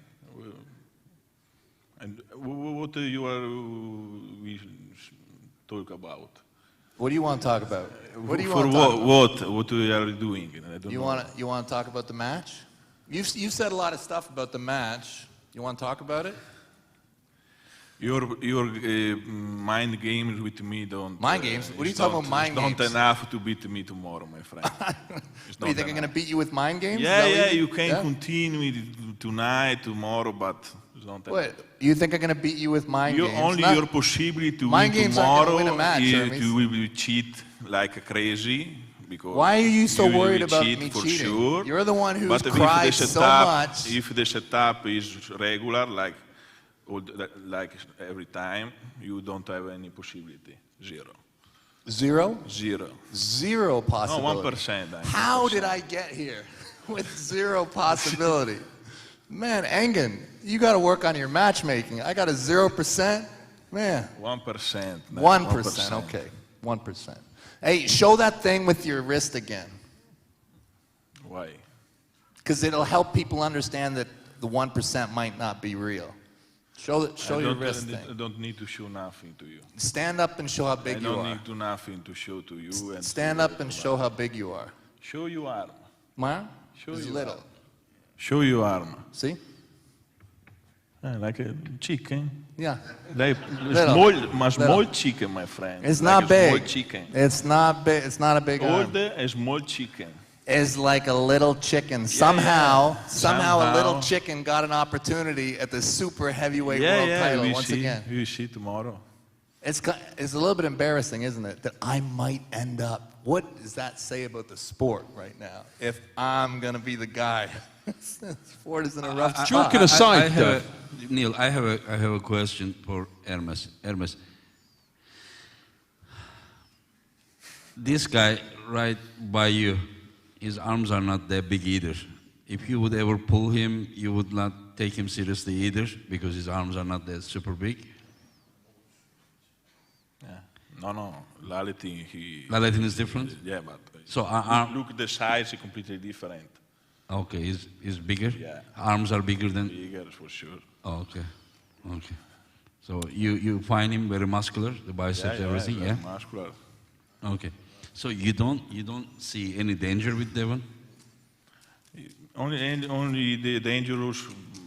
And what you are we talk about? What do you want to talk about? What do you For want to talk about? what we are doing? I don't You know. want to talk about the match? You've said a lot of stuff about the match. You want to talk about it? Your mind games with me don't. Mind games? What are you talking about mind games? games? Not enough to beat me tomorrow, my friend. What, do you think I'm going to beat you with mind games? Yeah, you can continue tonight, tomorrow, but it's not enough. What? You think I'm going to beat you with mind games? Only Not- your possibility to mind win games aren't tomorrow gonna win a match, is Hermes. you will cheat like crazy. Because Why are you so will worried about cheat me for cheating? Sure. You're the one who's But if cried the so setup, much. If the setup is regular, like every time, you don't have any possibility. Zero. Zero? Zero. Zero possibility. No, 1%. How did I get here with zero possibility? Man, Engen, you got to work on your matchmaking. I got a 0%. Man. 1%. 1%. Okay. 1%. Hey, show that thing with your wrist again. Why? Because it'll help people understand that the 1% might not be real. Show I your don't- wrist I thing. don't need to show nothing to you. Stand up and show how big you I don't are. need to nothing to show to you. And Stand up and show how big you are. Show your arm. My arm Show is your little. arm. Show your arm. See? Like a chicken. Yeah. Like Little. a small Little. chicken, my friend. It's Like not a big. Small chicken. It's not big. It's not a big arm. Order a small chicken. Is like a little chicken. Somehow a little Somehow. chicken got an opportunity at the super heavyweight Yeah, world yeah, title we once see. again. We see tomorrow. It's a little bit embarrassing, isn't it, that I might end up. What does that say about the sport right now? If I'm gonna be the guy, sport is in a rough spot. Joking aside, Neil, I have a question for Hermes. Hermes, this guy right by you, his arms are not that big either. If you would ever pull him, you would not take him seriously either because his arms are not that super big. No. Lalatin, Lalatin is different? Yeah, but So look at the size is completely different. Okay, is bigger? Yeah. Arms are bigger than? Bigger for sure. Oh, okay. Okay. So you find him very muscular, the biceps, everything, very yeah? muscular. Okay. So you don't see any danger with Devon? Only the dangerous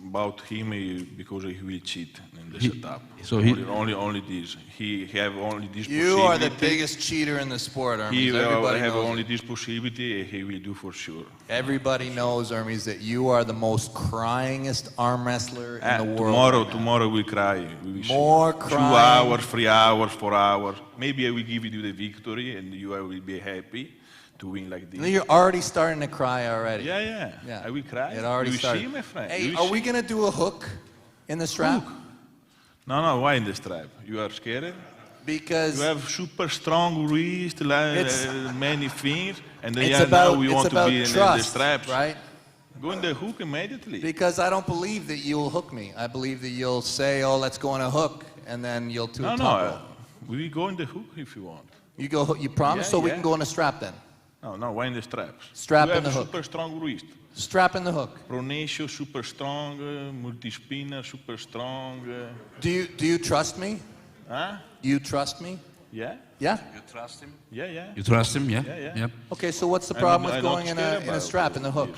about him is because he will cheat in the setup. So only this. He have only this You possibility. are the biggest cheater in the sport, Hermes. He Everybody have knows only it. this possibility. He will do for sure. Everybody knows, Hermes, that you are the most cryingest arm wrestler in the world. Tomorrow we cry. We will More see. crying. 2 hours, 3 hours, 4 hours. Maybe I will give you the victory, and you will be happy to win like this. You're already starting to cry already. Yeah. I will cry. It already you will started. see, my friend. Hey, You will are we see. going to do a hook in the strap? No, why in the strap? You are scared? Because you have super strong wrist, It's- many things, and then it's now about- we it's want to about be in the trust, straps. right? Go in the hook immediately. Because I don't believe that you'll hook me. I believe that you'll say, oh, let's go on a hook, and then you'll do a top rope. We go in the hook if you want. You promise? Yeah, So we yeah. can go on a strap then? No, why in the straps? Strap you in have the hook. super strong wrist. Strap in the hook. Pronation, super strong, multi-spinner, super strong. Do you trust me? Huh? Do you trust me? Yeah? Yeah? You trust him? Yeah. You trust him, yeah? Yeah. Yep. Okay, so what's the I'm problem not with going in scared a about strap in the hook?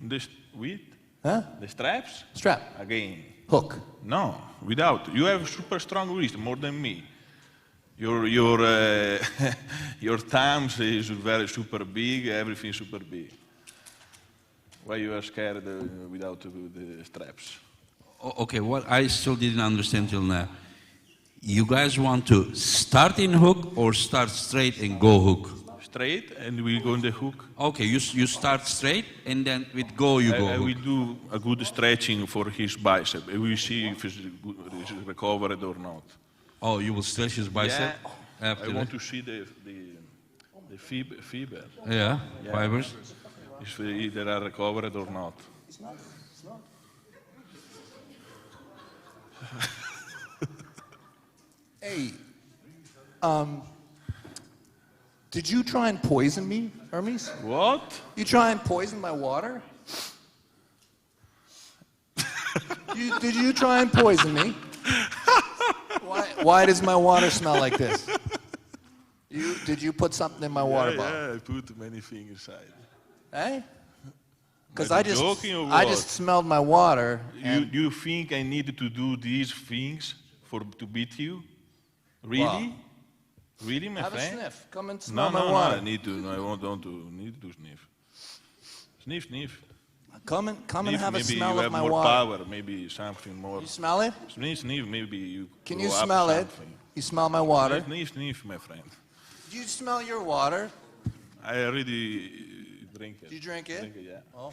this. With? Huh? The straps? Strap. Again. Hook. No, without. You have super strong wrist, more than me. Your your thumbs is very super big, everything super big. Why you are scared without the straps? Okay, what I still didn't understand till now. You guys want to start in hook or start straight and go hook? Straight, and we go in the hook. Okay, you start straight and then with go you go I hook. will do a good stretching for his bicep. We will see if it's recovered or not. Oh, you will stretch his bicep Yeah. after I want that? to see the fiber. Yeah, fibers. If they are recovered or not. Hey, did you try and poison me, Hermes? What? You try and poison my water? Did you try and poison me? Why does my water smell like this? Did you put something in my water bottle? Yeah, I put many things inside. Hey? Because Are I you just joking or I what? just smelled my water. And You think I need to do these things to beat you? Really? Wow. Really, my Have a friend? sniff. Come and smell my No, water. I need to. No, I don't need to sniff. Sniff. Come and Sniff, have a maybe smell you of have my more water. power, maybe something more. You smell it? Sniff, maybe you. Can grow you up smell it? something. You smell my water? Sniff, my friend. Do you smell your water? I already drink it. Do you drink it? Yeah. Oh.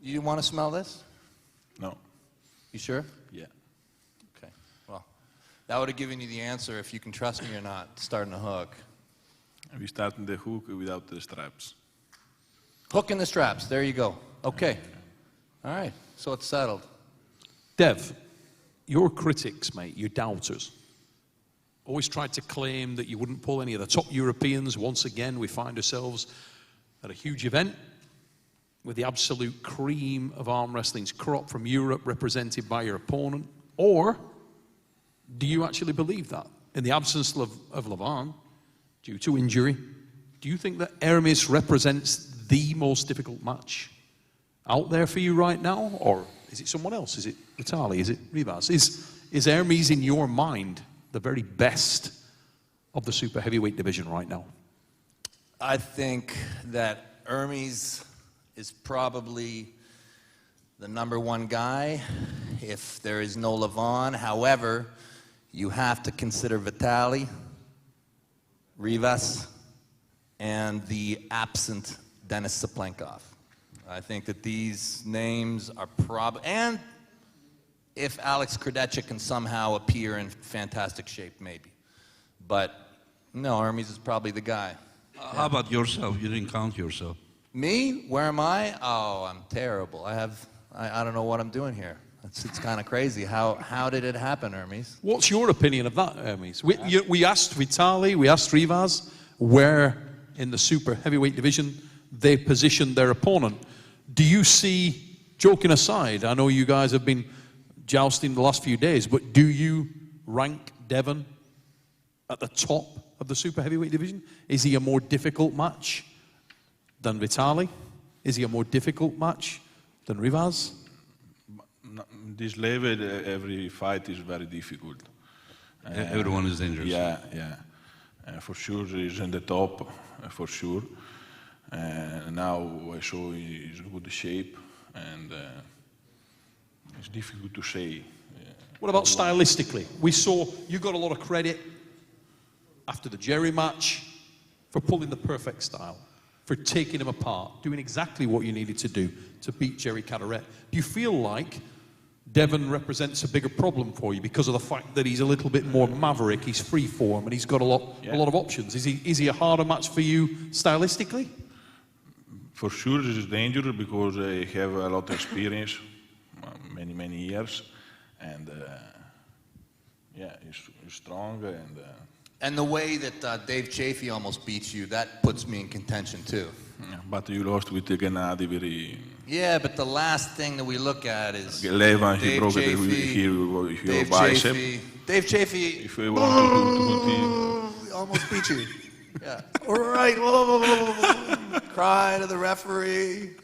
You want to smell this? No. You sure? Yeah. Okay. Well, that would have given you the answer if you can trust me or not, starting a hook. We start in the hook without the straps. Hook in the straps. There you go. Okay. All right. So it's settled. Dev, your critics, mate, your doubters, always tried to claim that you wouldn't pull any of the top Europeans. Once again, we find ourselves at a huge event. with the absolute cream of arm wrestling's crop from Europe represented by your opponent? Or do you actually believe that? In the absence of Levan, due to injury, do you think that ERMES represents the most difficult match out there for you right now? Or is it someone else? Is it Vitaly? Is it Rivas? Is ERMES in your mind the very best of the super heavyweight division right now? I think that ERMES is probably the #1 guy if there is no Levan. However, you have to consider Vitaly, Rivas, and the absent Denis Saplenkov. I think that these names are and if Alex Krudetchik can somehow appear in fantastic shape, maybe. But no, Hermes is probably the guy. How about yourself? You didn't count yourself. Me? Where am I? Oh, I'm terrible. I don't know what I'm doing here. It's kind of crazy. How did it happen, Hermes? What's your opinion of that, Hermes? We asked Vitaly, we asked Rivas where in the super heavyweight division they positioned their opponent. Do you see, joking aside, I know you guys have been jousting the last few days, but do you rank Devon at the top of the super heavyweight division? Is he a more difficult match than Vitaly? Is he a more difficult match than Rivas? This level, every fight is very difficult. Everyone is dangerous. Yeah, yeah. For sure, he's in the top, for sure. Now I show he's in good shape, and it's difficult to say. What about stylistically? We saw you got a lot of credit after the Jerry match for pulling the perfect style, for taking him apart, doing exactly what you needed to do to beat Jerry Cadorette. Do you feel like Devon represents a bigger problem for you because of the fact that he's a little bit more maverick, he's free form, and he's got a lot of options? Is he a harder match for you stylistically? For sure, this is dangerous because I have a lot of experience, many years, and yeah, he's strong And the way that Dave Chafee almost beats you, that puts me in contention too. Yeah, but you lost with the Gennady very. Yeah, but the last thing that we look at is Levan, he broke your bicep. Dave Chafee. If you want to almost beat you. Yeah. All right. Cry to the referee.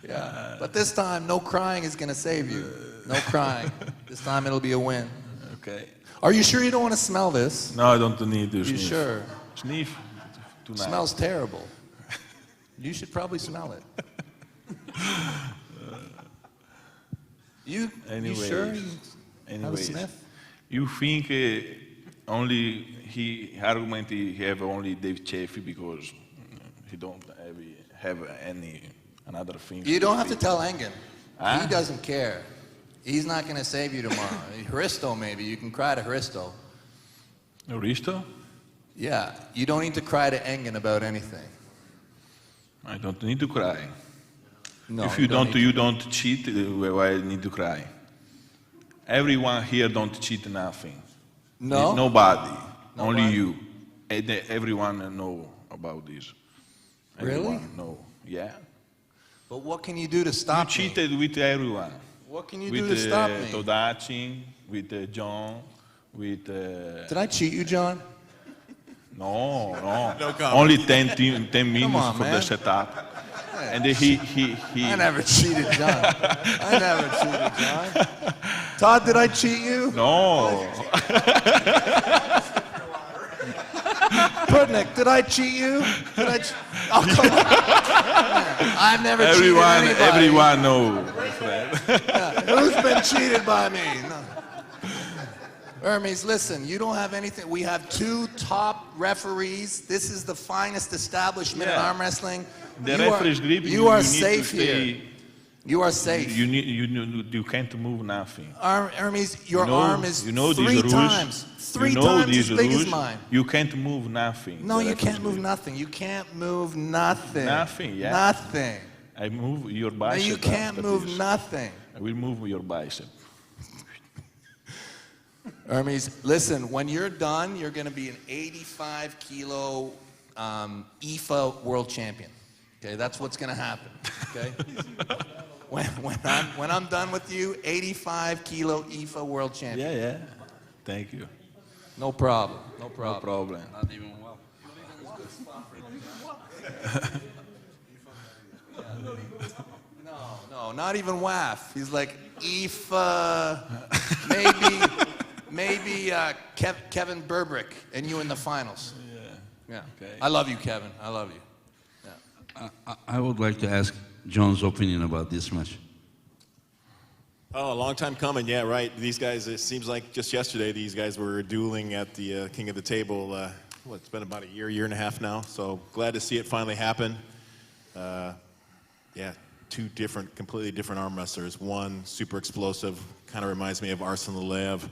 Yeah. But this time, no crying is going to save you. No crying. This time it'll be a win. Okay. Are you sure you don't want to smell this? No, I don't need to You sniff. sure? Sniff? Tonight. Smells terrible. You should probably smell it. You sure? Have a sniff? You think only he argument he have only Dave Chafee because he don't have any another thing. You don't have to tell Engen. He doesn't care. He's not going to save you tomorrow. Hristo, maybe. You can cry to Hristo. Hristo? Yeah. You don't need to cry to Engen about anything. I don't need to cry. No, if you don't cheat, why I need to cry? Everyone here don't cheat nothing. No? Nobody. Only you. And everyone know about this. Really? No. Yeah. But what can you do to stop You cheated with everyone. What can you do to stop me? With Todachin, with John, with... Did I cheat you, John? No. No comment. Only 10 minutes on, for man. the setup. And he... I never cheated, John. I never cheated, John. Todd, did I cheat you? No. Putnik, did I cheat you? Oh, come on. I've never cheated anybody. Everyone knows. Yeah, who's been cheated by me? No. Hermes, listen, you don't have anything. We have 2 top referees. This is the finest establishment in arm wrestling. The referee's grip, you are need safe to stay, here. You are safe. You can't move nothing. Hermes, your arm is these 3 rules. times. 3 times as big as mine. You can't move nothing. No, you can't move nothing. You can't move nothing. Nothing, yeah. Nothing. I move your No, bicep. you can't after move this. nothing. I will move your bicep. Hermes, listen, when you're done, you're going to be an 85-kilo IFA world champion. Okay, that's what's going to happen. Okay. when I'm done with you, 85 kilo IFA world champion. Yeah, yeah. Thank you. No problem. No problem. No problem. Not even well. No, not even WAF. He's like IFA, maybe Kevin Burbrick and you in the finals. Yeah. Okay. I love you, Kevin. I love you. I would like to ask John's opinion about this match. Oh, a long time coming. Yeah, right. These guys, it seems like just yesterday, these guys were dueling at the King of the Table. It's been about a year and a half now. So glad to see it finally happen. Yeah, two completely different arm wrestlers. One super explosive, kind of reminds me of Arsen Lelev,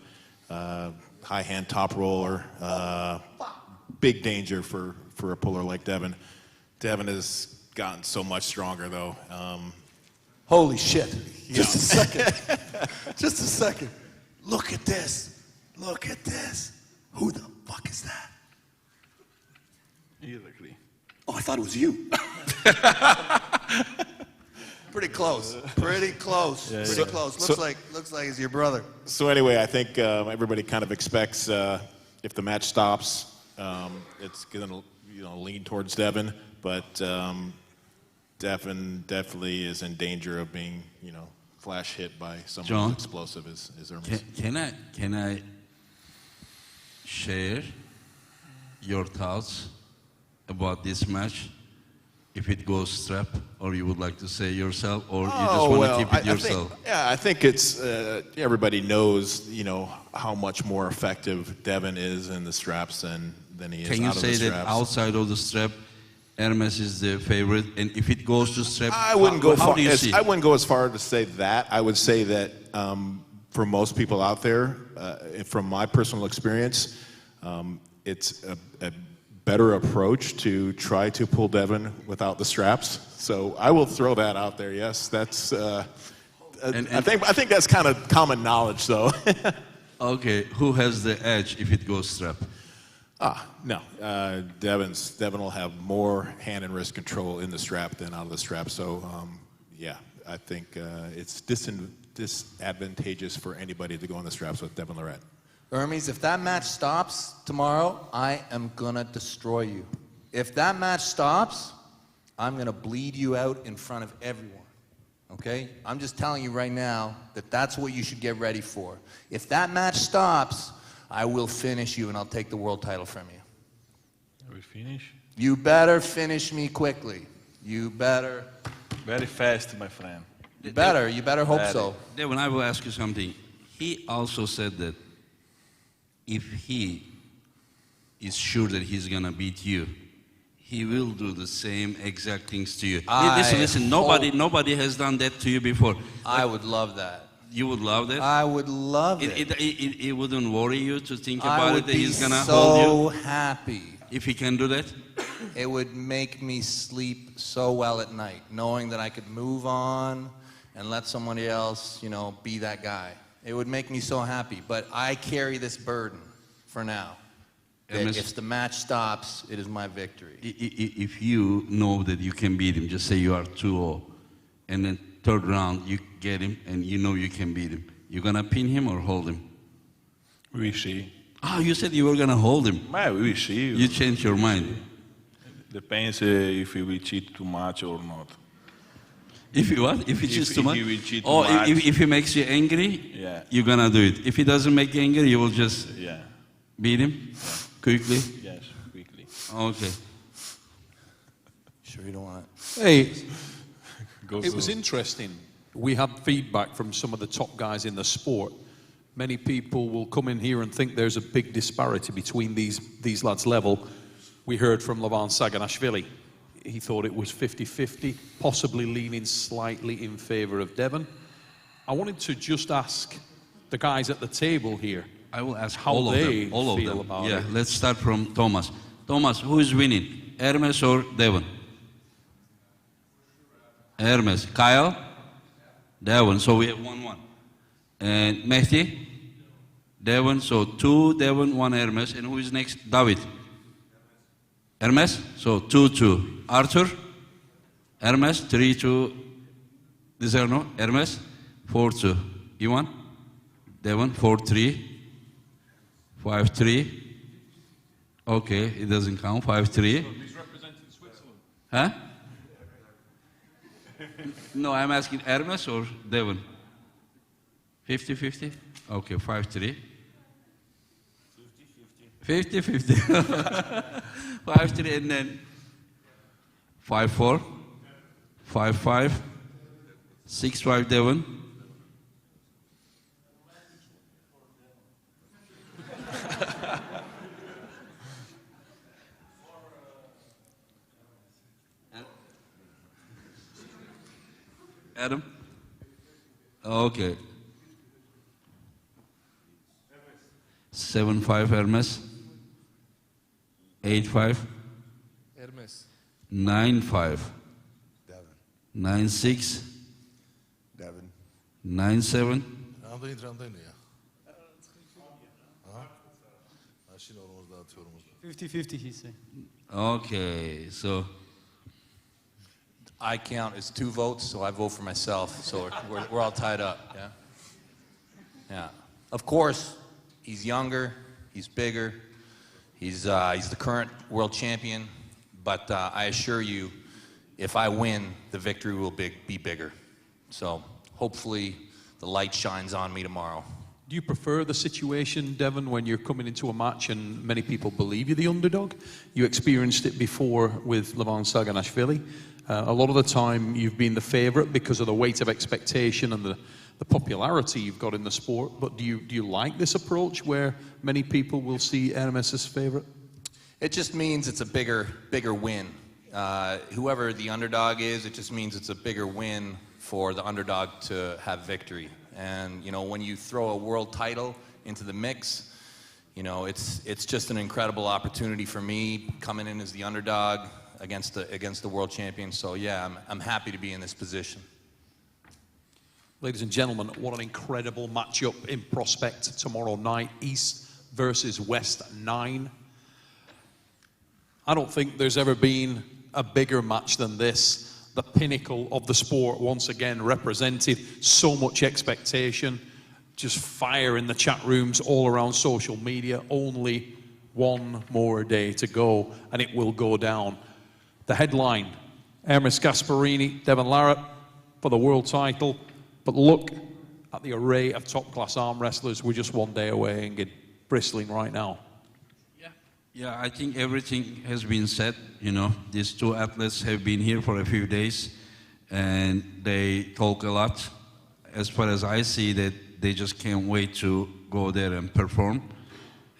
high hand top roller. Big danger for a puller like Devon. Devon has gotten so much stronger, though. Holy shit. Just a second. Just a second. Look at this. Look at this. Who the fuck is that? Exactly. Oh, I thought it was you. Pretty close. Pretty close. Yeah, Pretty close. Looks like it's your brother. So anyway, I think everybody kind of expects if the match stops, it's going to lean towards Devon, but Devon definitely is in danger of being flash hit by someone as explosive as ERMES. Can I share your thoughts about this match? If it goes strap, or you would like to say yourself, or you just want to keep it yourself? I think it's everybody knows how much more effective Devon is in the straps than he is out of the straps. Can you say that outside of the strap, ERMES is the favorite, and if it goes to strap, I wouldn't go how do you see? I wouldn't go as far to say that. I would say that for most people out there, from my personal experience, it's a better approach to try to pull Devon without the straps. So I will throw that out there. Yes, that's. I think that's kind of common knowledge, though. Okay, who has the edge if it goes strap? No. Devon will have more hand and wrist control in the strap than out of the strap. So, yeah, I think it's disadvantageous for anybody to go in the straps with Devon LARRATT. ERMES, if that match stops tomorrow, I am going to destroy you. If that match stops, I'm going to bleed you out in front of everyone. Okay? I'm just telling you right now that that's what you should get ready for. If that match stops, I will finish you and I'll take the world title from you. We finish? You better finish me quickly. You better. Very fast, my friend. You better hope so. Devon, I will ask you something. He also said that if he is sure that he's going to beat you, he will do the same exact things to you. Listen, nobody has done that to you before. I would love that. You would love that? I would love it. It wouldn't worry you to think about it that he's going to hold you? you? I would be so happy. If he can do that? It would make me sleep so well at night, knowing that I could move on and let somebody else, be that guy. It would make me so happy, but I carry this burden for now. If the match stops, it is my victory. If you know that you can beat him, just say you are 2-0, and then third round you get him, and you know you can beat him. You gonna pin him or hold him? We see. You said you were gonna hold him. We see. You changed your mind. Depends if he will cheat too much or not. If he what? If he cheats too much? If he will cheat too much. If he makes you angry, you're gonna do it. If he doesn't make you angry, you will just beat him quickly? Yes, quickly. Okay. Sure you don't want it? Hey, it was interesting. We had feedback from some of the top guys in the sport. Many people will come in here and think there's a big disparity between these lads' level. We heard from Levan Saganashvili. He thought it was 50-50, possibly leaning slightly in favor of Devon. I wanted to just ask the guys at the table here. I will ask how all they of them. All of feel them. about Yeah, it. let's start from Thomas. Thomas, who is winning? ERMES or Devon? ERMES. Kyle? Devon. So we have 1-1. And Mehdi? Devon. So 2 Devon, 1 ERMES. And who is next? David. ERMES. So 2-2. Arthur? Hermes, 3-2. Deserno, Hermes, 4-2. Ivan, Devon, 4-3. 5-3. Okay, it doesn't count. 5-3. He's representing Switzerland. Huh? No, I'm asking Hermes or Devon? 50-50? Okay, 5-3. 50-50. 5-3 and then 5-4. 5-5. 6-5 Devon. Adam? Okay. 7-5 Hermes. 8-5. Hermes. 9-5. Devon. 9-6. Devon. 9-7. რამდენია? 50-50 he said. Okay, so I count as 2 votes, so I vote for myself. So we're all tied up. Yeah. Yeah. Of course, he's younger, he's bigger, he's the current world champion. But I assure you, if I win, the victory will be bigger. So hopefully, the light shines on me tomorrow. Do you prefer the situation, Devon, when you're coming into a match and many people believe you're the underdog? You experienced it before with Levan Saganashvili. A lot of the time you've been the favorite because of the weight of expectation and the popularity you've got in the sport. But do you like this approach where many people will see Hermes as favorite? It just means it's a bigger win. Whoever the underdog is, it just means it's a bigger win for the underdog to have victory. And, you know, when you throw a world title into the mix, you know, it's just an incredible opportunity for me coming in as the underdog against the world champion. So, yeah, I'm happy to be in this position. Ladies and gentlemen, what an incredible matchup in prospect tomorrow night. East versus West 9. I don't think there's ever been a bigger match than this. The pinnacle of the sport once again represented. So much expectation, just fire in the chat rooms all around social media. Only one more day to go and it will go down. The headline, ERMES GASPARINI, Devon LARRATT for the world title. But look at the array of top-class arm wrestlers. We're just one day away and get bristling right now. yeah, I think everything has been said. You know, these 2 athletes have been here for a few days and they talk a lot. As far as I see that, they just can't wait to go there and perform.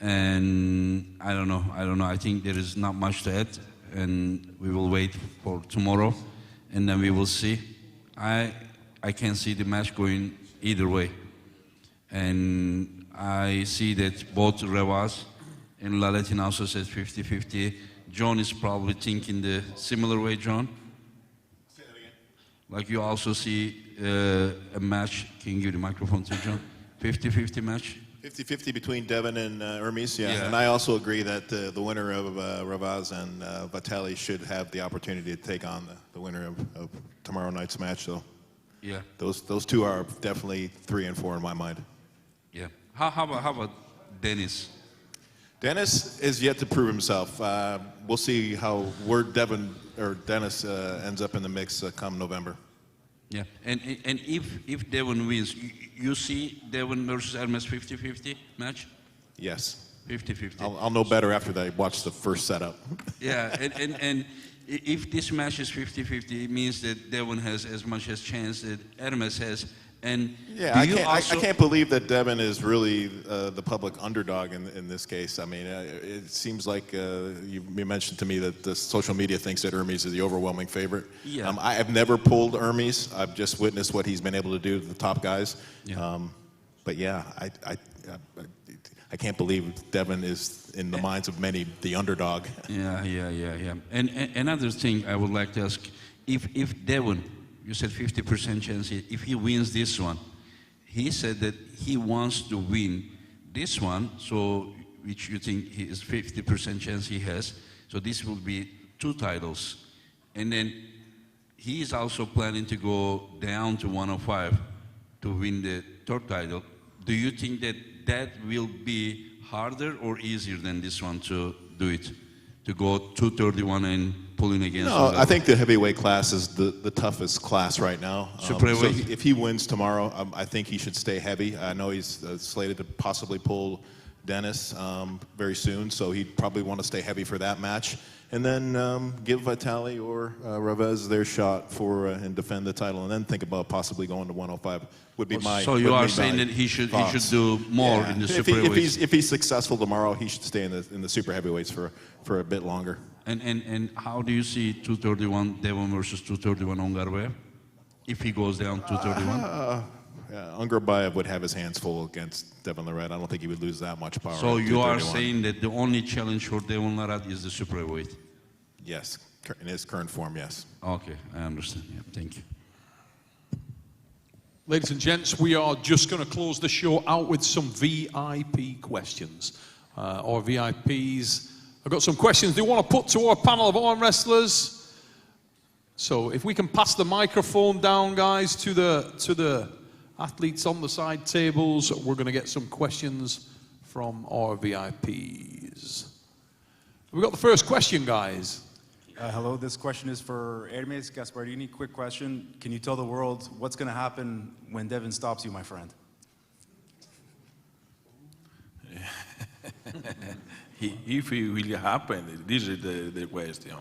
And I don't know. I think there is not much to add, and we will wait for tomorrow, and then we will see. I can see the match going either way, and I see that both Revaz and LARRATT also says 50-50. John is probably thinking the similar way, John. Say that again. Like you also see a match. Can you give the microphone to John? 50-50 match. 50-50 between Devon and Hermes, yeah. Yeah. And I also agree that the winner of Revaz and Vitali should have the opportunity to take on the winner of tomorrow night's match. So, yeah, those 2 are definitely 3 and 4 in my mind. Yeah. How about Dennis? Dennis is yet to prove himself. We'll see where Dennis ends up in the mix come November. Yeah, and if Devon wins, you see Devon versus Hermes 50-50 match? Yes. 50-50. I'll know better after I watch the first setup. Yeah, and if this match is 50-50, it means that Devon has as much as chance that Hermes has. And yeah, I can't believe that Devon is really the public underdog in this case. I mean, it seems like you mentioned to me that the social media thinks that Hermes is the overwhelming favorite. Yeah. I have never pulled Hermes. I've just witnessed what he's been able to do to the top guys. Yeah. But yeah, I can't believe Devon is in the minds of many the underdog. Yeah. And another thing I would like to ask, if Devon, you said 50% chance, if he wins this one, he said that he wants to win this one, so which you think he is 50% chance he has, so this will be 2 titles. And then he is also planning to go down to 105 to win the third title. Do you think that that will be harder or easier than this one to do it? To go 231 and pulling against? No, I think the heavyweight class is the toughest class right now. So if he wins tomorrow, I think he should stay heavy. I know he's slated to possibly pull Dennis very soon, so he'd probably want to stay heavy for that match. And then give Vitali or Ravez their shot for and defend the title, and then think about possibly going to 105. Would be my. So you are saying that he should do more in the super heavyweights. If he's successful tomorrow, he should stay in the super heavyweights for a bit longer. And how do you see 231 Devon versus 231 Ongarbayev? If he goes down 231? Ungarbayev would have his hands full against Devon LARRATT. I don't think he would lose that much power. So you are saying that the only challenge for Devon LARRATT is the super heavyweight? Yes, in his current form, yes. Okay, I understand. Yeah, thank you. Ladies and gents, we are just going to close the show out with some VIP questions. Our VIPs have got some questions they want to put to our panel of arm wrestlers. So if we can pass the microphone down, guys, to the athletes on the side tables, we're going to get some questions from our VIPs. We got the first question, guys. Hello, this question is for ERMES, GASPARINI. Quick question. Can you tell the world what's going to happen when Devon stops you, my friend? If it will happen, this is the question.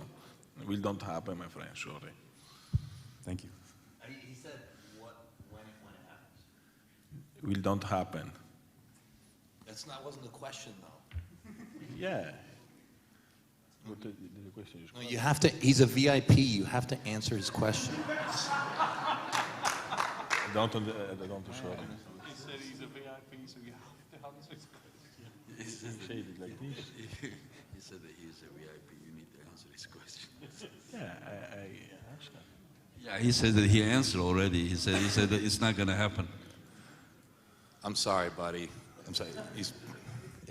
It will not happen, my friend, sorry. Thank you. He said when it happens. It will not happen. Wasn't the question, though. Yeah. No, you have to, he's a VIP, you have to answer his question. I don't show him. He said he's a VIP, so you have to answer his question. He said that he's a VIP, you need to answer his question. Yeah, I asked him. Yeah, he said that he answered already. He said that it's not going to happen. I'm sorry, buddy. I'm sorry. You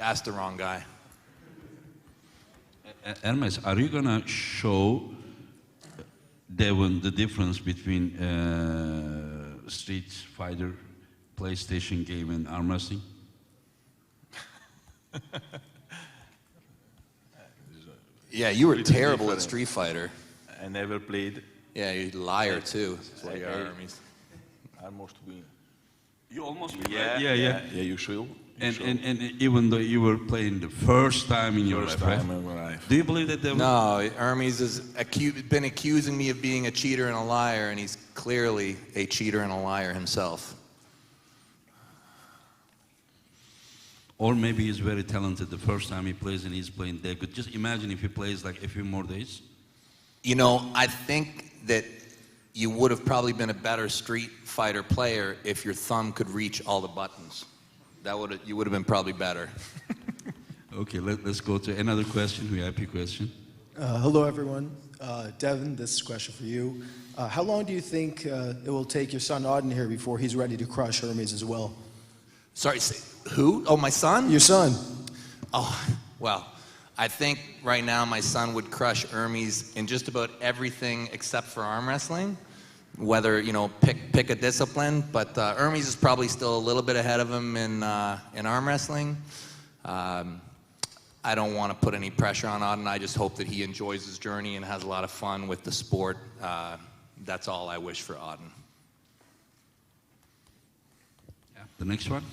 asked the wrong guy. Hermes, are you going to show Devon the difference between Street Fighter, PlayStation game, and arm wrestling? Yeah, you were terrible at Street Fighter. I never played. Yeah, you're a liar, too. That's what you are, Hermes. I almost win. You almost win? Yeah, you should. And even though you were playing the first time in your life, right? in my life. Do you believe that Devon? No, Hermes has been accusing me of being a cheater and a liar, and he's clearly a cheater and a liar himself. Or maybe he's very talented the first time he plays and he's playing that good. Just imagine if he plays like a few more days. You know, I think that you would have probably been a better Street Fighter player if your thumb could reach all the buttons. You would have been probably better. Okay, let's go to another question, VIP question. Hello, everyone. Devon, this is a question for you. How long do you think it will take your son Auden here before he's ready to crush Hermes as well? Sorry, who? Oh, my son? Your son. Oh, well, I think right now my son would crush Hermes in just about everything except for arm wrestling. Whether, you know, pick a discipline, but Hermes is probably still a little bit ahead of him in arm wrestling. I don't want to put any pressure on Auden. I just hope that he enjoys his journey and has a lot of fun with the sport. That's all I wish for Auden. Yeah. The next one.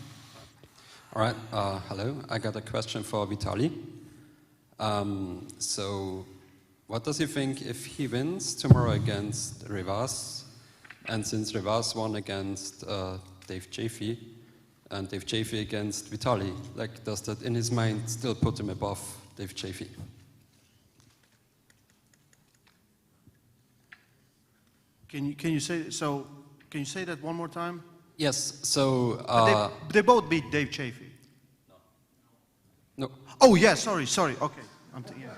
All right. Hello. I got a question for Vitali. So, what does he think if he wins tomorrow against Rivas? And since Rivas won against Dave Chaffee, and Dave Chaffee against Vitali, like, does that in his mind still put him above Dave Chaffee? Can you say so? Can you say that one more time? Yes. So they both beat Dave Chaffee. No. Oh yeah. Sorry. Okay. Yeah.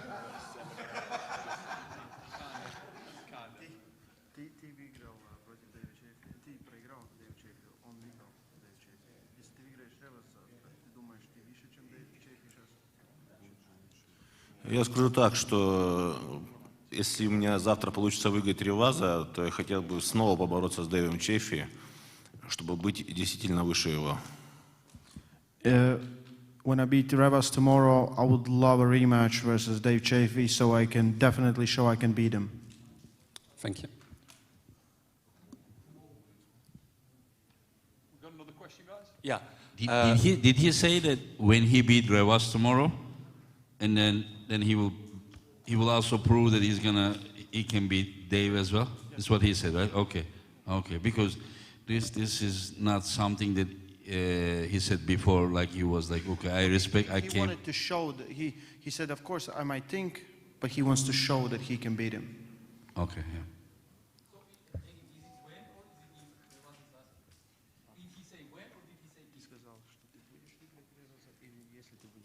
Я скажу так, что если у меня завтра получится выиграть Риваза, то я хотел бы снова побороться с Дэвом Чефи, чтобы быть действительно выше его. When I beat Revas tomorrow, I would love a rematch versus Dave Chafee, so I can definitely show I can beat him. Thank you. Got another question, guys? Yeah. Did he say that when he beat Revas tomorrow, and then he will also prove that he can beat Dave as well? That's what he said, right? Okay, okay. Because this is not something that he said before. Like he was like, okay, I respect. I He came. wanted to show that he said, of course I might think, but he wants to show that he can beat him. Okay. Yeah.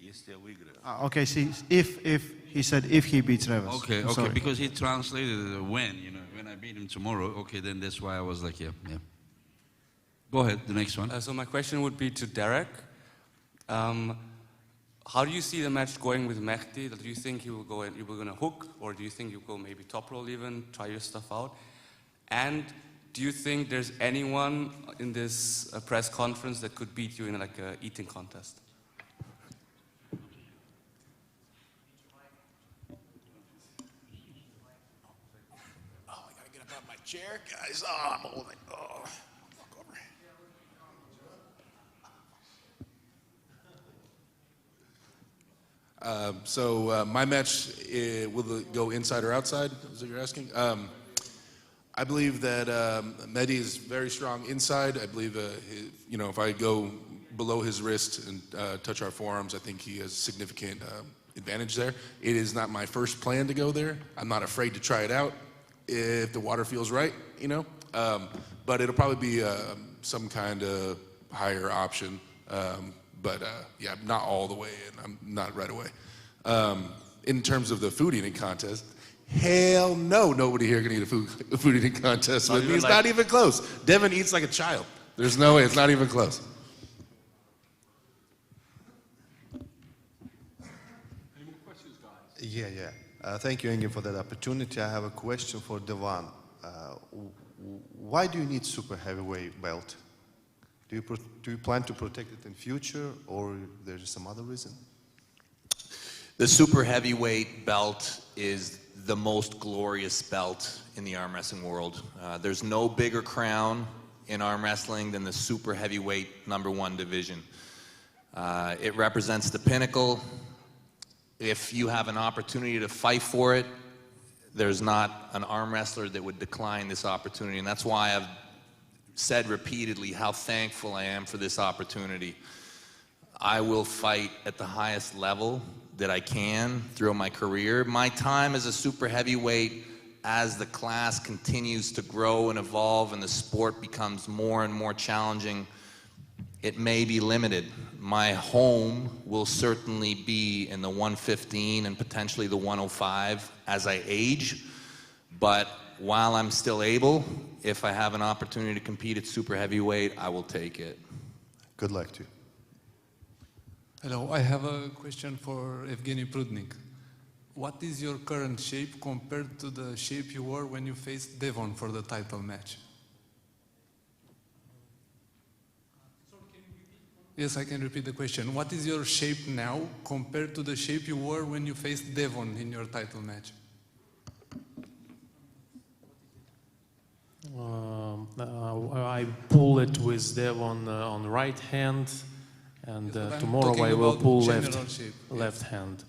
Если я выиграю. Okay, see, if he said if he beats Revas. Okay, I'm okay, sorry. because he translated it when, when I beat him tomorrow. Okay, then that's why I was like, yeah. Go ahead, the next one. So my question would be to Derek. How do you see the match going with Mehdi? Do you think you will going to hook, or do you think you go maybe top roll even, try your stuff out? And do you think there's anyone in this press conference that could beat you in like a eating contest? Chair, guys. Oh, I'm holding. Oh, walk over. My match will it go inside or outside? Is what you're asking? I believe that Mehdi is very strong inside. I believe if I go below his wrist and touch our forearms, I think he has significant advantage there. It is not my first plan to go there. I'm not afraid to try it out if the water feels right, but it'll probably be some kind of higher option. Yeah, not all the way in. I'm not right away. In terms of the food eating contest, hell no, nobody here can eat a food eating contest with me. It's not even close. Devon eats like a child. There's no way. It's not even close. Any more questions, guys? Yeah. Thank you, Engin, for that opportunity. I have a question for Devon. Why do you need super heavyweight belt? Do you plan to protect it in future, or there's some other reason? The super heavyweight belt is the most glorious belt in the arm wrestling world. There's no bigger crown in arm wrestling than the super heavyweight #1 division. It represents the pinnacle. If you have an opportunity to fight for it, there's not an arm wrestler that would decline this opportunity. And that's why I've said repeatedly how thankful I am for this opportunity. I will fight at the highest level that I can throughout my career. My time as a super heavyweight, as the class continues to grow and evolve and the sport becomes more and more challenging, it may be limited. My home will certainly be in the 115 and potentially the 105 as I age. But while I'm still able, if I have an opportunity to compete at super heavyweight, I will take it. Good luck to you. Hello, I have a question for Evgeny Prudnik. What is your current shape compared to the shape you were when you faced Devon for the title match? Yes, I can repeat the question. What is your shape now compared to the shape you were when you faced Devon in your title match? I pull it with Devon on the right hand, and tomorrow I will pull left hand.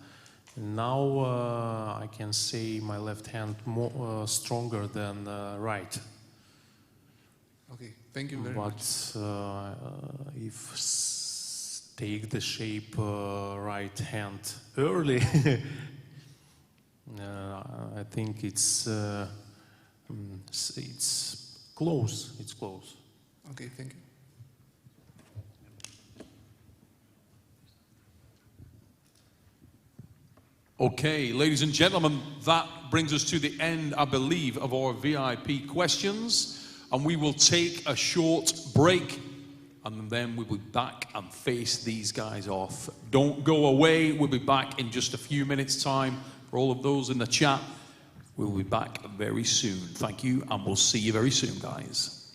Now I can say my left hand more stronger than right. Okay, thank you very much. But if take the shape right hand early, I think it's close. It's close. Okay, thank you. Okay, ladies and gentlemen, that brings us to the end, I believe, of our VIP questions. And we will take a short break, and then we'll be back and face these guys off. Don't go away. We'll be back in just a few minutes' time. For all of those in the chat, We'll be back very soon. Thank you, and we'll see you very soon, guys.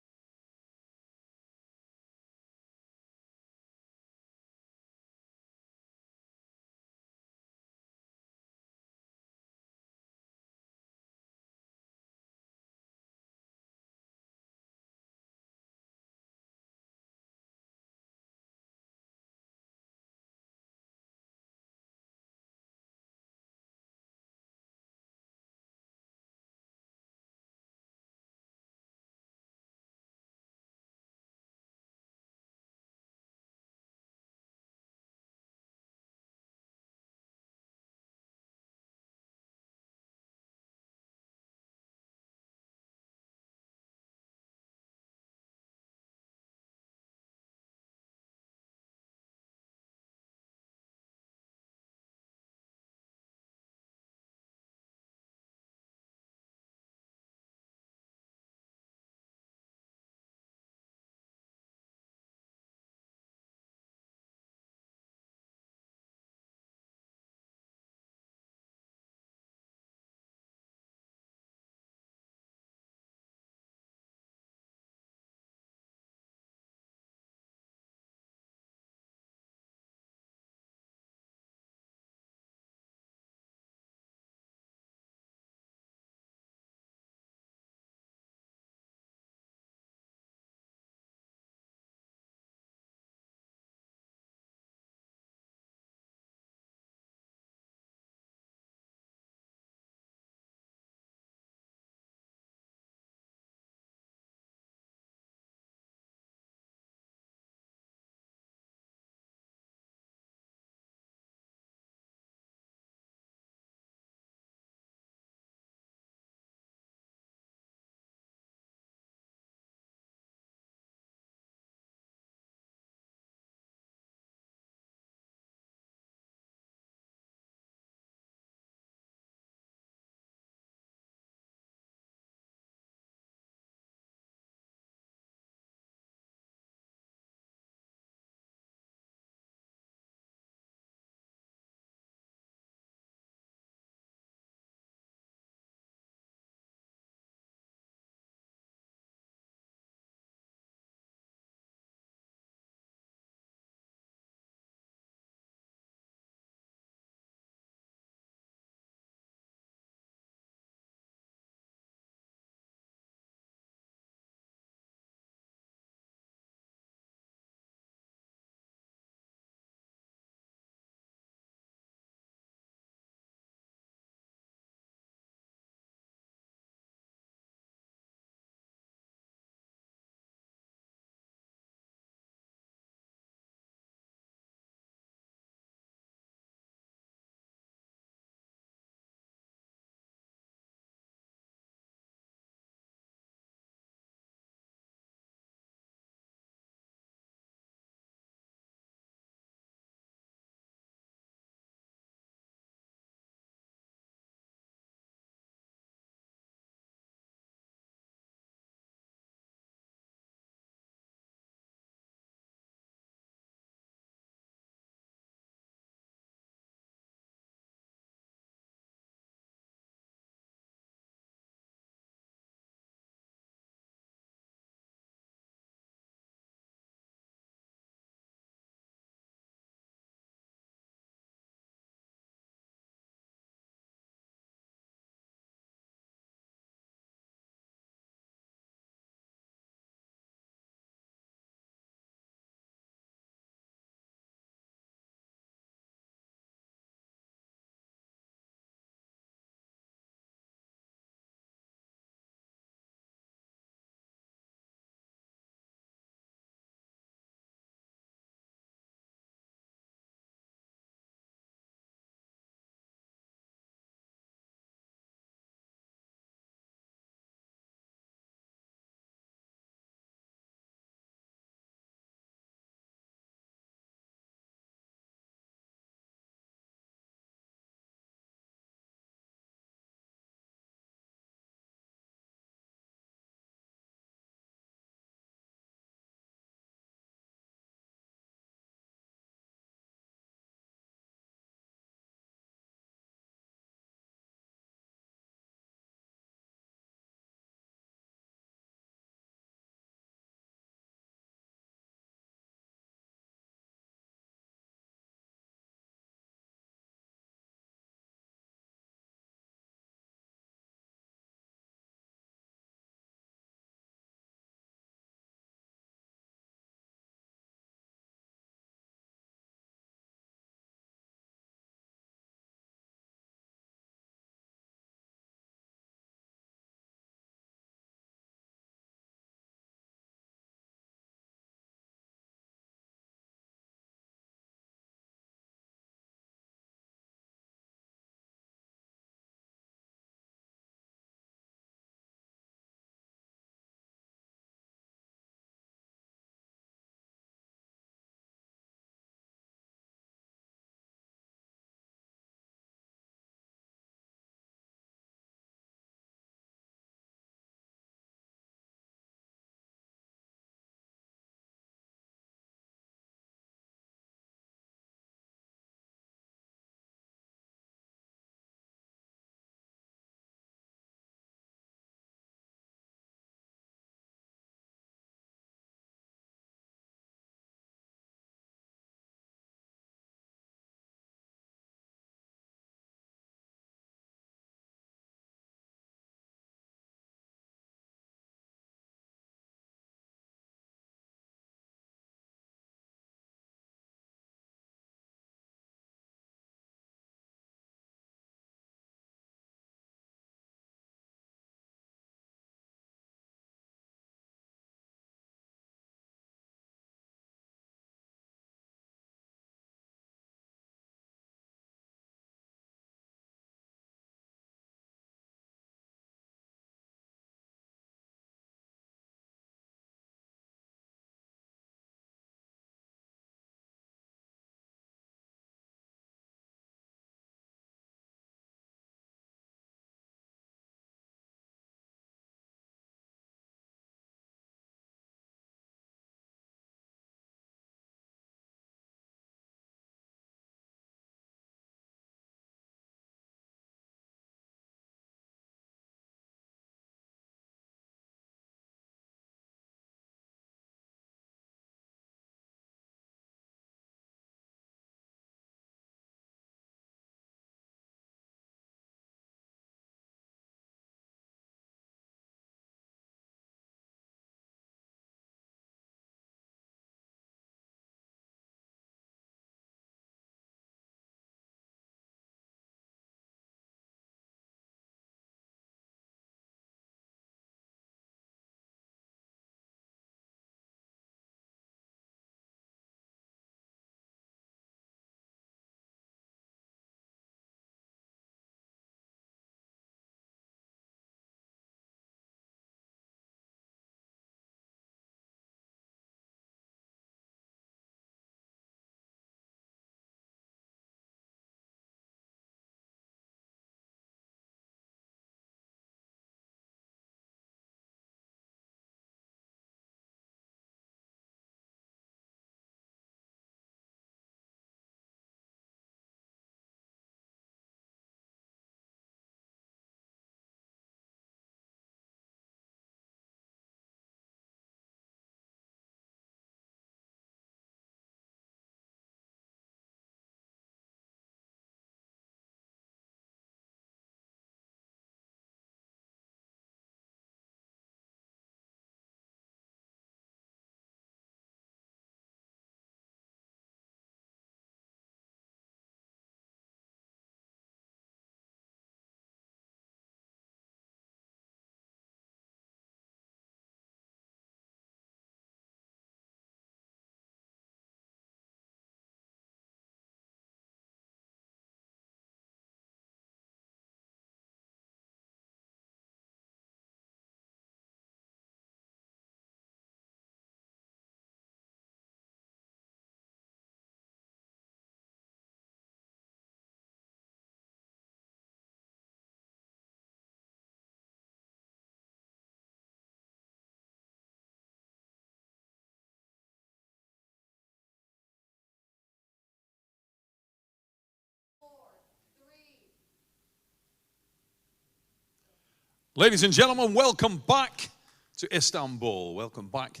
Ladies and gentlemen, welcome back to Istanbul. Welcome back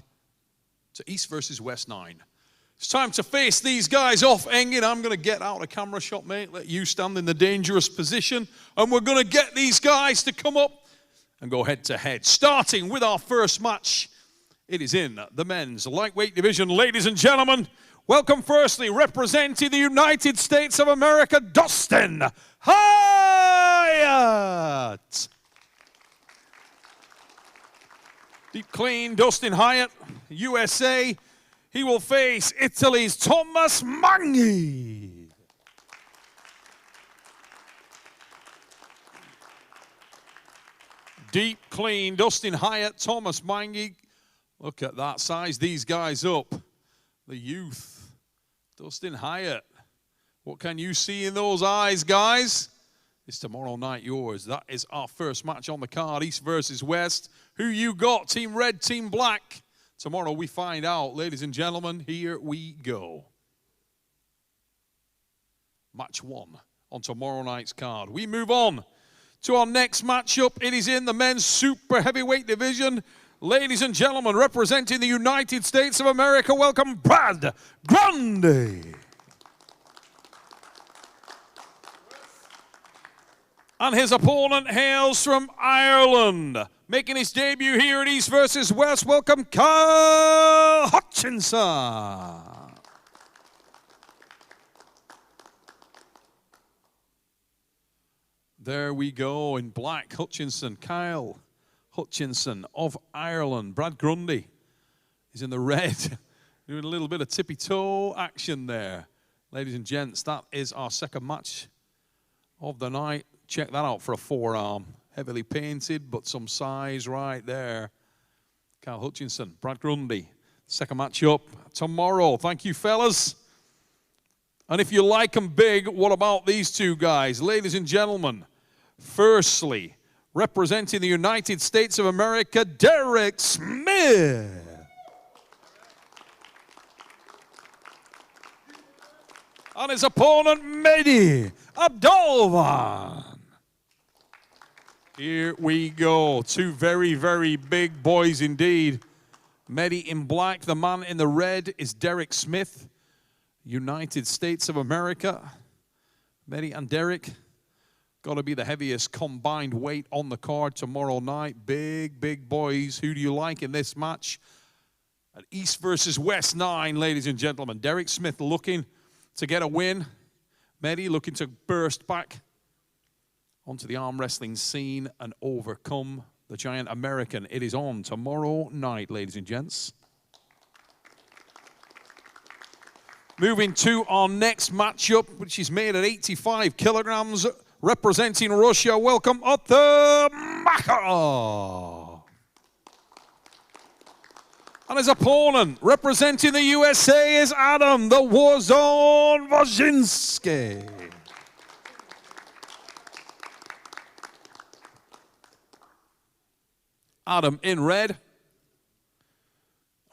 to East versus West 9. It's time to face these guys off, Engin. I'm going to get out of camera shot, mate. Let you stand in the dangerous position. And we're going to get these guys to come up and go head to head. Starting with our first match. It is in the men's lightweight division. Ladies and gentlemen, welcome firstly, representing the United States of America, Dustin Hyatt. Deep clean, Dustin Hyatt, USA. He will face Italy's Thomas Manghi. Deep clean, Dustin Hyatt, Thomas Manghi. Look at that, size these guys up. The youth, Dustin Hyatt. What can you see in those eyes, guys? It's tomorrow night yours. That is our first match on the card, East versus West. Who you got, Team Red, Team Black? Tomorrow we find out. Ladies and gentlemen, here we go. Match 1 on tomorrow night's card. We move on to our next matchup. It is in the men's super heavyweight division. Ladies and gentlemen, representing the United States of America, welcome Brad Grundy. And his opponent hails from Ireland. Making his debut here at East versus West, welcome Kyle Hutchinson. There we go in black, Hutchinson, Kyle Hutchinson of Ireland. Brad Grundy is in the red, doing a little bit of tippy toe action there. Ladies and gents, that is our second match of the night. Check that out for a forearm. Heavily painted, but some size right there. Kyle Hutchinson, Brad Grundy. Second match up tomorrow. Thank you, fellas. And if you like them big, what about these two guys? Ladies and gentlemen, firstly, representing the United States of America, Derek Smith. And his opponent, Mehdi Abdalvan. Here we go. Two very, very big boys indeed. Mehdi in black. The man in the red is Derek Smith, United States of America. Mehdi and Derek, got to be the heaviest combined weight on the card tomorrow night. Big, big boys. Who do you like in this match? At East versus West 9, ladies and gentlemen. Derek Smith looking to get a win. Mehdi looking to burst back onto the arm wrestling scene and overcome the giant American. It is on tomorrow night, ladies and gents. Moving to our next matchup, which is made at 85 kilograms, representing Russia. Welcome, Artur Makarov. And his opponent, representing the USA, is Adam, the Warzone Wojcinski. Adam in red.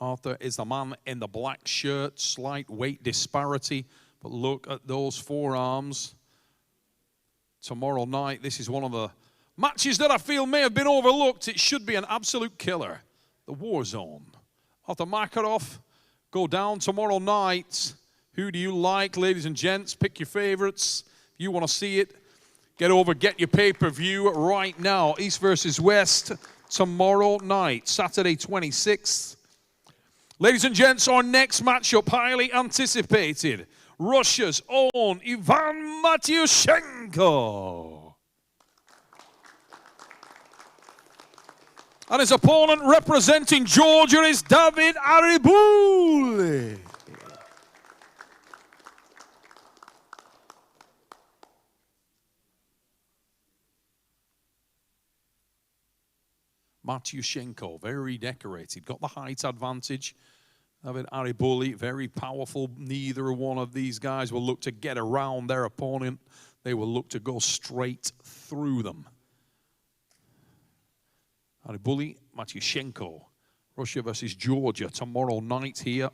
Arthur is the man in the black shirt. Slight weight disparity, but look at those forearms. Tomorrow night, this is one of the matches that I feel may have been overlooked. It should be an absolute killer. The Warzone. Arthur Makarov go down tomorrow night. Who do you like, ladies and gents? Pick your favorites. If you want to see it, get over, get your pay-per-view right now. East versus West. Tomorrow night, Saturday 26th. Ladies and gents, our next matchup, highly anticipated. Russia's own Ivan Matyushenko. And his opponent representing Georgia is David Aribuli. Matyushenko, very decorated, got the height advantage. David Aribuli, very powerful. Neither one of these guys will look to get around their opponent. They will look to go straight through them. Aribuli, Matyushenko, Russia versus Georgia tomorrow night here.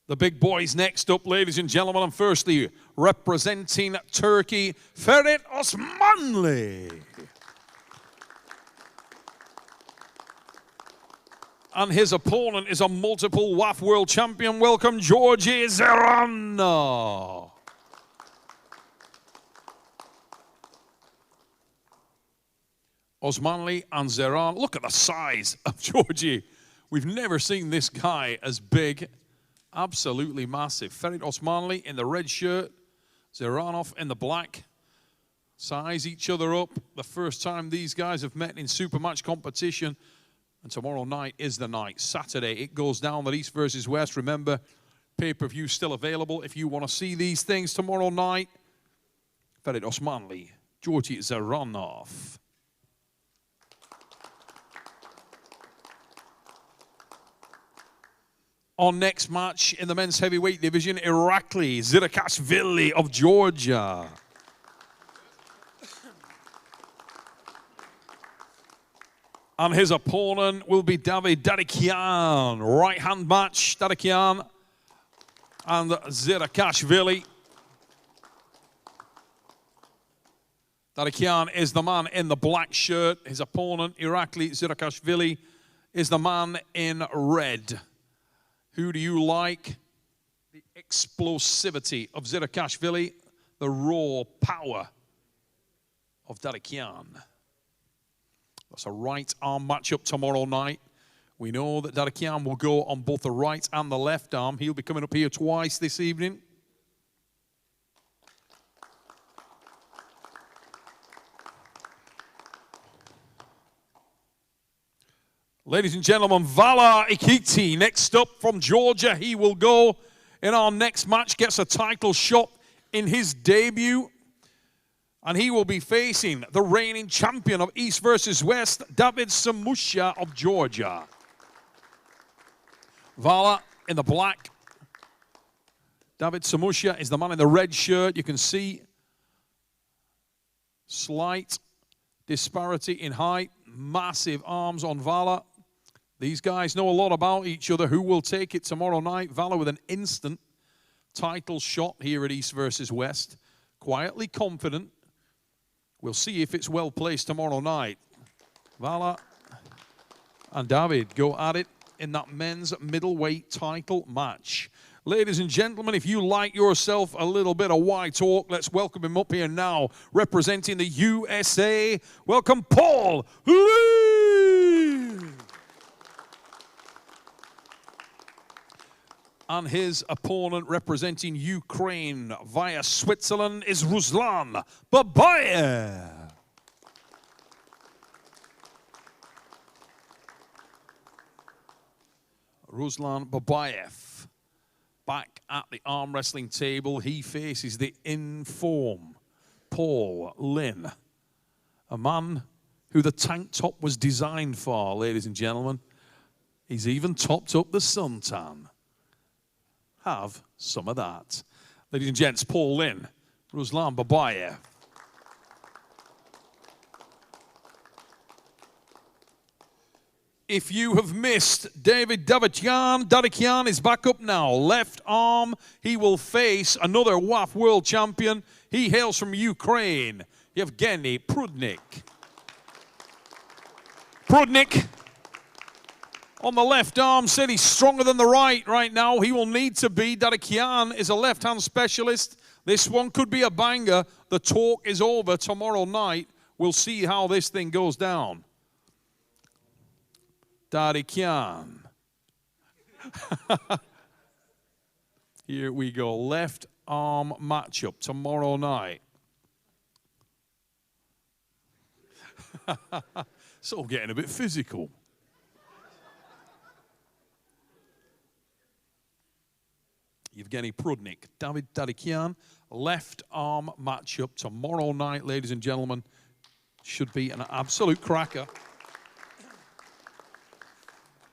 The big boys next up, ladies and gentlemen, and firstly, representing Turkey, Ferit Osmanli. And his opponent is a multiple WAF world champion. Welcome, Georgi Zeran. Osmanli and Zeran. Look at the size of Georgi. We've never seen this guy as big. Absolutely massive. Ferit Osmanli in the red shirt. Zeranov in the black. Size each other up. The first time these guys have met in super match competition. And tomorrow night is the night. Saturday, it goes down that East versus West. Remember, pay-per-view still available if you want to see these things tomorrow night. Ferit Osmanli, Georgi Zeranov. Our next match in the men's heavyweight division, Irakli Zirakashvili of Georgia. And his opponent will be David Dadikian. Right-hand match, Dadikian and Zirakashvili. Dadikian is the man in the black shirt. His opponent, Irakli Zirakashvili, is the man in red. Who do you like? The explosivity of Zirakashvili, the raw power of Dadikian. That's a right arm matchup tomorrow night. We know that Dadikian will go on both the right and the left arm. He'll be coming up here twice this evening. Ladies and gentlemen, Vala Ikiti, next up from Georgia. He will go in our next match, gets a title shot in his debut. And he will be facing the reigning champion of East versus West, David Samusha of Georgia. Vala in the black. David Samusha is the man in the red shirt. You can see slight disparity in height. Massive arms on Vala. These guys know a lot about each other. Who will take it tomorrow night? Vala with an instant title shot here at East versus West. Quietly confident. We'll see if it's well placed tomorrow night. Vala and David go at it in that men's middleweight title match. Ladies and gentlemen, if you like yourself a little bit of white talk, let's welcome him up here now, representing the USA. Welcome, Paul Lee! And his opponent representing Ukraine via Switzerland is Ruslan Babayev. Ruslan Babayev back at the arm wrestling table. He faces the in-form Paul Lynn, a man who the tank top was designed for, ladies and gentlemen. He's even topped up the suntan. Have some of that. Ladies and gents, Paul Lynn, Ruslan Babayev. If you have missed David Dadikian is back up now. Left arm, he will face another WAF world champion. He hails from Ukraine, Yevgeny Prudnik. Prudnik on the left arm said he's stronger than the right now. He will need to be. Dadikian is a left-hand specialist. This one could be a banger. The talk is over tomorrow night. We'll see how this thing goes down. Dadikian. Here we go. Left arm matchup tomorrow night. It's all getting a bit physical. Yevgeny Prudnik, David Dadikian, left arm matchup tomorrow night, ladies and gentlemen. Should be an absolute cracker.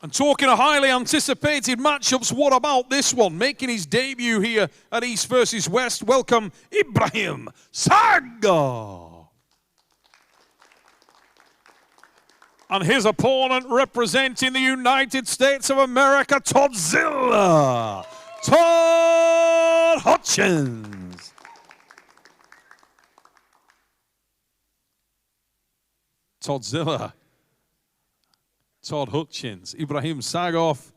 And talking of highly anticipated matchups, what about this one? Making his debut here at East versus West, welcome Ibrahim Saga. And his opponent representing the United States of America, Todzilla Todd Hutchins. Toddzilla. Todd Hutchins. Ibrahim Sagov.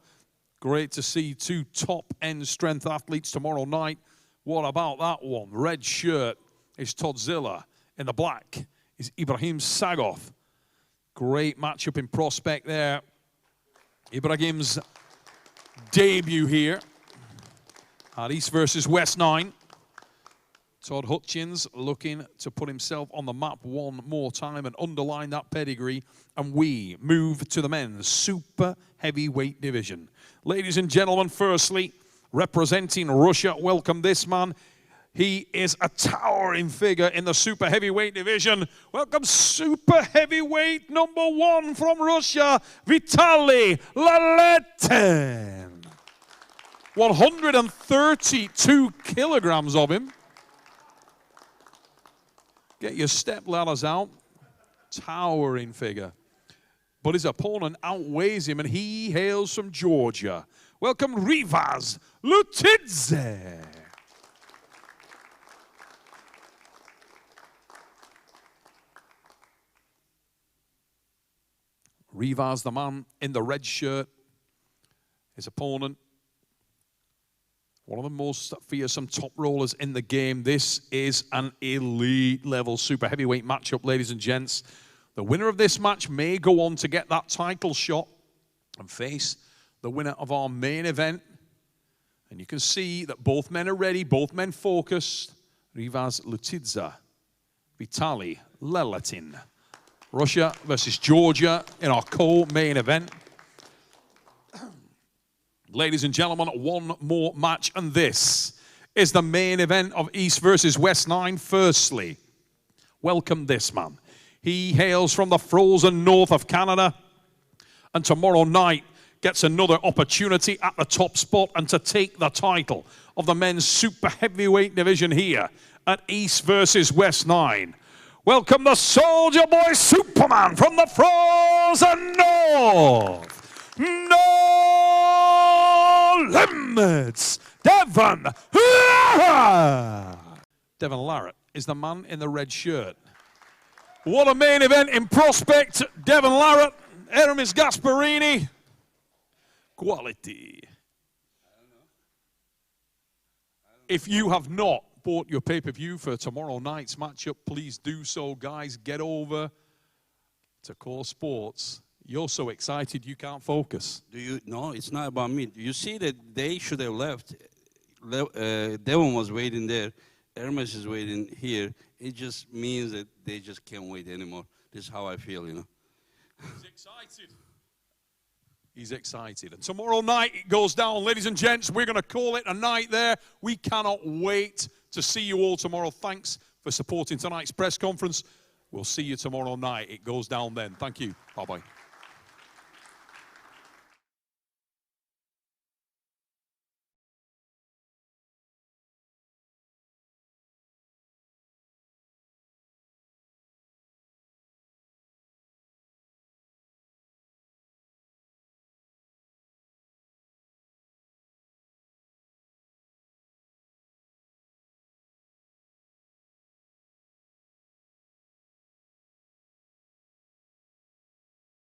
Great to see two top-end strength athletes tomorrow night. What about that one? Red shirt is Toddzilla. In the black is Ibrahim Sagov. Great matchup in prospect there. Ibrahim's debut here at East versus West 9. Todd Hutchins looking to put himself on the map one more time and underline that pedigree. And we move to the men's super heavyweight division. Ladies and gentlemen, firstly, representing Russia, welcome this man. He is a towering figure in the super heavyweight division. Welcome super heavyweight number 1 from Russia, Vitaly LARRATT. 132 kilograms of him. Get your step ladders out. Towering figure. But his opponent outweighs him, and he hails from Georgia. Welcome, Rivaz Lutidze. Rivaz, the man in the red shirt. His opponent, one of the most fearsome top rollers in the game. This is an elite level super heavyweight matchup, ladies and gents. The winner of this match may go on to get that title shot and face the winner of our main event. And you can see that both men are ready, both men focused. Rivaz Lutidze, Vitaly LARRATT. Russia versus Georgia in our co-main event. Ladies and gentlemen, one more match, and this is the main event of East versus West 9. Firstly, welcome this man. He hails from the frozen north of Canada, and tomorrow night gets another opportunity at the top spot and to take the title of the men's super heavyweight division here at East versus West 9. Welcome the Soldier Boy Superman from the frozen north. No limits, Devon. Devon LARRATT is the man in the red shirt. What a main event in prospect. Devon LARRATT, ERMES GASPARINI. Quality. If you have not bought your pay-per-view for tomorrow night's matchup, please do so, guys. Get over to Coresports. You're so excited you can't focus. No, it's not about me. You see that they should have left. Devon was waiting there. Hermes is waiting here. It just means that they just can't wait anymore. This is how I feel, you know. He's excited. He's excited. And tomorrow night it goes down. Ladies and gents, we're going to call it a night there. We cannot wait to see you all tomorrow. Thanks for supporting tonight's press conference. We'll see you tomorrow night. It goes down then. Thank you. Bye-bye.